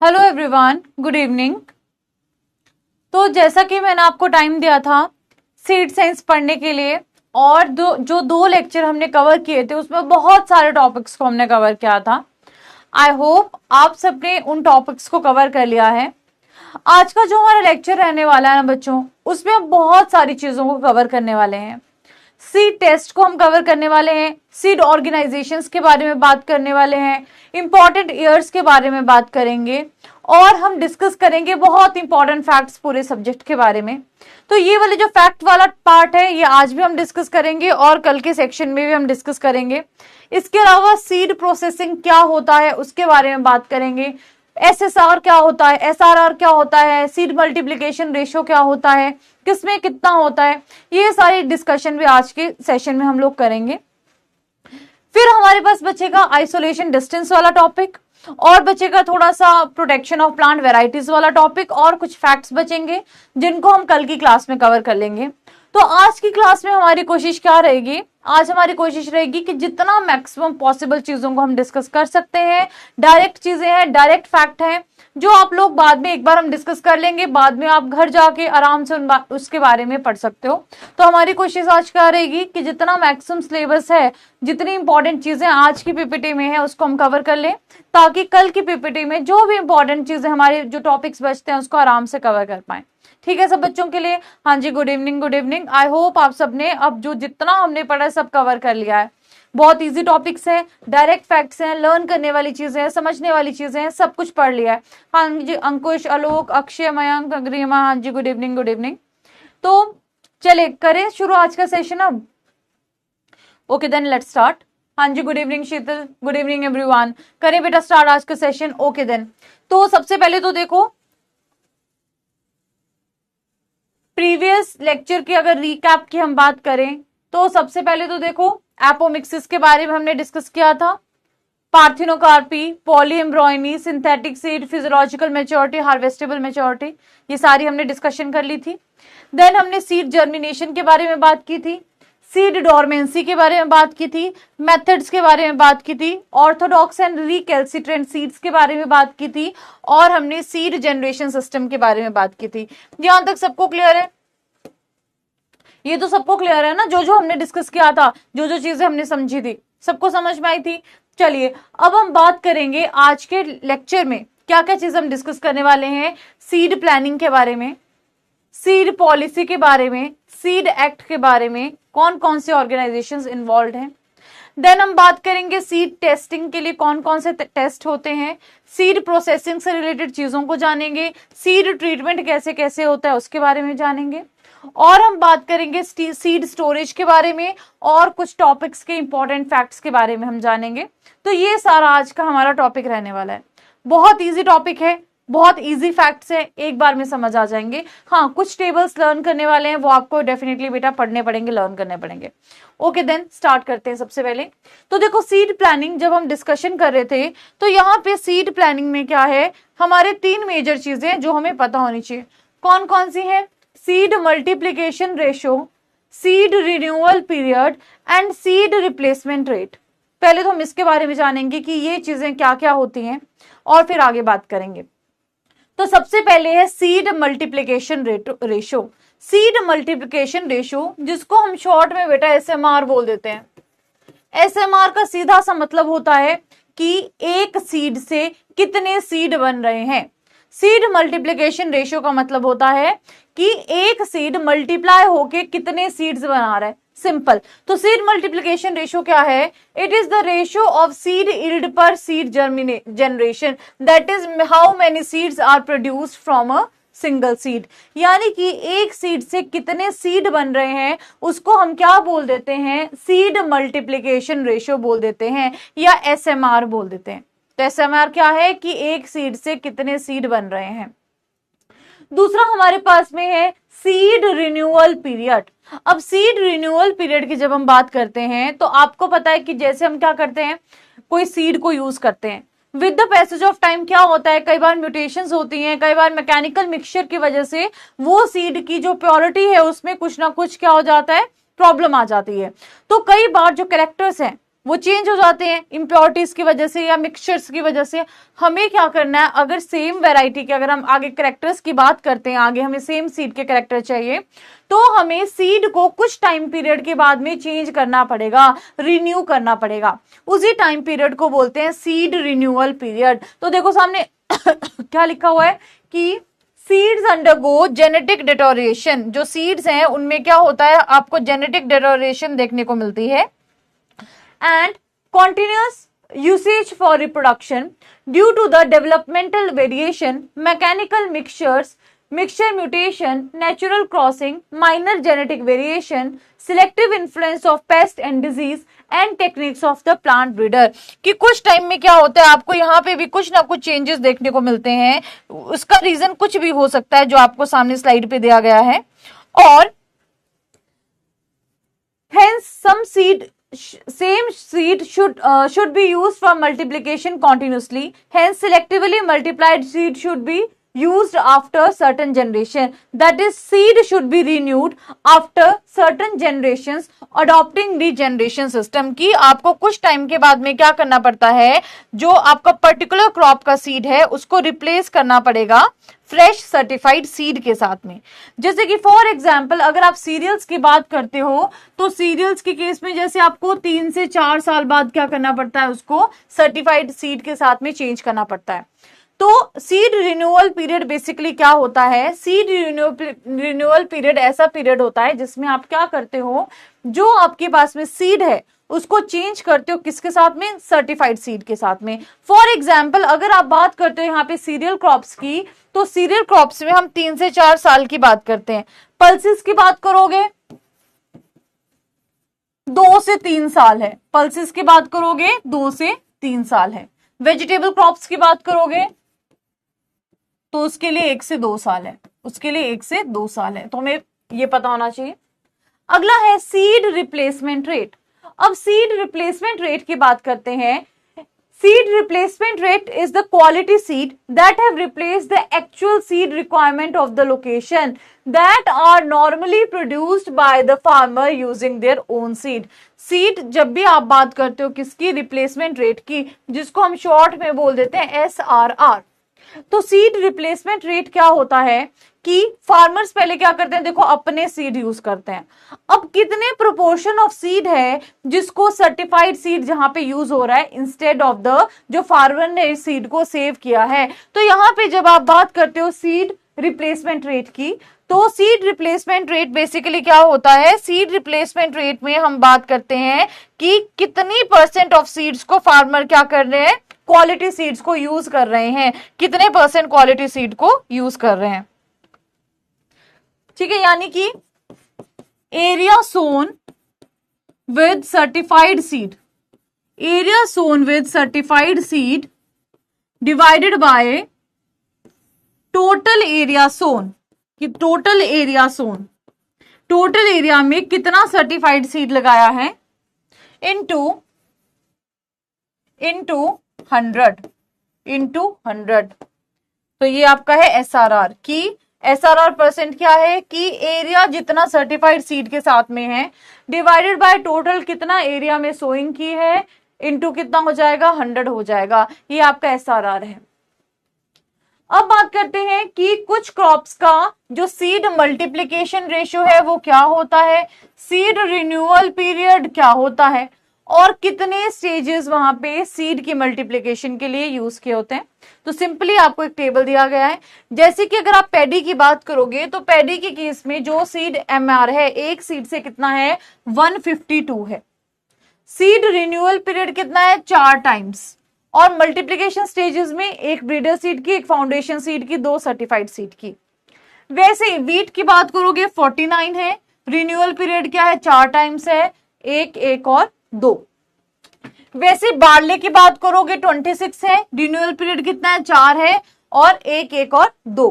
Hello everyone, good evening. तो जैसा कि मैंने आपको टाइम दिया था सीड साइंस पढ़ने के लिए, और दो लेक्चर हमने कवर किए थे उसमें बहुत सारे टॉपिक्स को हमने कवर किया था। आई होप आप सबने उन टॉपिक्स को कवर कर लिया है। आज का जो हमारा लेक्चर रहने वाला है ना बच्चों, उसमें हम बहुत सारी चीजों को कवर करने वाले हैं। सीड टेस्ट को हम कवर करने वाले हैं, सीड ऑर्गेनाइजेशंस के बारे में बात करने वाले हैं, इंपॉर्टेंट ईयर्स के बारे में बात करेंगे, और हम डिस्कस करेंगे बहुत इंपॉर्टेंट फैक्ट्स पूरे सब्जेक्ट के बारे में। तो ये वाले जो फैक्ट वाला पार्ट है ये आज भी हम डिस्कस करेंगे और कल के सेक्शन में भी हम डिस्कस करेंगे। इसके अलावा सीड प्रोसेसिंग क्या होता है उसके बारे में बात करेंगे, एसएसआर क्या होता है, एसआरआर क्या होता है, सीड मल्टीप्लिकेशन रेशियो क्या होता है, किसमें कितना होता है, ये सारी डिस्कशन भी आज के सेशन में हम लोग करेंगे। फिर हमारे पास बचेगा आइसोलेशन डिस्टेंस वाला टॉपिक, और बचेगा थोड़ा सा प्रोटेक्शन ऑफ प्लांट वेराइटीज वाला टॉपिक, और कुछ फैक्ट्स बचेंगे जिनको हम कल की क्लास में कवर कर लेंगे। तो आज की क्लास में हमारी कोशिश क्या रहेगी, आज हमारी कोशिश रहेगी कि जितना मैक्सिमम पॉसिबल चीजों को हम डिस्कस कर सकते हैं। डायरेक्ट चीजें हैं, डायरेक्ट फैक्ट हैं, जो आप लोग बाद में एक बार हम डिस्कस कर लेंगे, बाद में आप घर जाके आराम से उसके बारे में पढ़ सकते हो। तो हमारी कोशिश आज क्या रहेगी कि जितना मैक्सिमम सिलेबस है, जितनी इंपॉर्टेंट चीजें आज की पीपीटी में है उसको हम कवर कर लें, ताकि कल की पीपीटी में जो भी इंपॉर्टेंट चीजें हमारे जो टॉपिक्स बचते हैं उसको आराम से कवर कर पाए। ठीक है सब बच्चों के लिए? हाँ जी, good evening, good evening. I hope आप सबने अब जो जितना हमने पढ़ा सब कवर कर लिया है। बहुत इजी टॉपिक्स हैं, डायरेक्ट फैक्ट्स हैं, लर्न करने वाली चीजें हैं, समझने वाली चीजें हैं, सब कुछ पढ़ लिया है। हाँ जी, अंकुश, आलोक, अक्षय, मयंक, अग्रिमा, हाँ जी, गुड इवनिंग, गुड इवनिंग। तो चले करें शुरू आज का सेशन अब। Okay then let's start. हाँ जी, good evening Sheetal, good evening everyone. करें बेटा स्टार्ट आज का सेशन। ओके देन, तो सबसे पहले तो देखो प्रीवियस लेक्चर की अगर रिकैप की हम बात करें तो सबसे पहले तो देखो एपोमिक्सिस के बारे में हमने डिस्कस किया था, parthenocarpy, polyembryony, synthetic seed, physiological maturity, harvestable maturity, ये सारी हमने डिस्कशन कर ली थी। देन हमने सीड जर्मिनेशन के बारे में बात की थी, सीड डोरमेंसी के बारे में बात की थी, मेथड्स के बारे में बात की थी, ऑर्थोडॉक्स एंड रिकैल्सिट्रेंट सीड्स के बारे में बात की थी, और हमने सीड जनरेशन सिस्टम के बारे में बात की थी। यहां तक सबको क्लियर है? ये तो सबको क्लियर है ना, जो जो हमने डिस्कस किया था, जो जो चीजें हमने समझी थी, सबको समझ में आई थी। चलिए अब हम बात करेंगे आज के लेक्चर में क्या क्या चीज हम डिस्कस करने वाले हैं। सीड प्लानिंग के बारे में, सीड पॉलिसी के बारे में, सीड एक्ट के बारे में, कौन कौन से ऑर्गेनाइजेशंस इन्वॉल्व हैं। देन हम बात करेंगे सीड टेस्टिंग के लिए कौन कौन से टेस्ट होते हैं, सीड प्रोसेसिंग से रिलेटेड चीजों को जानेंगे, सीड ट्रीटमेंट कैसे कैसे होता है उसके बारे में जानेंगे, और हम बात करेंगे सीड स्टोरेज के बारे में, और कुछ टॉपिक्स के इंपॉर्टेंट फैक्ट्स के बारे में हम जानेंगे। तो ये सारा आज का हमारा टॉपिक रहने वाला है। बहुत इजी टॉपिक है, बहुत इजी फैक्ट्स है, एक बार में समझ आ जाएंगे। हाँ, कुछ टेबल्स लर्न करने वाले हैं, वो आपको डेफिनेटली बेटा पढ़ने पड़ेंगे, लर्न करने पड़ेंगे। ओके देन स्टार्ट करते हैं। सबसे पहले तो देखो सीड प्लानिंग जब हम डिस्कशन कर रहे थे तो यहाँ पे सीड प्लानिंग में क्या है, हमारे तीन मेजर चीजें जो हमें पता होनी चाहिए। कौन कौन सी है? Seed multiplication ratio, seed renewal period and seed replacement rate. पहले तो हम इसके बारे में जानेंगे कि ये चीजें क्या क्या होती हैं, और फिर आगे बात करेंगे। तो सबसे पहले है seed multiplication ratio. Seed multiplication ratio, जिसको हम शॉर्ट में बेटा एसएमआर बोल देते हैं। एसएमआर का सीधा सा मतलब होता है कि एक सीड से कितने सीड बन रहे हैं। सीड मल्टीप्लिकेशन रेशियो का मतलब होता है कि एक सीड मल्टीप्लाई होके कितने सीड्स बना रहा है। सिंपल। तो सीड मल्टीप्लिकेशन रेशियो क्या है? It is the ratio of seed yield per seed generation, that is how many seeds are produced from a single seed. यानी कि एक सीड से कितने सीड बन रहे हैं उसको हम क्या बोल देते हैं? सीड मल्टीप्लिकेशन रेशियो बोल देते हैं, या एसएमआर बोल देते हैं। तो एसएमआर क्या है कि एक सीड से कितने सीड बन रहे हैं। दूसरा हमारे पास में है सीड रिन्यूअल पीरियड। अब सीड रिन्यूअल पीरियड की जब हम बात करते हैं तो आपको पता है कि जैसे हम क्या करते हैं, कोई सीड को यूज करते हैं, with the passage of time क्या होता है, कई बार म्यूटेशंस होती हैं, कई बार मैकेनिकल मिक्सचर की वजह से वो सीड की जो प्योरिटी है उसमें कुछ ना कुछ क्या हो जाता है, प्रॉब्लम आ जाती है। तो कई बार जो कैरेक्टर्स हैं वो चेंज हो जाते हैं इम्प्योरिटीज की वजह से या मिक्सचर्स की वजह से। हमें क्या करना है, अगर सेम वैरायटी के, अगर हम आगे कैरेक्टर्स की बात करते हैं, आगे हमें सेम सीड के कैरेक्टर चाहिए, तो हमें सीड को कुछ टाइम पीरियड के बाद में चेंज करना पड़ेगा, रिन्यू करना पड़ेगा। उसी टाइम पीरियड को बोलते हैं सीड रिन्यूअल पीरियड। तो देखो सामने क्या लिखा हुआ है कि सीड्स अंडरगो जेनेटिक डिटोरिएशन। जो सीड्स हैं उनमें क्या होता है, आपको जेनेटिक डिटोरिएशन देखने को मिलती है। And continuous usage for reproduction due to the developmental variation, mechanical mixtures, mixture mutation, natural crossing, minor genetic variation, selective influence of pest and disease and techniques of the plant breeder। कि कुछ time में क्या होता है, आपको यहाँ पे भी कुछ ना कुछ चेंजेस देखने को मिलते हैं। उसका रीजन कुछ भी हो सकता है जो आपको सामने स्लाइड पे दिया गया है। और hence some same seed should be used for multiplication continuously, hence selectively multiplied seed should be used after certain generation, that is seed should be renewed after certain generations, adopting regeneration system। कि आपको कुछ time के बाद में क्या करना पड़ता है, जो आपका पर्टिकुलर क्रॉप का सीड है उसको रिप्लेस करना पड़ेगा फ्रेश सर्टिफाइड सीड के साथ में। जैसे कि फॉर एग्जाम्पल अगर आप सीरियल्स की बात करते हो, तो सीरियल्स के केस में जैसे आपको 3 से 4 साल बाद क्या करना पड़ता है, उसको सर्टिफाइड सीड के साथ में चेंज करना पड़ता है। तो सीड रिन्यूअल पीरियड बेसिकली क्या होता है, सीड रिन्यूअल पीरियड ऐसा पीरियड होता है जिसमें आप क्या करते हो, जो आपके पास में सीड है उसको चेंज करते हो किसके साथ में, सर्टिफाइड सीड के साथ में। फॉर एग्जाम्पल अगर आप बात करते हो यहाँ पे सीरियल क्रॉप्स की, तो सीरियल क्रॉप्स में हम 3 से 4 साल की बात करते हैं। पल्सेस की बात करोगे 2 से 3 साल है, पल्सेस की बात करोगे 2 से 3 साल है। वेजिटेबल क्रॉप्स की बात करोगे तो उसके लिए 1 से 2 साल है, उसके लिए 1 से 2 साल है। तो हमें ये पता होना चाहिए। अगला है सीड रिप्लेसमेंट रेट। अब सीड रिप्लेसमेंट रेट की बात करते हैं। Seed replacement rate is the quality seed that have replaced the actual seed requirement of the location that are normally produced by the farmer using their own seed. Seed जब भी आप बात करते हो किसकी, रिप्लेसमेंट रेट की, जिसको हम शॉर्ट में बोल देते हैं SRR। तो सीड रिप्लेसमेंट रेट क्या होता है कि फार्मर्स पहले क्या करते हैं, देखो अपने सीड यूज करते हैं। अब कितने प्रोपोर्शन ऑफ सीड है जिसको सर्टिफाइड सीड जहां पे यूज हो रहा है इंस्टेड ऑफ द जो फार्मर ने सीड को सेव किया है। तो यहाँ पे जब आप बात करते हो सीड रिप्लेसमेंट रेट की, तो सीड रिप्लेसमेंट रेट बेसिकली क्या होता है, सीड रिप्लेसमेंट रेट में हम बात करते हैं कि कितनी % ऑफ सीड्स को फार्मर क्या कर रहे हैं, क्वालिटी सीड्स को यूज कर रहे हैं, कितने % क्वालिटी सीड को यूज कर रहे हैं। ठीक है, यानी कि area sown with certified seed, area sown with certified seed divided by total area sown, कि total area sown, total area में कितना सर्टिफाइड सीड लगाया है, इनटू 100। तो ये आपका है SRR की SRR % क्या है कि एरिया जितना सर्टिफाइड सीड के साथ में है डिवाइडेड बाय टोटल कितना एरिया में सोइंग की है, इनटू कितना हो जाएगा, 100 हो जाएगा। ये आपका SRR है। अब बात करते हैं कि कुछ क्रॉप्स का जो सीड मल्टीप्लिकेशन रेशियो है वो क्या होता है, सीड रिन्यूअल पीरियड क्या होता है, और कितने स्टेजेस वहां पे सीड की मल्टीप्लिकेशन के लिए यूज किए होते हैं। तो सिंपली आपको एक टेबल दिया गया है। जैसे कि अगर आप पैडी की बात करोगे तो पैडी के केस में जो सीड MR है, एक सीड से कितना है, 152 है। सीड रिन्यूअल पीरियड कितना है, 4 टाइम्स, और मल्टीप्लिकेशन स्टेजेस में एक ब्रीडर सीड की, एक फाउंडेशन सीड की, 2 सर्टिफाइड सीड की। वैसे वीट की बात करोगे 49 है, रिन्यूअल पीरियड क्या है, 4 टाइम्स है, 1 और 2। वैसे बार्ले की बात करोगे 26 है, रिन्यूअल पीरियड कितना है, 4 है, और 1 और 2।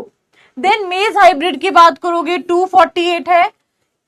देन मेज हाइब्रिड की बात करोगे 248 है,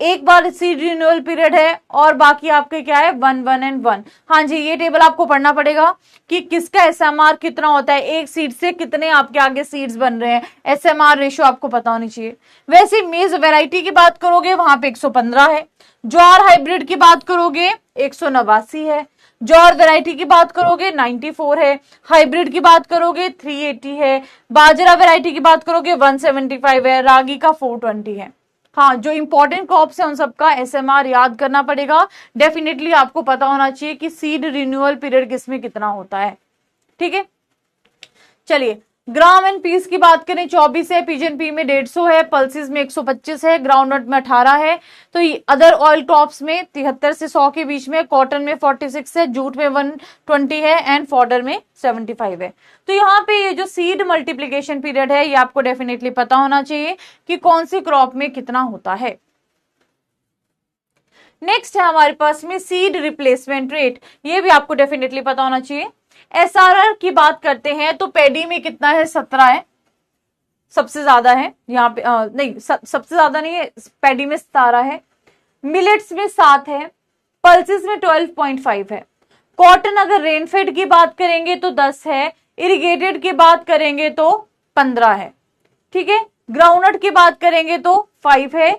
एक बार सीड रिन्यूअल पीरियड है, और बाकी आपके क्या है, 1 and 1। हाँ जी, ये टेबल आपको पढ़ना पड़ेगा कि किसका SMR कितना होता है, एक सीड से कितने आपके आगे सीड्स बन रहे हैं, SMR रेशियो आपको पता होनी चाहिए। वैसे मेज वैरायटी की बात करोगे वहां पे 115 है, ज्वार हाइब्रिड की बात करोगे 189 है, जौर वैरायटी की बात करोगे 94 है, हाइब्रिड की बात करोगे 380 है, बाजरा वैरायटी की बात करोगे 175 है, रागी का 420 है। हाँ, जो इंपॉर्टेंट क्रॉप्स है उन सबका एसएमआर याद करना पड़ेगा। डेफिनेटली आपको पता होना चाहिए कि सीड रिन्यूअल पीरियड किसमें कितना होता है। ठीक है, चलिए ग्राम एंड पीस की बात करें 24 है, पिजन पी में 150 है, पल्सिस में 125 है, ग्राउंडनट में 18 है। तो अदर ऑयल क्रॉप्स में 73 से 100 के बीच में, कॉटन में 46 है, जूट में 120 है एंड फॉडर में 75 है। तो यहाँ पे ये जो सीड मल्टीप्लीकेशन पीरियड है ये आपको डेफिनेटली पता होना चाहिए कि कौन सी क्रॉप में कितना होता है। नेक्स्ट है हमारे पास में सीड रिप्लेसमेंट रेट, ये भी आपको डेफिनेटली पता होना चाहिए। एसआरआर की बात करते हैं तो पैडी में कितना है, 17 है, सबसे ज्यादा है यहाँ पे, नहीं सबसे ज्यादा नहीं है, पैडी में 17 है, मिलेट्स में 7 है, पल्सेस में 12.5 है। कॉटन अगर रेनफेड की बात करेंगे तो 10 है, इरिगेटेड की बात करेंगे तो 15 है। ठीक है, ग्राउंडनट की बात करेंगे तो 5 है,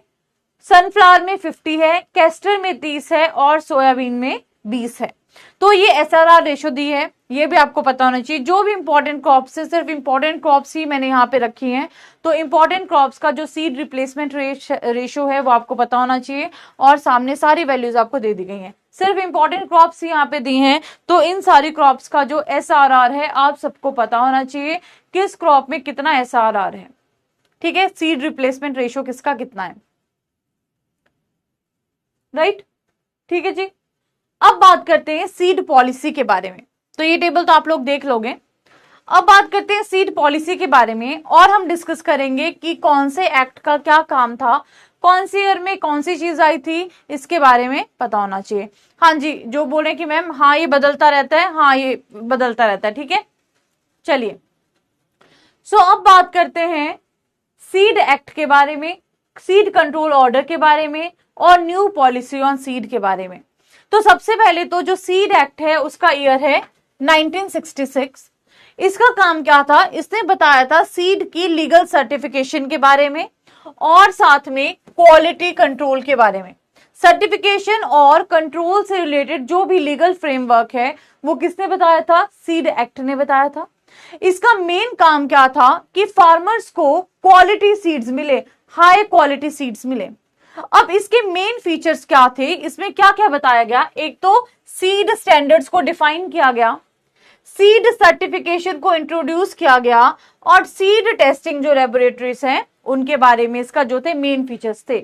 सनफ्लावर में 50 है, कैस्टर में 30 है और सोयाबीन में 20 है। तो ये एसआरआर रेशो दी है, ये भी आपको पता होना चाहिए। जो भी इंपॉर्टेंट क्रॉप्स है, सिर्फ इंपॉर्टेंट क्रॉप्स ही मैंने यहाँ पे रखी हैं, तो इंपॉर्टेंट क्रॉप्स का जो सीड रिप्लेसमेंट रेशो है वो आपको पता होना चाहिए और सामने सारी वैल्यूज आपको दे दी गई हैं। सिर्फ इंपॉर्टेंट क्रॉप्स ही यहाँ पे दी हैं, तो इन सारी क्रॉप्स का जो एसआरआर है आप सबको पता होना चाहिए किस क्रॉप में कितना एसआरआर है। ठीक है, सीड रिप्लेसमेंट रेशो किसका कितना है, राइट। ठीक है जी, अब बात करते हैं सीड पॉलिसी के बारे में। तो ये टेबल तो आप लोग देख लोगे। अब बात करते हैं सीड पॉलिसी के बारे में और हम डिस्कस करेंगे कि कौन से एक्ट का क्या काम था, कौन सी ईयर में कौन सी चीज आई थी, इसके बारे में पता होना चाहिए। हाँ जी, जो बोले कि मैम हाँ ये बदलता रहता है, हाँ ये बदलता रहता है। ठीक है, चलिए सो अब बात करते हैं सीड एक्ट के बारे में, सीड कंट्रोल ऑर्डर के बारे में और न्यू पॉलिसी ऑन सीड के बारे में। तो सबसे पहले तो जो सीड एक्ट है उसका ईयर है 1966। इसका काम क्या था, इसने बताया था सीड की लीगल सर्टिफिकेशन के बारे में और साथ में क्वालिटी कंट्रोल के बारे में। सर्टिफिकेशन और कंट्रोल से रिलेटेड जो भी लीगल फ्रेमवर्क है वो किसने बताया था, सीड एक्ट ने बताया था। इसका मेन काम क्या था कि फार्मर्स को क्वालिटी सीड्स मिले, हाई क्वालिटी सीड्स मिले। अब इसके मेन फीचर्स क्या थे, इसमें क्या क्या बताया गया, एक तो सीड स्टैंडर्ड्स को डिफाइन किया गया, सीड सर्टिफिकेशन को इंट्रोड्यूस किया गया और सीड टेस्टिंग जो लेबोरेटरीज हैं उनके बारे में इसका जो थे मेन फीचर्स थे।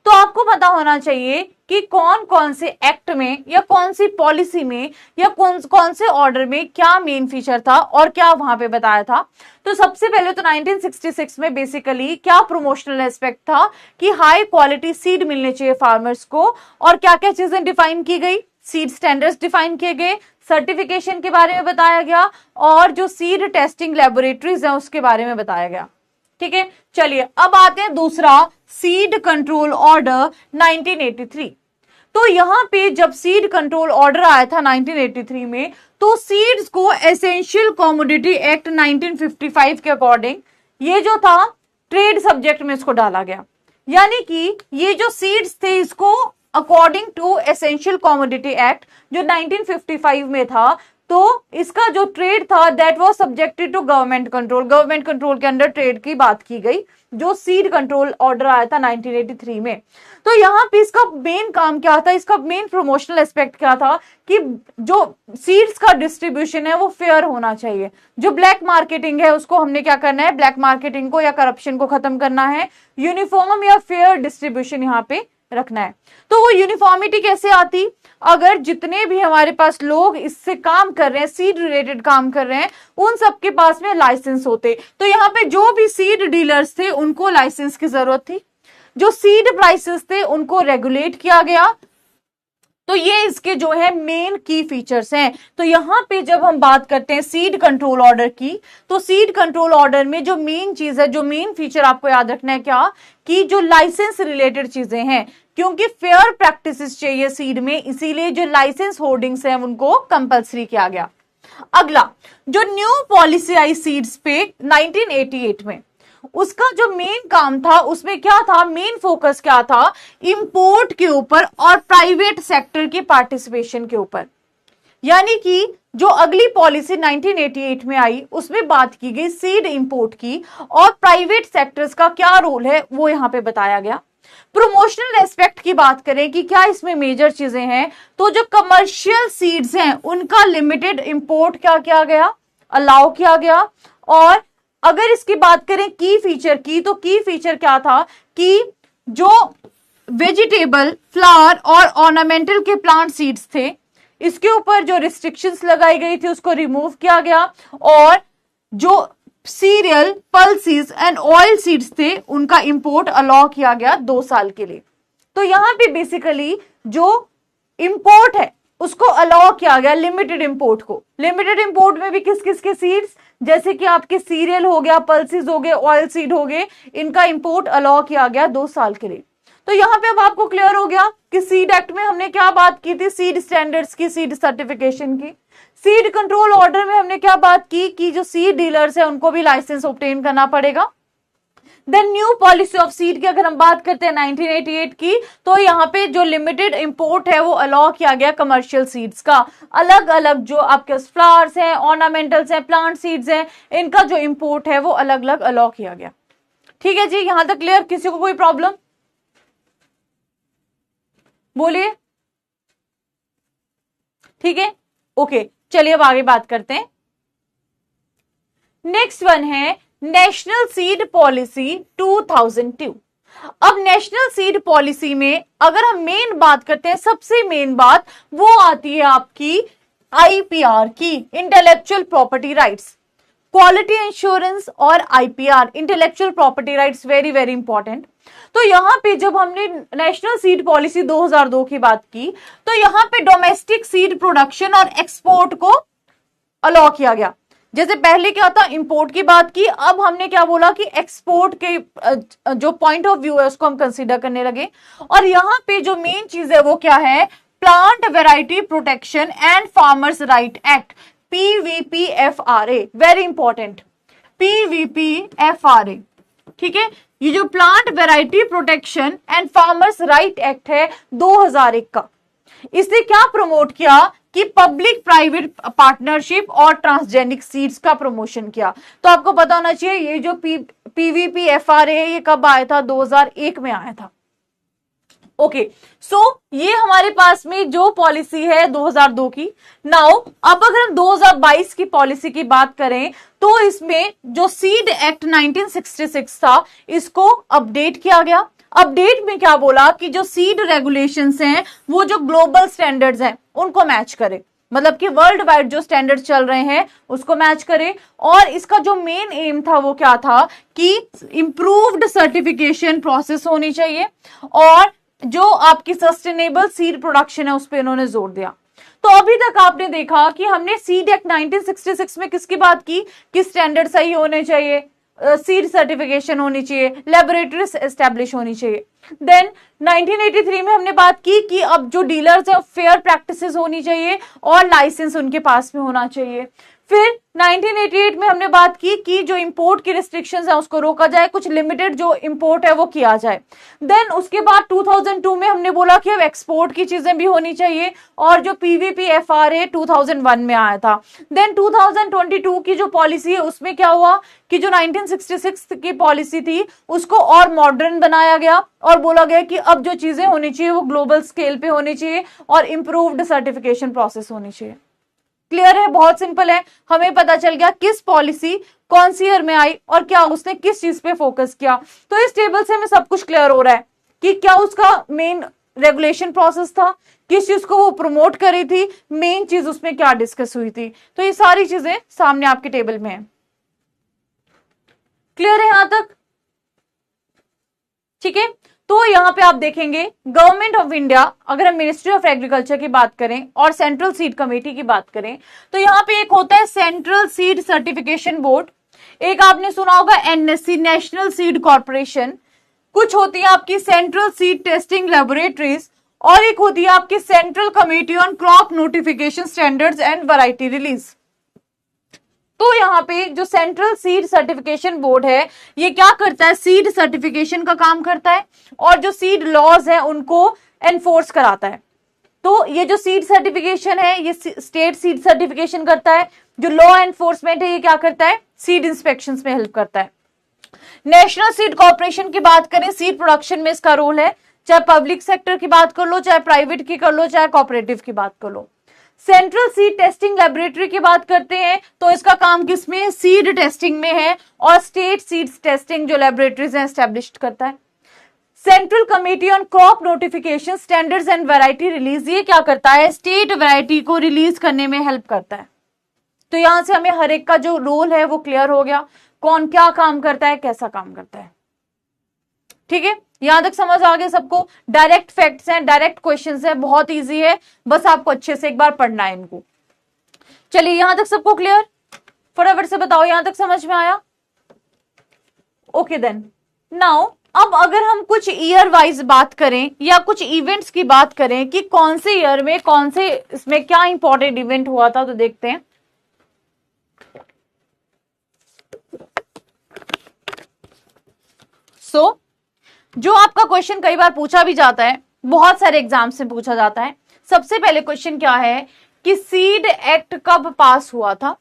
तो आपको पता होना चाहिए कि कौन कौन से एक्ट में या कौन सी पॉलिसी में या कौन से ऑर्डर में क्या मेन फीचर था और क्या वहां पे बताया था। तो सबसे पहले तो 1966 में बेसिकली क्या प्रमोशनल एस्पेक्ट था कि हाई क्वालिटी सीड मिलने चाहिए फार्मर्स को, और क्या क्या चीजें डिफाइन की गई, सीड स्टैंडर्ड्स डिफाइन किए गए, सर्टिफिकेशन के बारे में बताया गया और जो सीड टेस्टिंग लेबोरेटरीज है उसके बारे में बताया गया। ठीक है, चलिए अब आते हैं दूसरा, सीड कंट्रोल ऑर्डर 1983। तो यहां पे जब सीड कंट्रोल ऑर्डर आया था 1983 में, तो सीड्स को एसेंशियल कमोडिटी एक्ट 1955 के अकॉर्डिंग ये जो था ट्रेड सब्जेक्ट में इसको डाला गया। यानी कि ये जो सीड्स थे इसको according to essential commodity act जो 1955 में था, तो इसका जो ट्रेड था that was subjected to government control. Government control के अंडर ट्रेड की बात की गई जो सीड कंट्रोल ऑर्डर आया था 1983 में। तो यहाँ पे इसका मेन काम क्या था, इसका मेन प्रमोशनल एस्पेक्ट क्या था कि जो सीड्स का डिस्ट्रीब्यूशन है वो फेयर होना चाहिए। जो ब्लैक मार्केटिंग है उसको हमने क्या करना है, ब्लैक मार्केटिंग को या करप्शन को खत्म करना है, यूनिफॉर्म या फेयर डिस्ट्रीब्यूशन यहाँ पे रखना है। तो वो यूनिफॉर्मिटी कैसे आती, अगर जितने भी हमारे पास लोग इससे काम कर रहे हैं, सीड रिलेटेड काम कर रहे हैं, उन सबके पास में लाइसेंस होते। तो यहाँ पे जो भी सीड डीलर्स थे उनको लाइसेंस की जरूरत थी, जो सीड प्राइसेस थे उनको रेगुलेट किया गया। तो ये इसके जो है मेन की फीचर्स हैं। तो यहाँ पे जब हम बात करते हैं सीड कंट्रोल ऑर्डर की, तो सीड कंट्रोल ऑर्डर में जो मेन चीज है, जो मेन फीचर आपको याद रखना है क्या, कि जो लाइसेंस रिलेटेड चीजें हैं, क्योंकि फेयर प्रैक्टिसेस चाहिए सीड में, इसीलिए जो लाइसेंस होर्डिंग्स हैं उनको कंपलसरी किया गया। अगला जो न्यू पॉलिसी आई सीड्स पे 1988 में, उसका जो मेन काम था उसमें क्या था, मेन फोकस क्या था, इंपोर्ट के ऊपर और प्राइवेट सेक्टर के पार्टिसिपेशन के ऊपर। यानी कि जो अगली पॉलिसी 1988 में आई उसमें बात की गई सीड इंपोर्ट की, और प्राइवेट सेक्टर्स का क्या रोल है वो यहां पे बताया गया। प्रमोशनल एस्पेक्ट की बात करें कि क्या इसमें मेजर चीजें हैं, तो जो कमर्शियल सीड्स हैं उनका लिमिटेड इंपोर्ट क्या किया गया, अलाउ किया गया। और अगर इसकी बात करें की फीचर की, तो की फीचर क्या था कि जो वेजिटेबल, फ्लावर और ऑर्नामेंटल के प्लांट सीड्स थे इसके ऊपर जो रिस्ट्रिक्शंस लगाई गई थी उसको रिमूव किया गया, और जो serial, pulses and oil seeds थे उनका इंपोर्ट अलाउ किया गया 2 साल के लिए। तो यहां पे बेसिकली जो इंपोर्ट है उसको अलाउ किया गया, लिमिटेड इंपोर्ट को। लिमिटेड इंपोर्ट में भी किस किस के सीड्स, जैसे कि आपके सीरियल हो गया, पल्सेस हो गए, ऑयल सीड हो गए, इनका इंपोर्ट अलाउ किया गया 2 साल के लिए। तो यहां पे अब आपको क्लियर हो गया कि सीड एक्ट में हमने क्या बात की थी, सीड स्टैंडर्ड्स की, सीड सर्टिफिकेशन की। सीड कंट्रोल ऑर्डर में हमने क्या बात की कि जो सीड डीलर्स है उनको भी लाइसेंस ऑब्टेन करना पड़ेगा। Then new policy of seed की अगर हम बात करते हैं 1988 की, तो यहाँ पे जो लिमिटेड इंपोर्ट है वो अलाउ किया गया कमर्शियल सीड्स का। अलग अलग जो आपके फ्लावर्स हैं, ऑर्नामेंटल्स हैं, प्लांट सीड्स हैं, इनका जो इंपोर्ट है वो अलग अलग अलाउ किया गया। ठीक है जी, यहां तक क्लियर? किसी को कोई प्रॉब्लम बोलिए। ठीक है, ओके, चलिए अब आगे बात करते हैं। नेक्स्ट वन है नेशनल सीड पॉलिसी 2002। अब नेशनल सीड पॉलिसी में अगर हम मेन बात करते हैं, सबसे मेन बात वो आती है आपकी आईपीआर की, intellectual property rights, quality insurance और IPR, intellectual property rights, very very important. तो यहां पे जब हमने नेशनल सीड पॉलिसी 2002 की बात की, तो यहां पे डोमेस्टिक सीड प्रोडक्शन और एक्सपोर्ट को अलाउ किया गया। जैसे पहले क्या था, इंपोर्ट की बात की, अब हमने क्या बोला कि एक्सपोर्ट के जो पॉइंट ऑफ व्यू है उसको हम कंसीडर करने लगे। और यहां पे जो मेन चीज है वो क्या है, plant variety protection and farmers right act, PVPFRA, very important, PVPFRA। ठीक है, ये जो plant variety protection and farmers right act है 2001 का, इसने क्या प्रमोट किया कि पब्लिक प्राइवेट पार्टनरशिप और ट्रांसजेनिक सीड्स का प्रमोशन किया। तो आपको पता होना चाहिए ये जो PVPFRA है ये कब आया था, 2001 में आया था। ओके, सो ये हमारे पास में जो पॉलिसी है 2002 की। नाउ अब अगर हम 2022 की पॉलिसी की बात करें, तो इसमें जो सीड एक्ट 1966 था इसको अपडेट किया गया। अपडेट में क्या बोला कि जो सीड रेगुलेशंस हैं वो जो ग्लोबल स्टैंडर्ड्स हैं उनको मैच करे, मतलब कि वर्ल्ड वाइड जो स्टैंडर्ड चल रहे हैं उसको मैच करे। और इसका जो मेन एम था वो क्या था कि इंप्रूव्ड सर्टिफिकेशन प्रोसेस होनी चाहिए, और जो आपकी सस्टेनेबल सीड प्रोडक्शन है उस पर इन्होंने जोर दिया। तो अभी तक आपने देखा कि हमने सीड एक्ट 1966 में किसकी बात की कि स्टैंडर्ड सही होने चाहिए, सीड सर्टिफिकेशन होनी चाहिए, लेबोरेटरीज एस्टेब्लिश होनी चाहिए। देन 1983 में हमने बात की कि अब जो डीलर्स है फेयर प्रैक्टिसेस होनी चाहिए और लाइसेंस उनके पास में होना चाहिए। फिर 1988 में हमने बात की कि जो इंपोर्ट की रिस्ट्रिक्शंस है उसको रोका जाए, कुछ लिमिटेड जो इंपोर्ट है वो किया जाए। देन उसके बाद 2002 में हमने बोला कि अब एक्सपोर्ट की चीजें भी होनी चाहिए, और जो PVPFRA 2001 में आया था। देन 2022 की जो पॉलिसी है उसमें क्या हुआ कि जो 1966 की पॉलिसी थी उसको और मॉडर्न बनाया गया, और बोला गया कि अब जो चीजें होनी चाहिए वो ग्लोबल स्केल पे होनी चाहिए और इंप्रूव्ड सर्टिफिकेशन प्रोसेस होनी चाहिए। क्लियर है, बहुत सिंपल है, हमें पता चल गया किस पॉलिसी कौन सी ईयर में आई और क्या उसने किस चीज पे फोकस किया। तो इस टेबल से हमें सब कुछ क्लियर हो रहा है कि क्या उसका मेन रेगुलेशन प्रोसेस था, किस चीज को वो प्रमोट करी थी, मेन चीज उसमें क्या डिस्कस हुई थी। तो ये सारी चीजें सामने आपके टेबल में है। क्लियर है यहां तक? ठीक है, तो यहां पे आप देखेंगे गवर्नमेंट ऑफ इंडिया, अगर हम मिनिस्ट्री ऑफ एग्रीकल्चर की बात करें और सेंट्रल सीड कमेटी की बात करें, तो यहां पे एक होता है सेंट्रल सीड सर्टिफिकेशन बोर्ड, एक आपने सुना होगा NSC, नेशनल सीड कॉर्पोरेशन, कुछ होती है आपकी सेंट्रल सीड टेस्टिंग लेबोरेटरीज, और एक होती है आपकी central committee on crop notification standards and variety release. तो यहाँ पे जो सेंट्रल सीड सर्टिफिकेशन बोर्ड है ये क्या करता है, सीड सर्टिफिकेशन का काम करता है और जो सीड लॉज है उनको एनफोर्स कराता है। तो ये जो सीड सर्टिफिकेशन है ये स्टेट सीड सर्टिफिकेशन करता है। जो लॉ एनफोर्समेंट है ये क्या करता है, सीड इंस्पेक्शंस में हेल्प करता है। नेशनल सीड कॉर्पोरेशन की बात करें, सीड प्रोडक्शन में इसका रोल है, चाहे पब्लिक सेक्टर की बात कर लो, चाहे प्राइवेट की कर लो, चाहे कोऑपरेटिव की बात कर लो। सेंट्रल सीड टेस्टिंग लेबोरेटरी की बात करते हैं तो इसका काम किसमें है, सीड टेस्टिंग में है, और स्टेट सीड टेस्टिंग जो लेबोरेटरीज हैं एस्टेब्लिश करता है। Central committee on crop notification standards and variety release, ये क्या करता है, स्टेट वैरायटी को रिलीज करने में हेल्प करता है। तो यहां से हमें हर एक का जो रोल है वो क्लियर हो गया, कौन क्या काम करता है, कैसा काम करता है। ठीक है, यहां तक समझ आ गया सबको। डायरेक्ट फैक्ट्स हैं, डायरेक्ट क्वेश्चंस हैं, बहुत इजी है, बस आपको अच्छे से एक बार पढ़ना है इनको। चलिए यहां तक सबको क्लियर, फटाफट से बताओ यहां तक समझ में आया। ओके देन नाउ अब अगर हम कुछ ईयर वाइज बात करें या कुछ इवेंट्स की बात करें कि कौन से ईयर में कौन से इसमें क्या इंपॉर्टेंट इवेंट हुआ था, तो देखते हैं। जो आपका क्वेश्चन कई बार पूछा भी जाता है, बहुत सारे एग्जाम से पूछा जाता है। सबसे पहले क्वेश्चन क्या है कि सीड एक्ट कब पास हुआ था।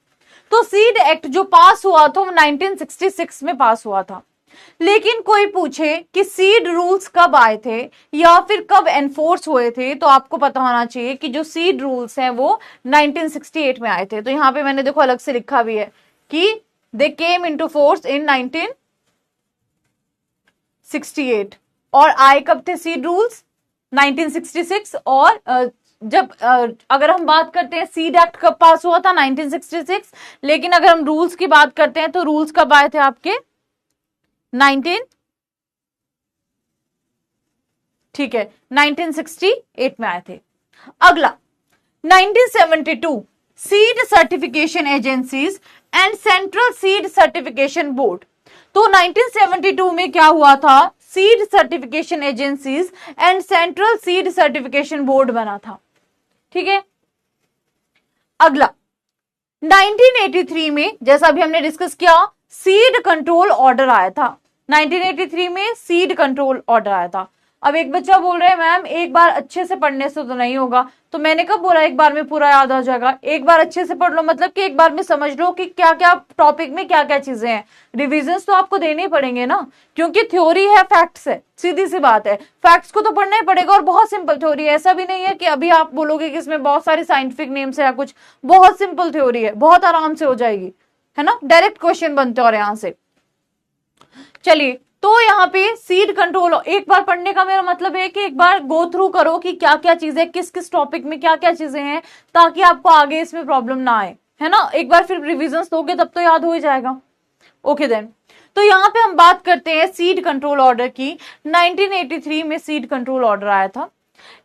तो सीड एक्ट जो पास हुआ था वो 1966 में पास हुआ था। लेकिन कोई पूछे कि सीड रूल्स कब आए थे या फिर कब एनफोर्स हुए थे, तो आपको पता होना चाहिए कि जो सीड रूल्स हैं वो 1968 में आए थे। तो यहां पे मैंने देखो अलग से लिखा भी है कि दे केम इनटू फोर्स इन 1968। और आए कब थे सीड रूल्स, 1966। और जब अगर हम बात करते हैं सीड एक्ट कब पास हुआ था, 1966। लेकिन अगर हम रूल्स की बात करते हैं तो रूल्स कब आए थे आपके, 1968 में आए थे। अगला 1972 seed certification agencies and central seed certification board. तो 1972 में क्या हुआ था, seed certification agencies and central seed certification board बना था। ठीक है, अगला 1983 में जैसा अभी हमने डिस्कस किया सीड कंट्रोल ऑर्डर आया था। 1983 में सीड कंट्रोल ऑर्डर आया था। अब एक बच्चा बोल रहा है मैम एक बार अच्छे से पढ़ने से तो नहीं होगा, तो मैंने कब बोला एक बार में पूरा याद आ जाएगा। एक बार अच्छे से पढ़ लो मतलब कि एक बार में समझ लो कि क्या क्या टॉपिक में क्या क्या चीजें हैं। रिविजन्स तो आपको देने ही पड़ेंगे ना, क्योंकि थ्योरी है फैक्ट्स है, सीधी सी बात है, फैक्ट्स को तो पढ़ना ही पड़ेगा। और बहुत सिंपल थ्योरी है, ऐसा भी नहीं है कि अभी आप बोलोगे कि इसमें बहुत सारे साइंटिफिक नेम्स है या कुछ, बहुत सिंपल थ्योरी है, बहुत आराम से हो जाएगी, है ना, डायरेक्ट क्वेश्चन बनते और यहां से। चलिए तो यहाँ पे सीड कंट्रोल एक बार पढ़ने का मेरा मतलब है कि एक बार गो थ्रू करो कि क्या क्या चीजें किस किस टॉपिक में क्या क्या चीजें हैं, ताकि आपको आगे इसमें प्रॉब्लम ना आए, है ना। एक बार फिर रिविजन्स दोगे तब तो याद हो ही जाएगा। ओके देन, तो यहाँ पे हम बात करते हैं सीड कंट्रोल ऑर्डर की। 1983 में सीड कंट्रोल ऑर्डर आया था।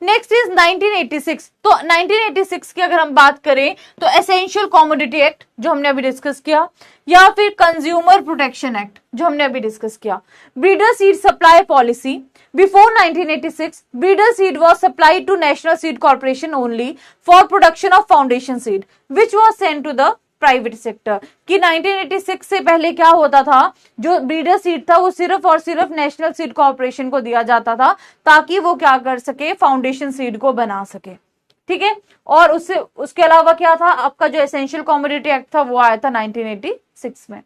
Next is 1986। तो 1986 की अगर हम बात करें तो एसेंशियल कमोडिटी एक्ट जो हमने अभी डिस्कस किया, या फिर कंज्यूमर प्रोटेक्शन एक्ट जो हमने अभी डिस्कस किया। Breeder seed supply policy before 1986 breeder seed was supplied to national seed corporation only for production of foundation seed which was sent to the private sector. कि 1986 से पहले क्या होता था, जो ब्रीडर सीड था वो सिर्फ और सिर्फ नेशनल सीड कॉर्पोरेशन को दिया जाता था, ताकि वो क्या कर सके, फाउंडेशन सीड को बना सके। ठीक है, और उसके अलावा क्या था, आपका जो एसेंशियल कमोडिटी एक्ट था वो आया था 1986 में।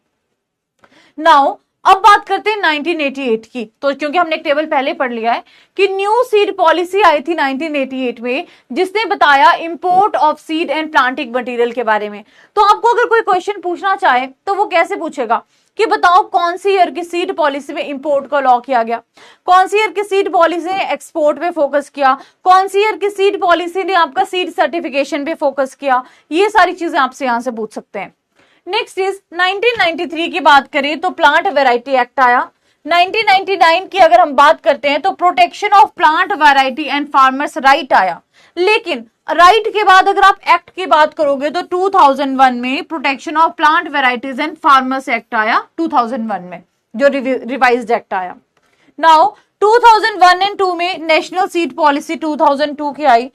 नाउ अब बात करते हैं 1988 की। तो क्योंकि हमने एक टेबल पहले पढ़ लिया है कि न्यू सीड पॉलिसी आई थी 1988 में, जिसने बताया import of seed and planting material के बारे में। तो आपको अगर कोई क्वेश्चन पूछना चाहे तो वो कैसे पूछेगा कि बताओ कौन सी ईयर की सीड पॉलिसी में इंपोर्ट का लॉ किया गया, कौन सी ईयर की सीड पॉलिसी ने एक्सपोर्ट पे फोकस किया, कौन सी ईयर की सीड पॉलिसी ने आपका सीड सर्टिफिकेशन पे फोकस किया। ये सारी चीजें आपसे यहां से पूछ सकते हैं। नेक्स्ट इज 1993 की बात करें तो प्लांट वैरायटी एक्ट आया। 1999 की अगर हम बात करते हैं तो protection of plant variety and farmers right आया। लेकिन राइट के बाद अगर आप एक्ट की बात करोगे तो 2001 में protection of plant varieties and farmers act आया 2001 में, जो रिवाइज्ड एक्ट आया। नाउ 2001 एंड 2 में नेशनल सीड पॉलिसी 2002 की आई।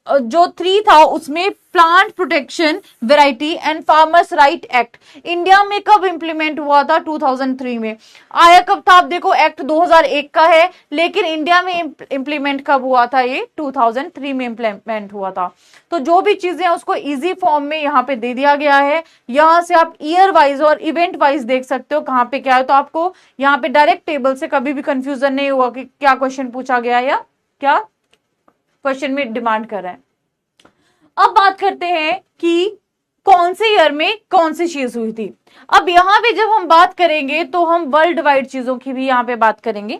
जो 3 था उसमें plant protection variety and farmers right act India में कब इंप्लीमेंट हुआ था? 2003 में। आया कब था? आप देखो एक्ट 2001 का है, लेकिन इंडिया में इंप्लीमेंट कब हुआ था? ये 2003 में इंप्लीमेंट हुआ था। तो जो भी चीजें हैं उसको इजी फॉर्म में यहाँ पे दे दिया गया है। यहां से आप ईयर वाइज और इवेंट वाइज देख सकते हो कहाँ पे क्या है, तो आपको यहाँ पे डायरेक्ट टेबल से कभी भी कंफ्यूजन नहीं हुआ कि क्या क्वेश्चन पूछा गया या क्या क्वेश्चन में डिमांड कर रहे हैं। अब बात करते हैं कि कौन से ईयर में कौन सी चीज हुई थी। अब यहां पे जब हम बात करेंगे तो हम वर्ल्ड वाइड चीजों की भी यहां पे बात करेंगे।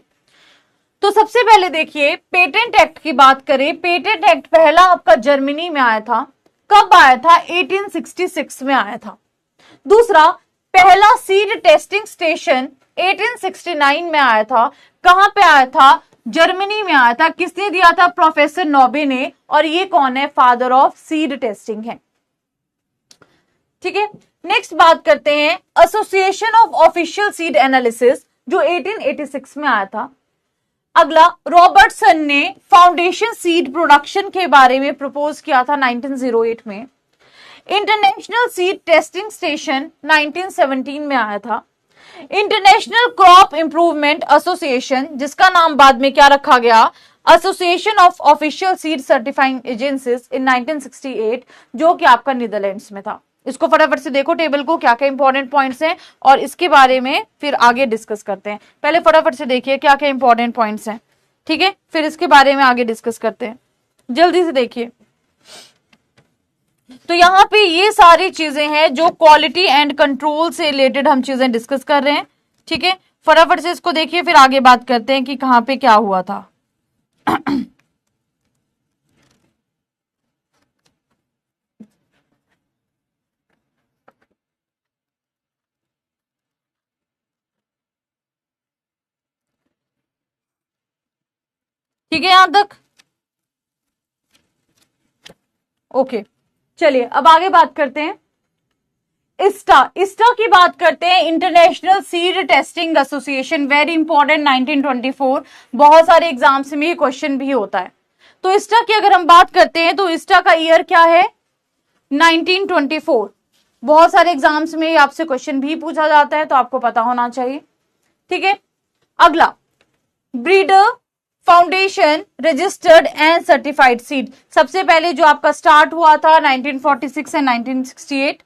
तो सबसे पहले देखिए पेटेंट एक्ट की बात करें। पेटेंट एक्ट पहला आपका जर्मनी में आया था। कब आया था? 1866 में आया था। दूसरा, पहला सीड टेस्टिंग स्टेशन 1869 में आया था। कहां पे आया था? जर्मनी में आया था। किसने दिया था? प्रोफेसर नोबे ने। और ये कौन है? फादर ऑफ सीड टेस्टिंग है। ठीक है, नेक्स्ट बात करते हैं association of official seed analysis जो 1886 में आया था। अगला, रॉबर्टसन ने फाउंडेशन सीड प्रोडक्शन के बारे में प्रपोज किया था 1908 में। इंटरनेशनल सीड टेस्टिंग स्टेशन 1917 में आया था। इंटरनेशनल क्रॉप इंप्रूवमेंट एसोसिएशन, जिसका नाम बाद में क्या रखा गया? Association of official seed certifying agencies in 1968, जो कि आपका नीदरलैंड्स में था। इसको फटाफट से देखो टेबल को, क्या क्या इंपॉर्टेंट पॉइंट्स हैं और इसके बारे में फिर आगे डिस्कस करते हैं। पहले फटाफट से देखिए क्या क्या इंपॉर्टेंट पॉइंट्स हैं, ठीक है, फिर इसके बारे में आगे डिस्कस करते हैं। जल्दी से देखिए। तो यहाँ पे ये सारी चीजें हैं जो क्वालिटी एंड कंट्रोल से रिलेटेड हम चीजें डिस्कस कर रहे हैं। ठीक है, फटाफट से इसको देखिए, फिर आगे बात करते हैं कि कहां पे क्या हुआ था। ठीक है यहां तक? ओके, चलिए अब आगे बात करते हैं। इस्टा की बात करते हैं, international seed testing association, very important, 1924। बहुत सारे एग्जाम्स में ये क्वेश्चन भी होता है। तो इस्टा की अगर हम बात करते हैं तो इस्टा का ईयर क्या है? 1924। बहुत सारे एग्जाम्स में आपसे क्वेश्चन भी पूछा जाता है, तो आपको पता होना चाहिए। ठीक है, अगला, breeder foundation registered and certified seed. सबसे पहले जो आपका स्टार्ट हुआ था 1946 एंड 1968।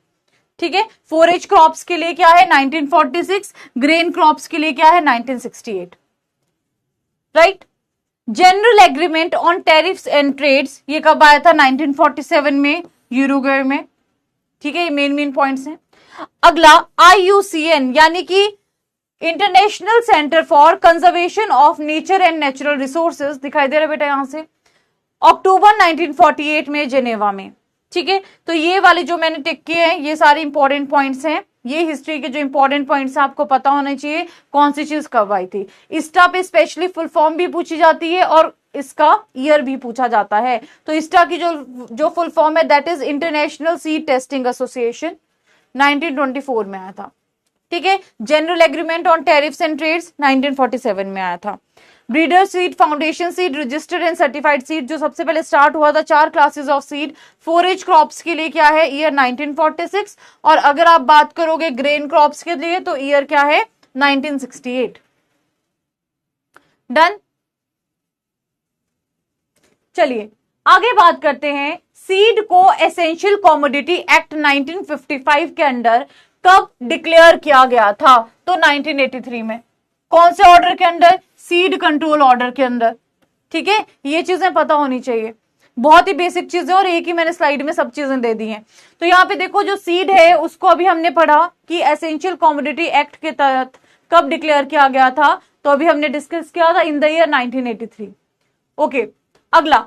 ठीक है, फोरेज क्रॉप्स के लिए क्या है? 1946। ग्रेन क्रॉप्स के लिए क्या है? 1968। Right. General agreement on tariffs and trades, ये कब आया था? 1947 में, यूरुग्वे में। ठीक है, ये मेन पॉइंट्स हैं। अगला, IUCN यानी कि international centre for conservation of nature and natural resources, दिखाई दे रहा है बेटा यहां से, अक्टूबर 1948 में जेनेवा में। ठीक है, तो ये वाले जो मैंने टिक किए हैं ये सारे इंपॉर्टेंट पॉइंट्स हैं। ये हिस्ट्री के जो इंपॉर्टेंट पॉइंट्स हैं आपको पता होना चाहिए कौन सी चीज कब आई थी। इस्टा पे स्पेशली फुल फॉर्म भी पूछी जाती है और इसका ईयर भी पूछा जाता है। तो इस्टा की जो फुल फॉर्म है that is international seed testing association, 1924 में आया था। ठीक है, general agreement on tariffs and trades 1947 में आया था। Breeder seed, foundation seed, registered and certified seed जो सबसे पहले स्टार्ट हुआ था, 4 classes of seed. Forage crops के लिए क्या है? ईयर 1946। और अगर आप बात करोगे ग्रेन क्रॉप्स के लिए तो ईयर क्या है? 1968। डन। चलिए आगे बात करते हैं, सीड को एसेंशियल कॉमोडिटी एक्ट 1955 के अंडर कब डिक्लेयर किया गया था? तो 1983 में। कौन से ऑर्डर के अंदर? सीड कंट्रोल ऑर्डर के अंदर। ठीक है, ये चीजें पता होनी चाहिए, बहुत ही बेसिक चीजें, और एक ही मैंने स्लाइड में सब चीजें दे दी हैं। तो यहाँ पे देखो जो सीड है उसको अभी हमने पढ़ा कि एसेंशियल कॉमोडिटी एक्ट के तहत कब डिक्लेयर किया गया था, तो अभी हमने डिस्कस किया था इन द ईयर 1983। ओके, अगला,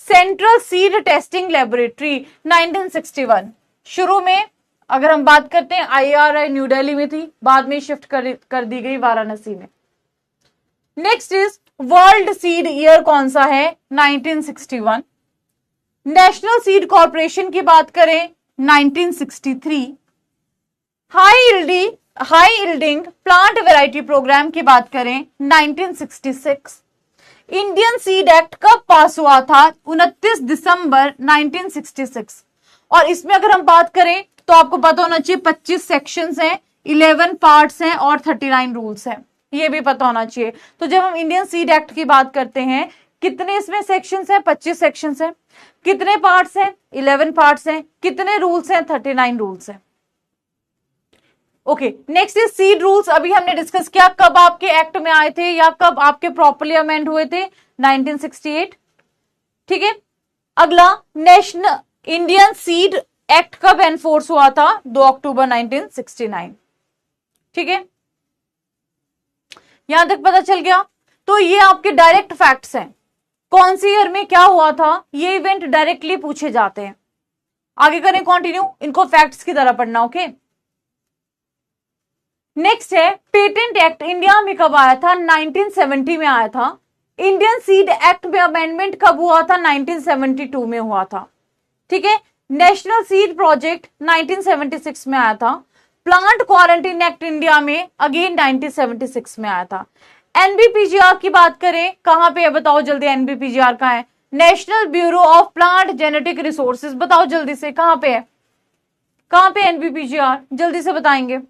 सेंट्रल सीड टेस्टिंग लेबोरेटरी 1961। शुरू में अगर हम बात करते हैं IRI न्यू दिल्ली में थी, बाद में शिफ्ट कर दी गई वाराणसी में। Next is world seed year कौन सा है? 1961। नेशनल सीड कॉर्पोरेशन की बात करें 1963। High yielding plant variety programme की बात करें 1966। इंडियन सीड एक्ट कब पास हुआ था? 29 दिसंबर 1966। और इसमें अगर हम बात करें तो आपको पता होना चाहिए 25 सेक्शंस हैं, 11 पार्ट्स हैं और 39 रूल्स हैं, ये भी पता होना चाहिए। तो जब हम इंडियन सीड एक्ट की बात करते हैं, कितने इसमें सेक्शंस हैं? 25 सेक्शंस हैं। कितने पार्ट्स हैं? 11 पार्ट्स हैं। कितने रूल्स हैं? 39 रूल्स हैं। Okay, next is seed rules. अभी हमने डिस्कस किया कब आपके एक्ट में आए थे या कब आपके प्रॉपर्ली अमेंड हुए थे, 1968। ठीक है, अगला नेशनल इंडियन सीड एक्ट कब एनफोर्स हुआ था? 2 अक्टूबर 1969। ठीक है, यहां तक पता चल गया। तो ये आपके डायरेक्ट फैक्ट्स हैं, कौन सी ईयर में क्या हुआ था, ये इवेंट डायरेक्टली पूछे जाते हैं। आगे करें कंटिन्यू, इनको फैक्ट्स की तरह पढ़ना। ओके, नेक्स्ट है पेटेंट एक्ट इंडिया में कब आया था? 1970 में आया था। इंडियन सीड एक्ट में अमेंडमेंट कब हुआ था? 1972 में हुआ था। ठीक है, नेशनल सीड प्रोजेक्ट 1976 में आया था। प्लांट क्वारंटीन एक्ट इंडिया में अगेन 1976 में आया था। एनबीपीजीआर की बात करें, कहां पे है बताओ जल्दी, एनबीपीजीआर कहां है? National bureau of plant genetic resources, बताओ जल्दी से कहां पे है? कहां पे एनबीपीजीआर, जल्दी से बताएंगे।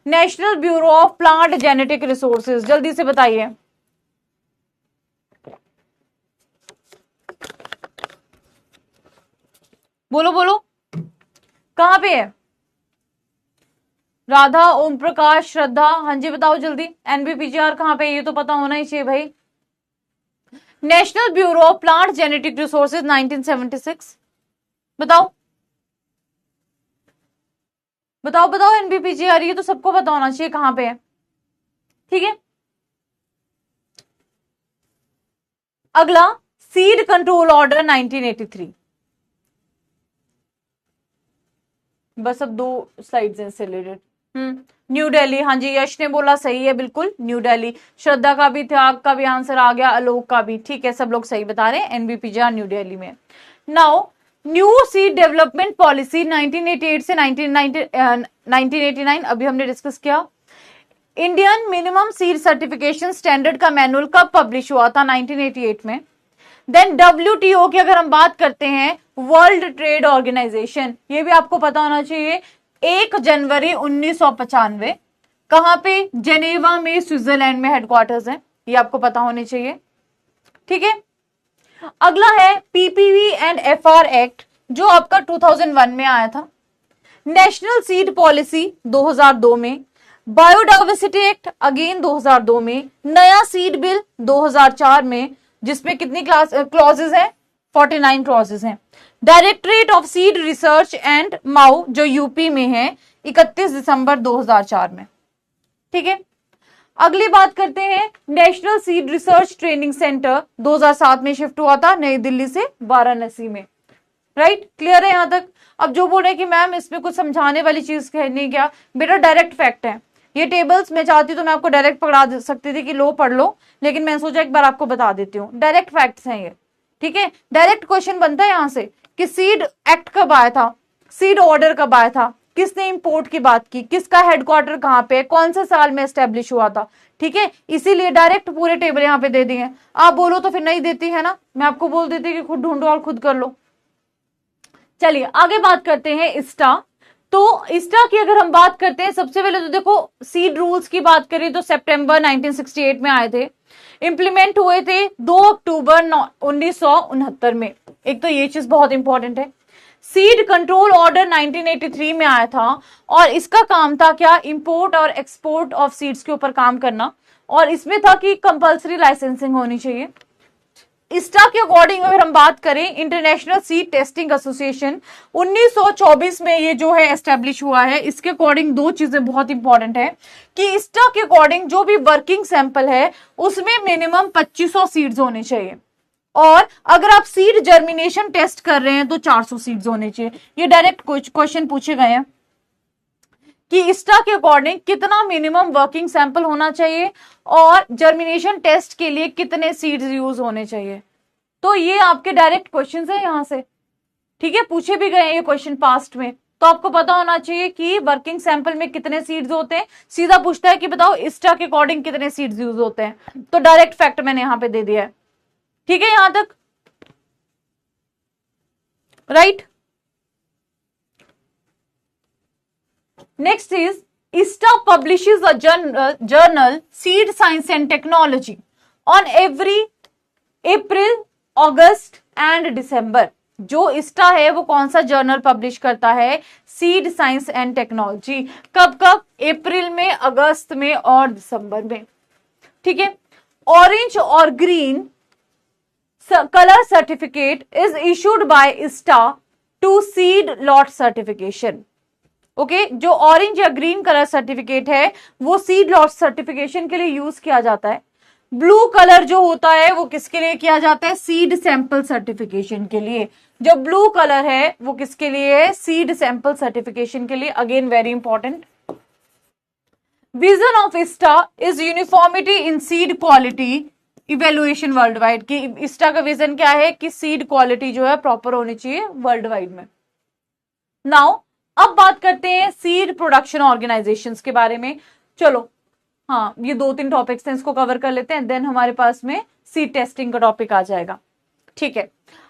National bureau of plant genetic resources, जल्दी से बताइए। बोलो बोलो, कहां पे है? राधा, ओम प्रकाश, श्रद्धा, हाँ जी बताओ जल्दी, एनबीपीजीआर कहां पे? ये तो पता होना ही चाहिए भाई। National bureau of plant genetic resources 1976, बताओ बताओ बताओ, एनबीपीजीआर ये तो सबको पता होना चाहिए कहां पे है। ठीक है, अगला सीड कंट्रोल ऑर्डर 1983। बस अब 2 स्लाइड्स हैं इससे रिलेटेड। न्यू दिल्ली, हाँ जी यश ने बोला सही है, बिल्कुल न्यू दिल्ली। श्रद्धा का भी, त्याग का भी आंसर आ गया, आलोक का भी। ठीक है, सब लोग सही बता रहे हैं, एनबीपीजीआर न्यू दिल्ली में। Now new seed development policy 1988 से 1989 अभी हमने डिस्कस किया। Indian minimum seed certification standard का मैनुअल कब पब्लिश हुआ था? 1988 में। देन WTO की अगर हम बात करते हैं, वर्ल्ड ट्रेड ऑर्गेनाइजेशन, ये भी आपको पता होना चाहिए, 1 जनवरी 1995। कहां पे? जेनेवा में, स्विट्जरलैंड में हेडक्वार्टर्स है, ये आपको पता होने चाहिए। ठीक है, अगला है पीपीवी एंड एफआर एक्ट, जो आपका 2001 में आया था। नेशनल सीड पॉलिसी 2002 में। बायोडाइवर्सिटी एक्ट अगेन 2002 में। नया सीड बिल 2004 में, जिसमें कितनी क्लॉजेज हैं? 49 क्लॉजेज हैं। Directorate of seed research and Mau, जो यूपी में है, 31 दिसंबर 2004 में। ठीक है, अगली बात करते हैं, national seed research training centre 2007 में शिफ्ट हुआ था नई दिल्ली से वाराणसी में। राइट, क्लियर है यहां तक? अब जो बोल रहे हैं कि मैम इसमें कुछ समझाने वाली चीज नहीं, क्या बेटा डायरेक्ट फैक्ट है ये। टेबल्स मैं चाहती तो मैं आपको डायरेक्ट पकड़ा सकती थी कि लो पढ़ लो, लेकिन मैंने सोचा एक बार आपको बता देती हूँ, डायरेक्ट फैक्ट्स हैं ये। ठीक है, डायरेक्ट क्वेश्चन बनता है यहां से कि सीड एक्ट कब आया था, सीड ऑर्डर कब आया था, किसने इंपोर्ट की बात की, किसका हेडक्वार्टर कहां पे, कौन से साल में एस्टेब्लिश हुआ था। ठीक है, इसीलिए डायरेक्ट पूरे टेबल यहाँ पे दे दिए। आप बोलो तो फिर नहीं देती है ना, मैं आपको बोल देती कि खुद ढूंढो और खुद कर लो। चलिए आगे बात करते हैं ISTA। तो ISTA की अगर हम बात करते हैं, सबसे पहले तो देखो सीड रूल्स की बात करें तो सितंबर 1968 में आए थे, इंप्लीमेंट हुए थे 2 अक्टूबर 1969 में। एक तो ये चीज बहुत इंपॉर्टेंट है। सीड कंट्रोल ऑर्डर 1983 में आया था, और इसका काम था क्या? इंपोर्ट और एक्सपोर्ट ऑफ सीड्स के ऊपर काम करना, और इसमें था कि कंपल्सरी लाइसेंसिंग होनी चाहिए। ISTA के अकॉर्डिंग अगर हम बात करें, इंटरनेशनल सीड टेस्टिंग एसोसिएशन 1924 में ये जो है एस्टेब्लिश हुआ है। इसके अकॉर्डिंग 2 चीजें बहुत इंपॉर्टेंट है कि ISTA के अकॉर्डिंग जो भी वर्किंग सैंपल है उसमें मिनिमम 2500 सीड्स होने चाहिए, और अगर आप सीड जर्मिनेशन टेस्ट कर रहे हैं तो 400 सीड्स होने चाहिए। ये डायरेक्ट क्वेश्चन पूछे गए हैं कि ISTA के अकॉर्डिंग कितना मिनिमम वर्किंग सैंपल होना चाहिए और जर्मिनेशन टेस्ट के लिए कितने सीड्स यूज होने चाहिए। तो ये आपके डायरेक्ट क्वेश्चंस है यहां से। ठीक है, पूछे भी गए ये क्वेश्चन पास्ट में, तो आपको पता होना चाहिए कि वर्किंग सैंपल में कितने सीड्स होते हैं। सीधा पूछता है कि बताओ ISTA के अकॉर्डिंग कितने सीड्स यूज होते हैं, तो डायरेक्ट फैक्ट मैंने यहां पे दे दिया है। ठीक है यहां तक, right. Next is ISTA publishes a journal Seed Science and Technology on every April, August and December। जो ISTA है वो कौन सा जर्नल पब्लिश करता है? Seed science and technology. कब कब? अप्रैल में, अगस्त में और दिसंबर में। ठीक है। ऑरेंज और green colour certificate is issued by ISTA to seed lot certification. Okay, जो ऑरेंज या ग्रीन कलर सर्टिफिकेट है वो सीड लॉट सर्टिफिकेशन के लिए यूज किया जाता है। ब्लू कलर जो होता है वो किसके लिए किया जाता है? सीड सैंपल सर्टिफिकेशन के लिए। जो ब्लू कलर है वो किसके लिए है? सीड सैंपल सर्टिफिकेशन के लिए। Again very important. Vision of ISTA is uniformity in seed quality evaluation world wide. कि ISTA का विजन क्या है? कि सीड क्वालिटी जो है प्रॉपर होनी चाहिए वर्ल्ड वाइड में। नाउ अब बात करते हैं सीड प्रोडक्शन ऑर्गेनाइजेशंस के बारे में। चलो, हाँ, ये 2-3 टॉपिक्स हैं, इसको कवर कर लेते हैं, देन हमारे पास में सीड टेस्टिंग का टॉपिक आ जाएगा। ठीक है,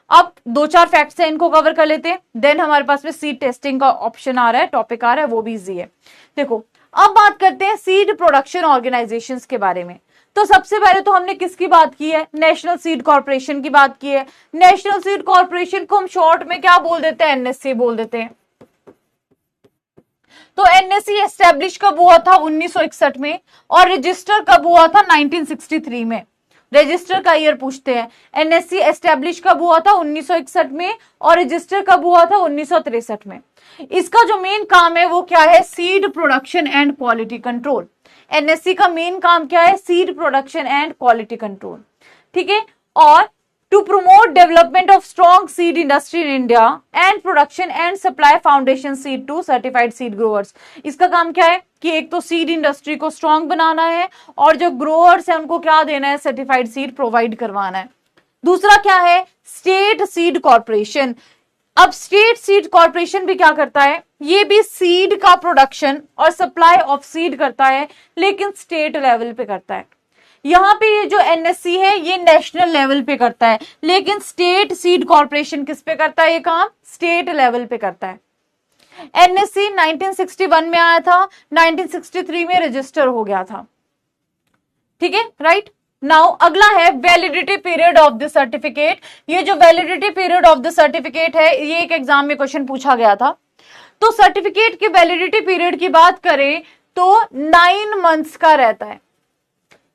अब 2-4 फैक्ट्स हैं, इनको कवर कर लेते हैं, देन हमारे पास में सीड टेस्टिंग का ऑप्शन आ रहा है, टॉपिक आ रहा है, वो भी इजी है। देखो, अब बात करते हैं सीड प्रोडक्शन ऑर्गेनाइजेशंस के बारे में। तो सबसे पहले तो हमने किसकी बात की है? नेशनल सीड कॉर्पोरेशन की बात की है। नेशनल सीड कॉर्पोरेशन को हम शॉर्ट में क्या बोल देते हैं? NSC बोल देते हैं। तो NSC एस्टेब्लिश कब हुआ था? 1961 में। और रजिस्टर कब हुआ था? 1963 में। रजिस्टर का ईयर पूछते हैं। NSC एस्टेब्लिश कब हुआ था? 1961 में। और रजिस्टर कब हुआ था? 1963 में। इसका जो मेन काम है वो क्या है? Seed production and quality control. NSC का मेन काम क्या है? Seed production and quality control. ठीक है। और to promote development of strong seed industry in India and production and supply foundation seed to certified seed growers। इसका काम क्या है? कि एक तो सीड इंडस्ट्री को स्ट्रांग बनाना है और जो ग्रोअर्स है उनको क्या देना है? सर्टिफाइड सीड प्रोवाइड करवाना है। दूसरा क्या है? State seed corporation. अब स्टेट सीड कॉर्पोरेशन भी क्या करता है? ये भी सीड का प्रोडक्शन और सप्लाई ऑफ सीड करता है, लेकिन स्टेट लेवल पे करता है। यहाँ पे ये जो NSC है ये नेशनल लेवल पे करता है, लेकिन स्टेट सीड कॉर्पोरेशन किस पे करता है ये काम? स्टेट लेवल पे करता है। NSC 1961 में आया था, 1963 में रजिस्टर हो गया था। ठीक है, राइट। नाउ अगला है validity period of the certificate. ये जो validity period of the certificate है ये एक एग्जाम में क्वेश्चन पूछा गया था। तो सर्टिफिकेट के वैलिडिटी पीरियड की बात करें तो 9 मंथ्स का रहता है।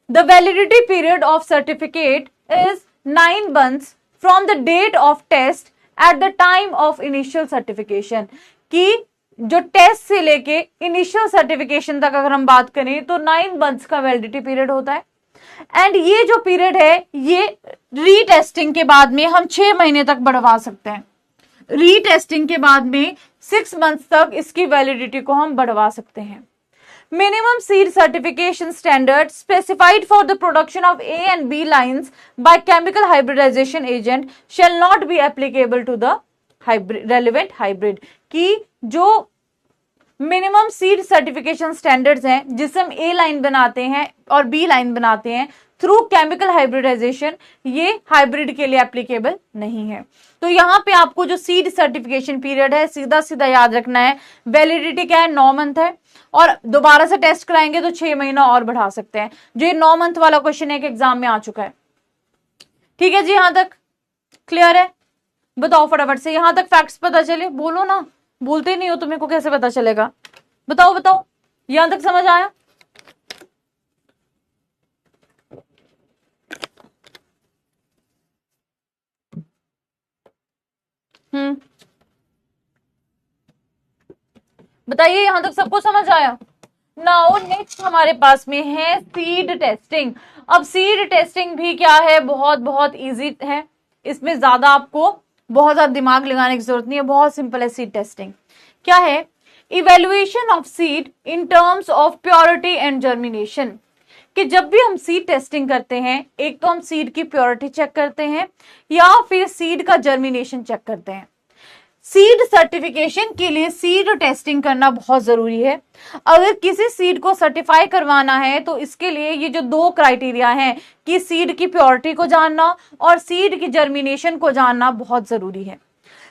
The validity period of certificate is 9 months from the date of test at the time of initial certification। कि जो टेस्ट से लेके इनिशियल सर्टिफिकेशन तक अगर हम बात करें तो 9 मंथ्स का वैलिडिटी पीरियड होता है। एंड ये जो पीरियड है ये रीटेस्टिंग के बाद में हम 6 महीने तक बढ़वा सकते हैं। रीटेस्टिंग के बाद में 6 मंथ्स तक इसकी वैलिडिटी को हम बढ़वा सकते हैं। Minimum seed certification standards specified for the production of A and B lines by chemical hybridization agent shall not be applicable to the relevant hybrid। कि जो मिनिमम सीड सर्टिफिकेशन स्टैंडर्ड्स हैं जिससे हम A लाइन बनाते हैं और B line बनाते हैं थ्रू केमिकल हाइब्रिडाइजेशन, ये हाइब्रिड के लिए एप्लीकेबल नहीं है। तो यहाँ पे आपको जो सीड सर्टिफिकेशन पीरियड है सीधा सीधा याद रखना है, वैलिडिटी क्या है? 9 मंथ है। और दोबारा से टेस्ट कराएंगे तो 6 महीना और बढ़ा सकते हैं। जो ये 9 मंथ वाला क्वेश्चन एक एग्जाम में आ चुका है। ठीक है जी, यहां तक क्लियर है? बताओ फटाफट से, यहां तक फैक्ट्स पता चले? बोलो ना, बोलते नहीं हो तो मेरे को कैसे पता चलेगा? बताओ बताओ, यहां तक समझ आया? बताइए, यहां तक सबको समझ आया? नाउ नेक्स्ट हमारे पास में है सीड टेस्टिंग। अब सीड टेस्टिंग भी क्या है? बहुत बहुत इजी है, इसमें ज्यादा आपको बहुत ज्यादा दिमाग लगाने की जरूरत नहीं है, बहुत सिंपल है। सीड टेस्टिंग क्या है? Evaluation of seed in terms of purity and germination. कि जब भी हम सीड टेस्टिंग करते हैं, एक तो हम सीड की प्योरिटी चेक करते हैं या फिर सीड का जर्मिनेशन चेक करते हैं। सीड सर्टिफिकेशन के लिए सीड टेस्टिंग करना बहुत जरूरी है। अगर किसी सीड को सर्टिफाई करवाना है तो इसके लिए ये जो दो क्राइटेरिया हैं कि सीड की प्योरिटी को जानना और सीड की जर्मिनेशन को जानना बहुत जरूरी है।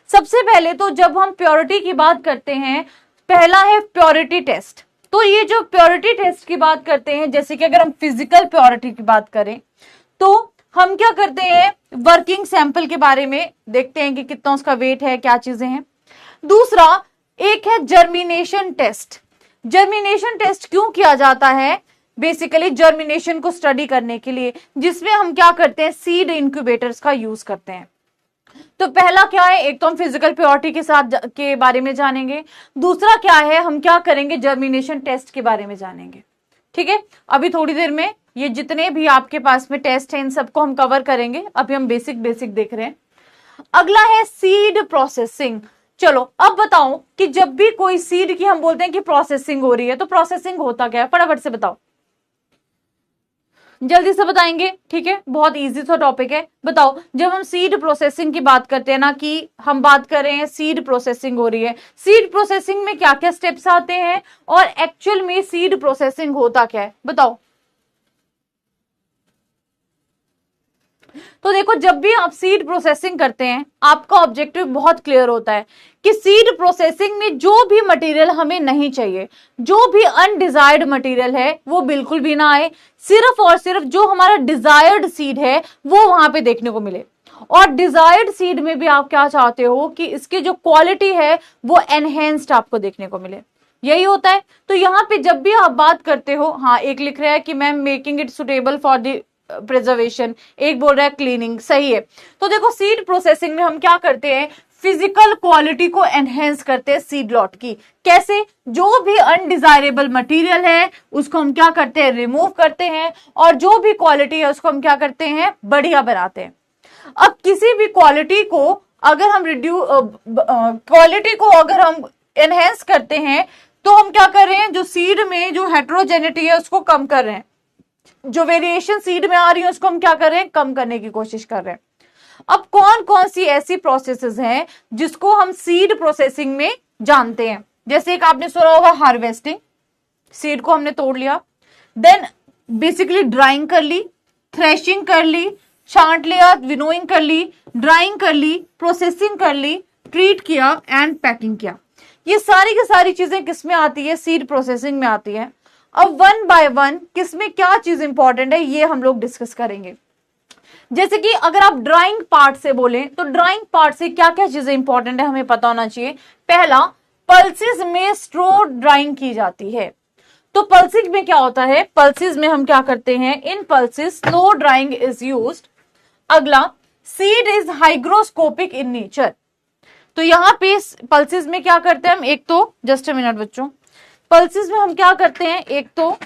सबसे पहले तो जब हम प्योरिटी की बात करते हैं, पहला है प्योरिटी टेस्ट। तो ये जो प्योरिटी टेस्ट की बात करते हैं, जैसे कि अगर हम फिजिकल प्योरिटी की बात करें तो हम क्या करते हैं, वर्किंग सैंपल के बारे में देखते हैं कि कितना उसका वेट है, क्या चीजें हैं। दूसरा एक है जर्मिनेशन टेस्ट। जर्मिनेशन टेस्ट क्यों किया जाता है? बेसिकली जर्मिनेशन को स्टडी करने के लिए, जिसमें हम क्या करते हैं, सीड इंक्यूबेटर्स का यूज करते हैं। तो पहला क्या है, एक तो हम फिजिकल प्योरिटी के साथ के बारे में जानेंगे। दूसरा क्या है, हम क्या करेंगे, जर्मिनेशन टेस्ट के बारे में जानेंगे। ठीक है, अभी थोड़ी देर में ये जितने भी आपके पास में टेस्ट हैं इन सबको हम कवर करेंगे। अभी हम बेसिक देख रहे हैं। अगला है सीड प्रोसेसिंग। चलो अब बताओ कि जब भी कोई सीड की हम बोलते हैं कि प्रोसेसिंग हो रही है, तो प्रोसेसिंग होता क्या है, फटाफट से बताओ, जल्दी से बताएंगे। ठीक है, बहुत इजी सा टॉपिक है। बताओ, जब हम सीड प्रोसेसिंग की बात करते हैं ना, कि हम बात कर रहे हैं सीड प्रोसेसिंग हो रही है, सीड प्रोसेसिंग में क्या क्या स्टेप्स आते हैं और एक्चुअल में सीड प्रोसेसिंग होता क्या है, बताओ। तो देखो, जब भी आप सीड प्रोसेसिंग करते हैं आपका ऑब्जेक्टिव बहुत क्लियर होता है कि सीड प्रोसेसिंग में जो भी मटेरियल हमें नहीं चाहिए, जो भी अनडिजायर्ड मटेरियल है वो बिल्कुल भी ना आए, सिर्फ और सिर्फ जो हमारा डिजायर्ड सीड है वो वहां पे देखने को मिले। और डिजायर्ड सीड में भी आप क्या चाहते हो कि इसकी जो क्वालिटी है वो एनहेंस्ड आपको देखने को मिले, यही होता है। तो यहाँ पे जब भी आप बात करते हो, हाँ एक लिख रहा है कि ma'am making it suitable for the preservation, एक बोल रहा है क्लीनिंग, सही है। तो देखो, सीड प्रोसेसिंग में हम क्या करते हैं, फिजिकल क्वालिटी को एनहेंस करते हैं सीड लॉट की। कैसे? जो भी अनडिजायरेबल मटेरियल है उसको हम क्या करते हैं, रिमूव करते हैं, और जो भी क्वालिटी है उसको हम क्या करते हैं, बढ़िया बनाते हैं। अब किसी भी क्वालिटी को अगर हम क्वालिटी को अगर हम एनहेंस करते हैं तो हम क्या कर रहे हैं, जो सीड में जो हेट्रोजेनिटी है उसको कम कर रहे हैं, जो वेरिएशन सीड में आ रही है उसको हम क्या कर रहे हैं, कम करने की कोशिश कर रहे हैं। अब कौन कौन सी ऐसी प्रोसेसेस हैं जिसको हम सीड प्रोसेसिंग में जानते हैं? जैसे एक आपने सुना होगा हार्वेस्टिंग, सीड को हमने तोड़ लिया, देन बेसिकली ड्राइंग कर ली, थ्रेशिंग कर ली, छांट लिया, विनोइंग कर ली, ड्राइंग कर ली, प्रोसेसिंग कर ली, ट्रीट किया एंड पैकिंग किया। ये सारी की सारी चीजें किसमें आती है, सीड प्रोसेसिंग में आती है। अब वन बाय वन किसमें क्या चीज इंपॉर्टेंट है ये हम लोग डिस्कस करेंगे। जैसे कि अगर आप ड्राइंग पार्ट से बोलें तो ड्राइंग पार्ट से क्या क्या चीजें इंपॉर्टेंट है हमें पता होना चाहिए। पहला, पल्सेस में स्ट्रो ड्राइंग की जाती है। तो पल्सिंग में क्या होता है, पल्सेस में हम क्या करते हैं, in pulses slow drying is used. अगला, seed is hygroscopic in nature. तो यहां पे पल्सेस में क्या करते हैं हम, एक तो जस्ट अ मिनट बच्चों, पल्सेस में हम क्या करते हैं, एक तो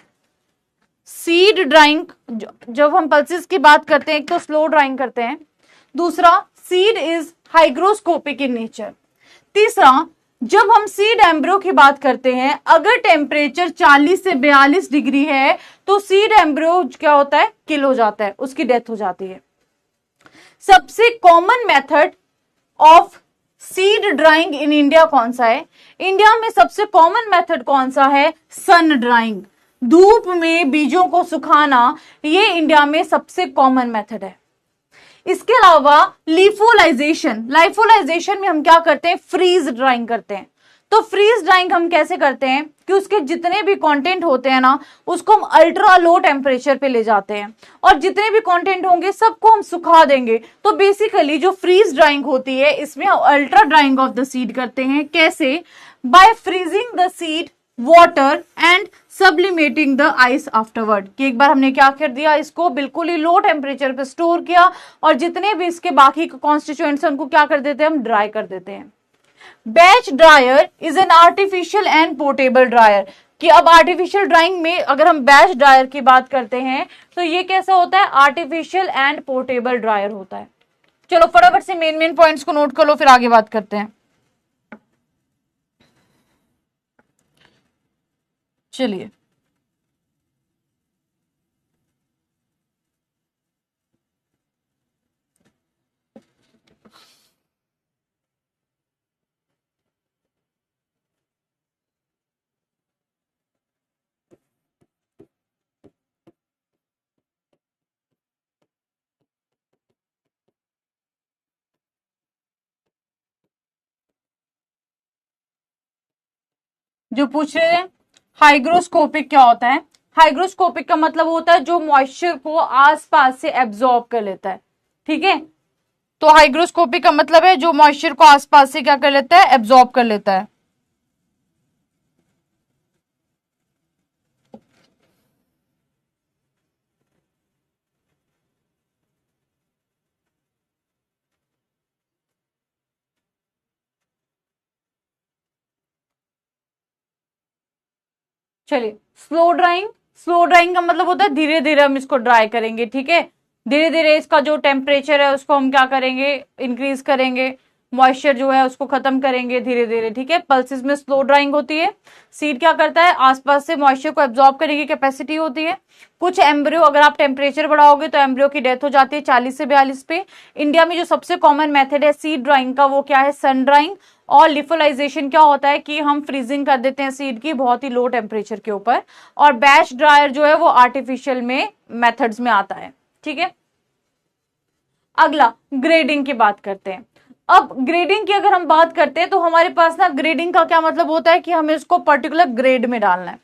सीड ड्राइंग, जब हम पल्सेस की बात करते हैं एक तो स्लो ड्राइंग करते हैं, दूसरा seed is hygroscopic in nature, तीसरा जब हम सीड एम्ब्रियो की बात करते हैं अगर टेम्परेचर 40 से 42 डिग्री है तो सीड एम्ब्रियो क्या होता है, किल हो जाता है, उसकी डेथ हो जाती है। सबसे common method of seed drying in India कौन सा है, इंडिया में सबसे कॉमन मेथड कौन सा है, सन ड्राइंग, धूप में बीजों को सुखाना, ये इंडिया में सबसे कॉमन मेथड है। इसके अलावा लिफोलाइजेशन, लाइफोलाइजेशन में हम क्या करते हैं, फ्रीज ड्राइंग करते हैं। तो फ्रीज ड्राइंग हम कैसे करते हैं कि उसके जितने भी कंटेंट होते हैं ना उसको हम अल्ट्रा लो टेम्परेचर पे ले जाते हैं और जितने भी कंटेंट होंगे सबको हम सुखा देंगे। तो बेसिकली जो फ्रीज ड्राइंग होती है इसमें हम ultra drying of the seed करते हैं। कैसे? By freezing the seed, water and sublimating the ice afterward, कि एक बार हमने क्या कर दिया, इसको बिल्कुल ही लो टेम्परेचर पे स्टोर किया और जितने भी इसके बाकी कॉन्स्टिट्यूएंट्स उनको क्या कर देते हैं, हम ड्राई कर देते हैं। Batch dryer is an artificial and portable dryer, कि अब आर्टिफिशियल ड्राइंग में अगर हम बैच ड्रायर की बात करते हैं तो ये कैसा होता है, आर्टिफिशियल एंड पोर्टेबल ड्रायर होता है। चलो फटाफट से मेन पॉइंट्स को नोट कर लो फिर आगे बात करते हैं। चलिए, जो पूछ रहे हैं हाइग्रोस्कोपिक क्या होता है? हाइग्रोस्कोपिक का मतलब होता है जो मॉइस्चर को आसपास से एब्जॉर्ब कर लेता है। ठीक है, तो हाइग्रोस्कोपिक का मतलब है जो मॉइस्चर को आसपास से क्या कर लेता है? एब्जॉर्ब कर लेता है। चलिए, स्लो ड्राइंग। स्लो ड्राइंग का मतलब होता है धीरे धीरे हम इसको ड्राई करेंगे। ठीक है, धीरे धीरे इसका जो टेम्परेचर है उसको हम क्या करेंगे? इंक्रीज करेंगे, मॉइस्चर जो है उसको खत्म करेंगे धीरे धीरे। ठीक है, पल्सेस में स्लो ड्राइंग होती है। सीड क्या करता है? आसपास से मॉइस्चर को एब्जॉर्ब करने की कैपेसिटी होती है। कुछ एम्ब्रियो, अगर आप टेम्परेचर बढ़ाओगे तो एम्ब्रियो की डेथ हो जाती है 40 से 42 पे। इंडिया में जो सबसे कॉमन मेथड है सीड ड्राइंग का वो क्या है? Sun drying. और लिफोलाइजेशन क्या होता है कि हम फ्रीजिंग कर देते हैं सीड की बहुत ही लो टेम्परेचर के ऊपर। और बैच ड्रायर जो है वो आर्टिफिशियल में मेथड्स में आता है। ठीक है, अगला ग्रेडिंग की बात करते हैं। अब ग्रेडिंग की अगर हम बात करते हैं तो हमारे पास ना ग्रेडिंग का क्या मतलब होता है कि हमें इसको पर्टिकुलर ग्रेड में डालना है।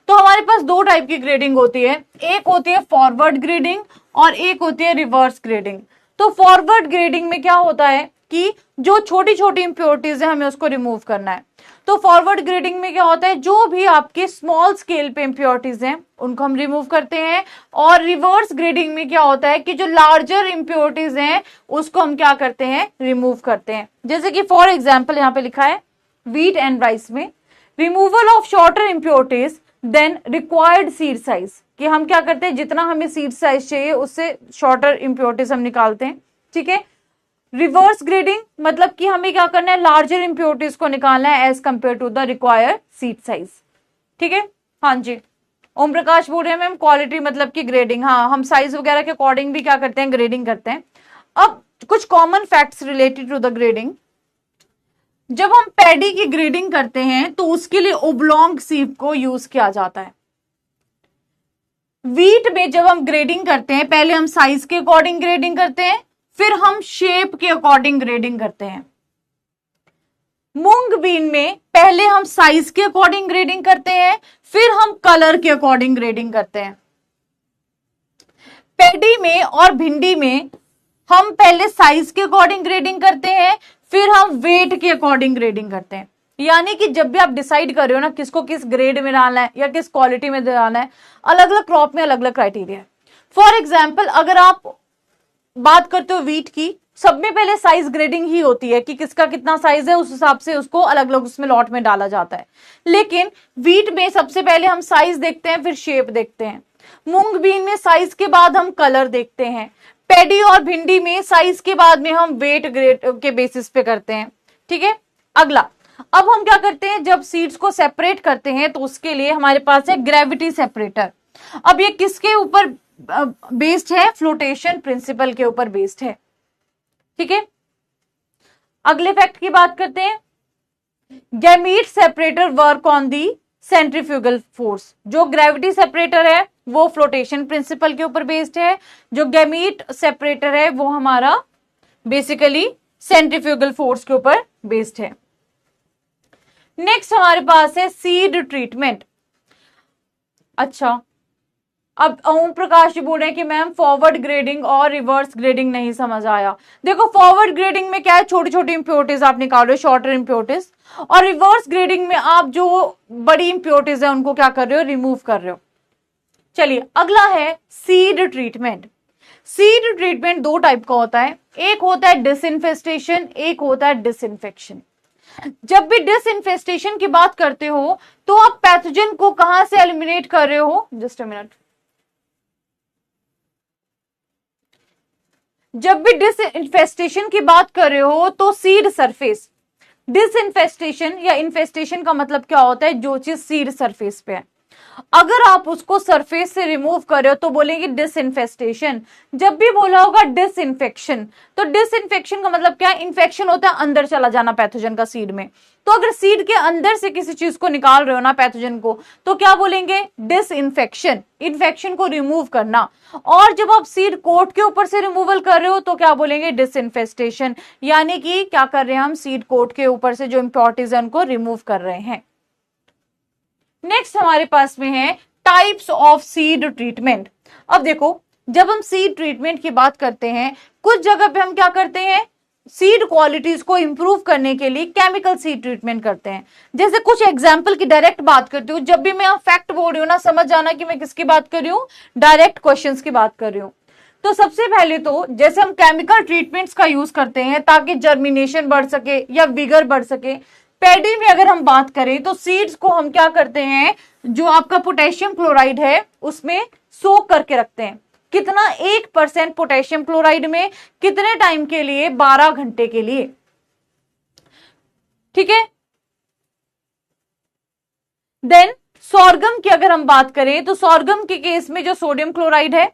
तो हमारे पास दो टाइप की ग्रेडिंग होती है, एक होती है फॉरवर्ड ग्रेडिंग और एक होती है रिवर्स ग्रेडिंग। तो फॉरवर्ड ग्रेडिंग में क्या होता है कि जो छोटी छोटी इंप्योरिटीज है हमें उसको रिमूव करना है। तो फॉरवर्ड ग्रेडिंग में क्या होता है? जो भी आपके स्मॉल स्केल पे इंप्योरिटीज हैं उनको हम रिमूव करते हैं। और रिवर्स ग्रेडिंग में क्या होता है कि जो लार्जर इंप्योरिटीज हैं उसको हम क्या करते हैं? रिमूव करते हैं। जैसे कि फॉर एग्जाम्पल यहाँ पे लिखा है व्हीट एंड राइस में removal of shorter impurities than required seed size, कि हम क्या करते हैं जितना हमें सीड साइज चाहिए उससे शॉर्टर इंप्योरिटीज हम निकालते हैं। ठीक है, रिवर्स ग्रेडिंग मतलब कि हमें क्या करना है? लार्जर इंप्योरिटीज को निकालना है as compare to the required seed size. ठीक है, हाँ जी, ओम प्रकाश बोल रहे हैं मैम क्वालिटी मतलब कि ग्रेडिंग। हाँ, हम साइज वगैरह के अकॉर्डिंग भी क्या करते हैं? ग्रेडिंग करते हैं। अब कुछ common facts related to the grading. जब हम पैडी की ग्रेडिंग करते हैं तो उसके लिए ओब्लॉन्ग सीव को यूज किया जाता है। व्हीट में जब हम ग्रेडिंग करते हैं पहले हम साइज के अकॉर्डिंग ग्रेडिंग करते हैं, फिर हम शेप के अकॉर्डिंग ग्रेडिंग करते हैं। मूंग बीन में पहले हम साइज के अकॉर्डिंग ग्रेडिंग करते हैं, फिर हम कलर के अकॉर्डिंग ग्रेडिंग करते हैं। पैडी में और भिंडी में हम पहले साइज के अकॉर्डिंग ग्रेडिंग करते हैं, फिर हम वेट के अकॉर्डिंग ग्रेडिंग करते हैं। यानी कि जब भी आप डिसाइड कर रहे हो ना किसको किस ग्रेड में डालना है या किस क्वालिटी में डालना है, अलग अलग क्रॉप में अलग अलग क्राइटेरिया है। फॉर एग्जाम्पल अगर आप बात करते हो व्हीट की, सब में पहले साइज ग्रेडिंग ही होती है कि किसका कितना साइज है, उस हिसाब से उसको अलग अलग उसमें लॉट में डाला जाता है। लेकिन व्हीट में सबसे पहले हम साइज देखते हैं, फिर शेप देखते हैं। मूंग बीन में साइज के बाद हम कलर देखते हैं। पैडी और भिंडी में साइज के बाद में हम वेट ग्रेड के बेसिस पे करते हैं। ठीक है, अगला अब हम क्या करते हैं? जब सीड्स को सेपरेट करते हैं तो उसके लिए हमारे पास है ग्रेविटी सेपरेटर। अब ये किसके ऊपर बेस्ड है? फ्लोटेशन प्रिंसिपल के ऊपर बेस्ड है। ठीक है, अगले फैक्ट की बात करते हैं। Gamete separator work on the centrifugal force. जो ग्रेविटी सेपरेटर है वो फ्लोटेशन प्रिंसिपल के ऊपर बेस्ड है, जो गैमीट सेपरेटर है वो हमारा बेसिकली सेंट्रीफ्यूगल फोर्स के ऊपर बेस्ड है। नेक्स्ट हमारे पास है सीड ट्रीटमेंट। अच्छा, अब ओम प्रकाश जी बोल रहे हैं कि मैम फॉरवर्ड ग्रेडिंग और रिवर्स ग्रेडिंग नहीं समझ आया। देखो फॉरवर्ड ग्रेडिंग में क्या है? छोटी छोटी इंप्योरिटीज आप निकाल रहे हो, शॉर्टर इंप्योरिटीज। और रिवर्स ग्रेडिंग में आप जो बड़ी इंप्योरिटीज है उनको क्या कर रहे हो? रिमूव कर रहे हो। चलिए, अगला है सीड ट्रीटमेंट। सीड ट्रीटमेंट दो टाइप का होता है, एक होता है डिसइंफेस्टेशन, एक होता है डिसइंफेक्शन। जब भी डिसइंफेस्टेशन की बात करते हो तो आप पैथोजन को कहां से एलिमिनेट कर रहे हो? Just a minute. जब भी डिसइंफेस्टेशन की बात कर रहे हो तो सीड सरफेस। डिसइंफेस्टेशन या इन्फेस्टेशन का मतलब क्या होता है? जो चीज सीड सरफेस पे है, अगर आप उसको सरफेस से रिमूव कर रहे हो तो बोलेंगे डिसइंफेस्टेशन। जब भी बोला होगा डिसइंफेक्शन, तो डिसइंफेक्शन का मतलब क्या है? इन्फेक्शन होता है अंदर चला जाना पैथोजन का सीड में। तो अगर सीड के अंदर से किसी चीज को निकाल रहे हो ना पैथोजन को, तो क्या बोलेंगे? डिसइंफेक्शन, इन्फेक्शन को रिमूव करना। और जब आप सीड कोट के ऊपर से रिमूवल कर रहे हो तो क्या बोलेंगे? डिसइंफेस्टेशन। यानी कि क्या कर रहे हैं हम? सीड कोट के ऊपर से जो इंप्योरिटीज है उनको रिमूव कर रहे हैं। नेक्स्ट हमारे पास में है टाइप्स ऑफ सीड ट्रीटमेंट। अब देखो, जब हम सीड ट्रीटमेंट की बात करते हैं, कुछ जगह पे हम क्या करते हैं, सीड क्वालिटीज को इंप्रूव करने के लिए केमिकल सीड ट्रीटमेंट करते हैं। जैसे कुछ एग्जांपल की डायरेक्ट बात करती हूँ, जब भी मैं फैक्ट बोल रही हूँ ना, समझ जाना कि मैं किसकी बात कर रही हूँ, डायरेक्ट क्वेश्चंस की बात कर रही हूँ। तो सबसे पहले तो जैसे हम केमिकल ट्रीटमेंट्स का यूज करते हैं ताकि जर्मिनेशन बढ़ सके या विगर बढ़ सके। पैडी में अगर हम बात करें तो सीड्स को हम क्या करते हैं, जो आपका पोटेशियम क्लोराइड है उसमें सोक करके रखते हैं। कितना, 1% पोटेशियम क्लोराइड में, कितने टाइम के लिए, 12 घंटे के लिए। ठीक है। देन सोरगम की अगर हम बात करें तो सोरगम के केस में जो सोडियम क्लोराइड है,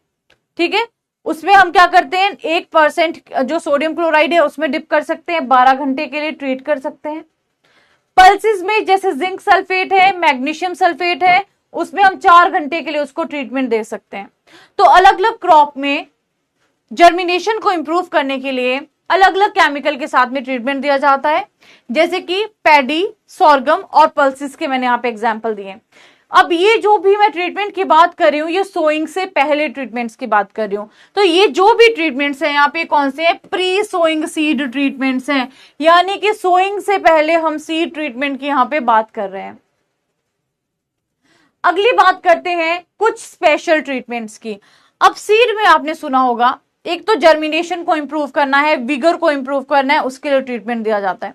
ठीक है, उसमें हम क्या करते हैं, 1% जो सोडियम क्लोराइड है उसमें डिप कर सकते हैं, 12 घंटे के लिए ट्रीट कर सकते हैं। पल्सेस में जैसे जिंक सल्फेट है, मैग्नीशियम सल्फेट है, उसमें हम 4 घंटे के लिए उसको ट्रीटमेंट दे सकते हैं। तो अलग अलग क्रॉप में जर्मिनेशन को इंप्रूव करने के लिए अलग अलग केमिकल के साथ में ट्रीटमेंट दिया जाता है, जैसे कि पैडी, सोरगम और पल्सेस के मैंने यहाँ पे एग्जांपल दिए। अब ये जो भी मैं ट्रीटमेंट की बात कर रही हूँ, ये सोइंग से पहले ट्रीटमेंट्स की बात कर रही हूँ। तो ये जो भी ट्रीटमेंट्स हैं यहाँ पे कौन से हैं, प्री सोइंग सीड ट्रीटमेंट्स हैं, यानी कि सोइंग से पहले हम सीड ट्रीटमेंट की यहाँ पे बात कर रहे हैं। अगली बात करते हैं कुछ स्पेशल ट्रीटमेंट्स की। अब सीड में आपने सुना होगा, एक तो जर्मिनेशन को इंप्रूव करना है, विगर को इंप्रूव करना है, उसके लिए ट्रीटमेंट दिया जाता है।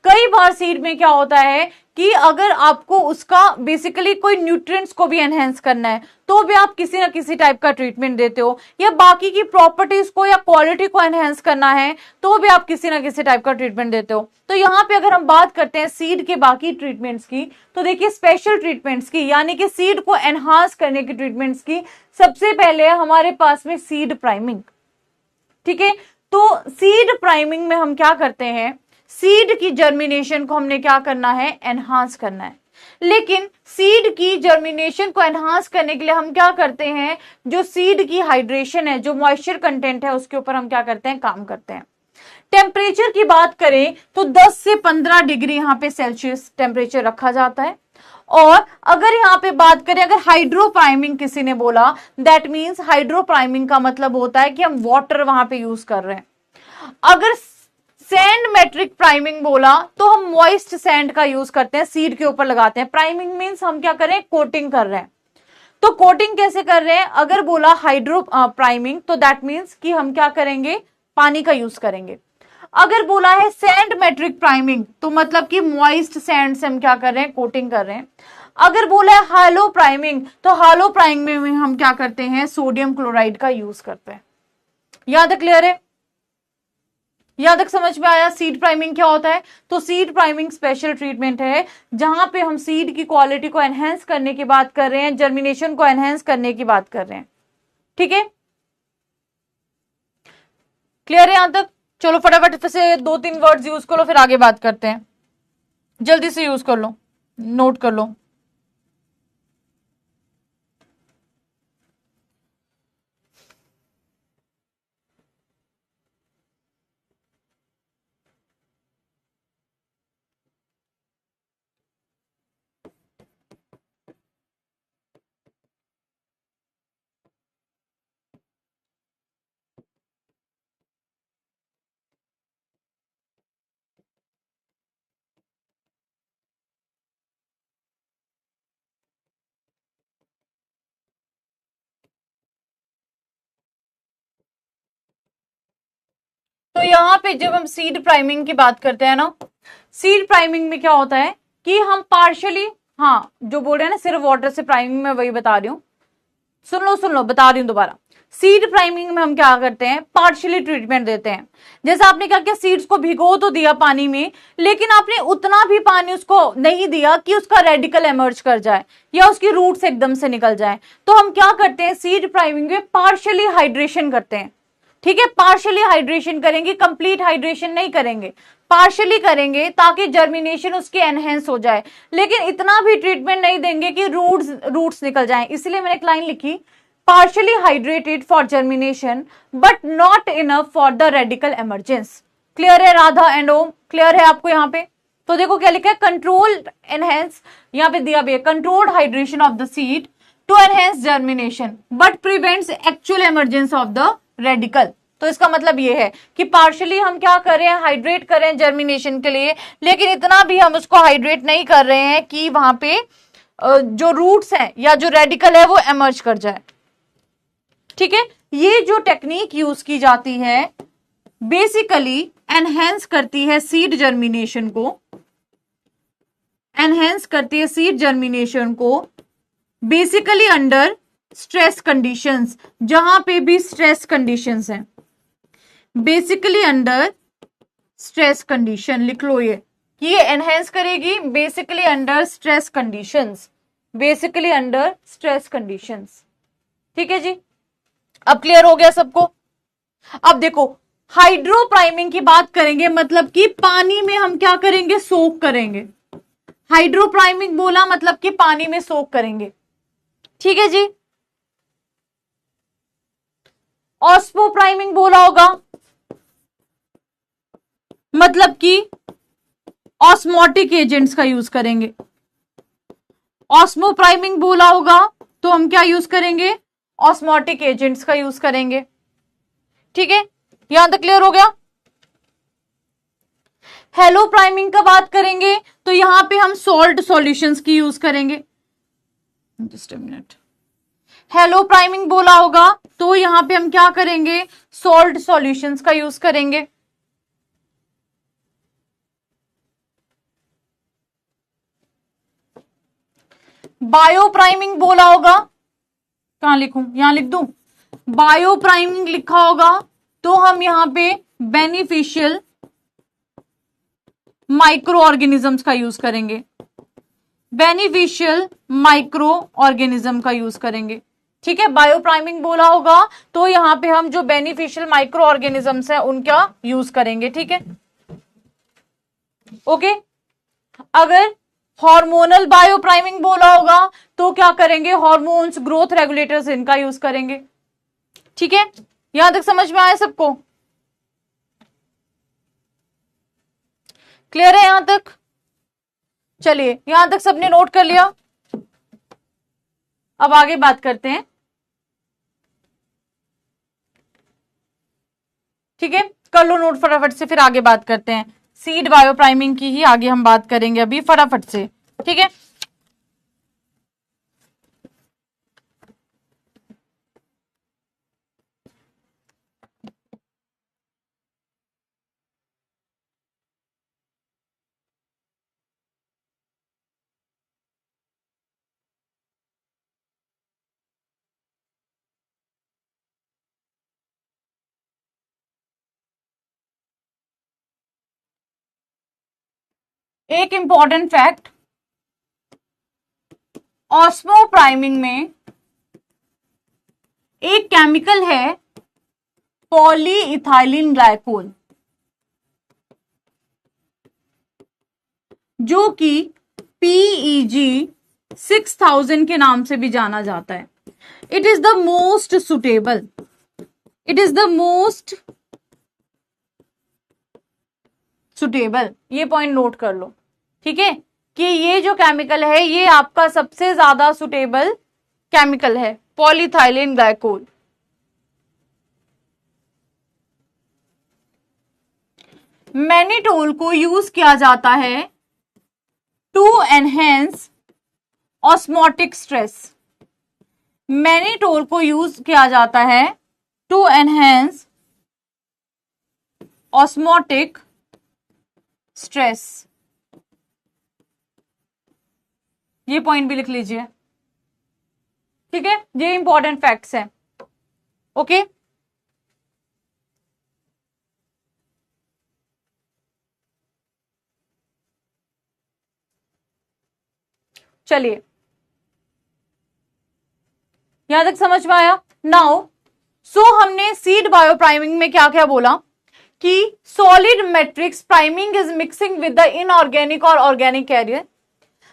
कई बार सीड में क्या होता है कि अगर आपको उसका बेसिकली कोई न्यूट्रिएंट्स को भी एनहेंस करना है तो भी आप किसी ना किसी टाइप का ट्रीटमेंट देते हो, या बाकी की प्रॉपर्टीज को या क्वालिटी को एनहेंस करना है तो भी आप किसी ना किसी टाइप का ट्रीटमेंट देते हो। तो यहाँ पे अगर हम बात करते हैं सीड के बाकी ट्रीटमेंट्स की, तो देखिए स्पेशल ट्रीटमेंट्स की, यानी कि सीड को एनहांस करने की ट्रीटमेंट्स की, सबसे पहले हमारे पास में सीड प्राइमिंग। ठीक है, तो सीड प्राइमिंग में हम क्या करते हैं, सीड की जर्मिनेशन को हमने क्या करना है, एनहांस करना है। लेकिन सीड की जर्मिनेशन को एनहांस करने के लिए हम क्या करते हैं, जो सीड की हाइड्रेशन है, जो मॉइस्चर कंटेंट है, उसके ऊपर हम क्या करते हैं, काम करते हैं। टेम्परेचर की बात करें तो 10 से 15 डिग्री यहाँ पे सेल्सियस टेम्परेचर रखा जाता है। और अगर यहाँ पे बात करें, अगर हाइड्रो प्राइमिंग किसी ने बोला, दैट मीन्स हाइड्रो प्राइमिंग का मतलब होता है कि हम वाटर वहां पे यूज कर रहे हैं। अगर सैंड मेट्रिक प्राइमिंग बोला तो हम मॉइस्ट सैंड का यूज करते हैं, सीड के ऊपर लगाते हैं। प्राइमिंग मीन्स हम क्या कर रहे हैं, कोटिंग कर रहे हैं। तो कोटिंग कैसे कर रहे हैं, अगर बोला हाइड्रो प्राइमिंग तो दैट मीन्स कि हम क्या करेंगे, पानी का यूज करेंगे। अगर बोला है सैंड मेट्रिक प्राइमिंग तो मतलब कि मॉइस्ट सैंड से हम क्या कर रहे हैं, कोटिंग कर रहे हैं। अगर बोला है हालो प्राइमिंग तो हालो प्राइमिंग में हम क्या करते हैं, सोडियम क्लोराइड का यूज करते हैं। यहां तक क्लियर है, यहां तक समझ में आया सीड प्राइमिंग क्या होता है। तो सीड प्राइमिंग स्पेशल ट्रीटमेंट है जहां पे हम सीड की क्वालिटी को एनहेंस करने की बात कर रहे हैं, जर्मिनेशन को एनहेंस करने की बात कर रहे हैं। ठीक है, क्लियर है यहां तक। चलो फटाफट से 2-3 वर्ड्स यूज कर लो, फिर आगे बात करते हैं। जल्दी से यूज कर लो, नोट कर लो। तो यहाँ पे जब हम सीड प्राइमिंग की बात करते हैं ना, सीड प्राइमिंग में क्या होता है कि हम पार्शियली, हाँ जो बोल रहे हैं ना सिर्फ वाटर से प्राइमिंग, में वही बता रही हूँ, सुन लो बता रही हूँ दोबारा। सीड प्राइमिंग में हम क्या करते हैं, पार्शियली ट्रीटमेंट देते हैं। जैसे आपने क्या किया, सीड्स को भिगो तो दिया पानी में, लेकिन आपने उतना भी पानी उसको नहीं दिया कि उसका रेडिकल एमर्ज कर जाए या उसकी रूट्स एकदम से निकल जाए। तो हम क्या करते हैं, सीड प्राइमिंग में पार्शियली हाइड्रेशन करते हैं। ठीक है, पार्शियली हाइड्रेशन करेंगे, कंप्लीट हाइड्रेशन नहीं करेंगे, पार्शियली करेंगे ताकि जर्मिनेशन उसकी एनहेंस हो जाए। लेकिन इतना भी ट्रीटमेंट नहीं देंगे कि रूट्स निकल जाएं। इसलिए मैंने एक लाइन लिखी, partially hydrated for germination but not enough for the radical emergence। Clear है राधा एंड ओम, क्लियर है आपको यहाँ पे। तो देखो क्या लिखा है, कंट्रोल एनहेंस, यहां पे दिया भी है controlled hydration of the seed to enhance germination but prevents actual emergence of the radical. तो इसका मतलब ये है कि पार्शियली हम क्या कर रहे हैं, हाइड्रेट कर रहे हैं जर्मिनेशन के लिए, लेकिन इतना भी हम उसको हाइड्रेट नहीं कर रहे हैं कि वहां पे जो रूट्स हैं या जो रेडिकल है वो एमर्ज कर जाए। ठीक है, ये जो टेक्निक यूज की जाती है बेसिकली एनहेंस करती है सीड जर्मिनेशन को, एनहेंस करती है सीड जर्मिनेशन को बेसिकली अंडर स्ट्रेस कंडीशंस, जहां पे भी स्ट्रेस कंडीशंस हैं, बेसिकली अंडर स्ट्रेस कंडीशन, लिख लो ये एनहेंस करेगी basically under stress conditions, basically under stress conditions. ठीक है जी, अब क्लियर हो गया सबको। अब देखो हाइड्रो प्राइमिंग की बात करेंगे, मतलब कि पानी में हम क्या करेंगे, सोक करेंगे। हाइड्रो प्राइमिंग बोला मतलब कि पानी में सोक करेंगे। ठीक है जी, ऑस्मो प्राइमिंग बोला होगा, मतलब कि ऑस्मोटिक एजेंट्स का यूज करेंगे। ऑस्मो प्राइमिंग बोला होगा तो हम क्या यूज करेंगे, ऑस्मोटिक एजेंट्स का यूज करेंगे। ठीक है, यहां तक क्लियर हो गया। हेलो प्राइमिंग का बात करेंगे तो यहां पे हम सॉल्ट सॉल्यूशंस की यूज करेंगे। Just a minute, hello priming बोला होगा तो यहां पे हम क्या करेंगे, सॉल्ट सॉल्यूशंस का यूज करेंगे। बायो प्राइमिंग बोला होगा, कहां लिखूं, यहां लिख दूं, बायो प्राइमिंग लिखा होगा तो हम यहां पे बेनिफिशियल माइक्रो ऑर्गेनिजम्स का यूज करेंगे, बेनिफिशियल माइक्रो ऑर्गेनिज्म का यूज करेंगे। ठीक है, बायो प्राइमिंग बोला होगा तो यहां पे हम जो बेनिफिशियल माइक्रो ऑर्गेनिजम्स है उनका यूज करेंगे। ठीक है, ओके। अगर हार्मोनल बायो प्राइमिंग बोला होगा तो क्या करेंगे, हार्मोन्स, ग्रोथ रेगुलेटर्स, इनका यूज करेंगे। ठीक है, यहां तक समझ में आया सबको, क्लियर है यहां तक? चलिए, यहां तक सबने नोट कर लिया, अब आगे बात करते हैं। ठीक है, कर लो नोट फटाफट से, फिर आगे बात करते हैं। सीड बायो प्राइमिंग की ही आगे हम बात करेंगे अभी फटाफट से। ठीक है, एक इंपॉर्टेंट फैक्ट, ऑस्मो प्राइमिंग में एक केमिकल है पॉलीइथाइलिन ग्लाइकोल, जो कि PEG 6000 के नाम से भी जाना जाता है। It is the most suitable, it is the most suitable, ये पॉइंट नोट कर लो। ठीक है, कि ये जो केमिकल है ये आपका सबसे ज्यादा सुटेबल केमिकल है, पॉलीइथाइलिन ग्लाइकोल। मैनिटोल को यूज किया जाता है to enhance osmotic stress, mannitol को यूज किया जाता है टू एनहेंस ऑस्मोटिक स्ट्रेस। ये पॉइंट भी लिख लीजिए। ठीक है, ये इंपॉर्टेंट फैक्ट्स हैं। ओके, चलिए, यहां तक समझ में आया। नाउ हमने सीड बायो प्राइमिंग में क्या क्या बोला कि solid matrix priming is mixing with the inorganic और ऑर्गेनिक कैरियर।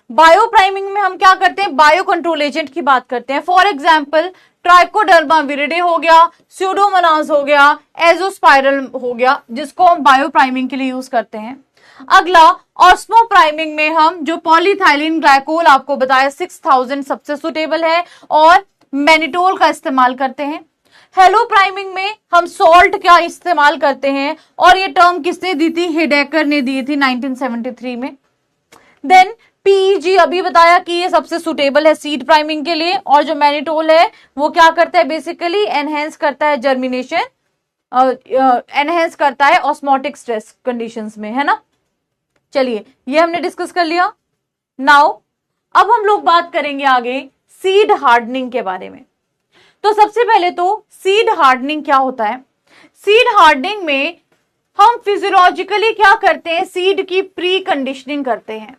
बायो प्राइमिंग में हम क्या करते हैं, बायो कंट्रोल एजेंट की बात करते हैं। फॉर एग्जाम्पल ट्राइकोडर्मा विरिडे हो गया, स्यूडोमोनास हो गया, एजोस्पाइरल हो गया, जिसको हम बायो प्राइमिंग के लिए यूज करते हैं। अगला ऑस्मो प्राइमिंग में हम जो पॉलीथाइलिन ग्लाइकोल आपको बताया 6000 सबसे सुटेबल है और मैनिटोल का इस्तेमाल करते हैं। हेलो प्राइमिंग में हम सॉल्ट का इस्तेमाल करते हैं और ये टर्म किसने दी थी, हिडेकर ने दी थी 1973 में। देन पीईजी अभी बताया कि ये सबसे सुटेबल है सीड प्राइमिंग के लिए, और जो मैनिटोल है वो क्या करता है, बेसिकली एनहेंस करता है जर्मिनेशन, एनहेंस करता है ऑस्मोटिक स्ट्रेस कंडीशंस में, है ना। चलिए ये हमने डिस्कस कर लिया। नाउ अब हम लोग बात करेंगे आगे सीड हार्डनिंग के बारे में। तो सबसे पहले तो सीड हार्डनिंग क्या होता है। सीड हार्डनिंग में हम फिजियोलॉजिकली क्या करते हैं, सीड की प्री कंडीशनिंग करते हैं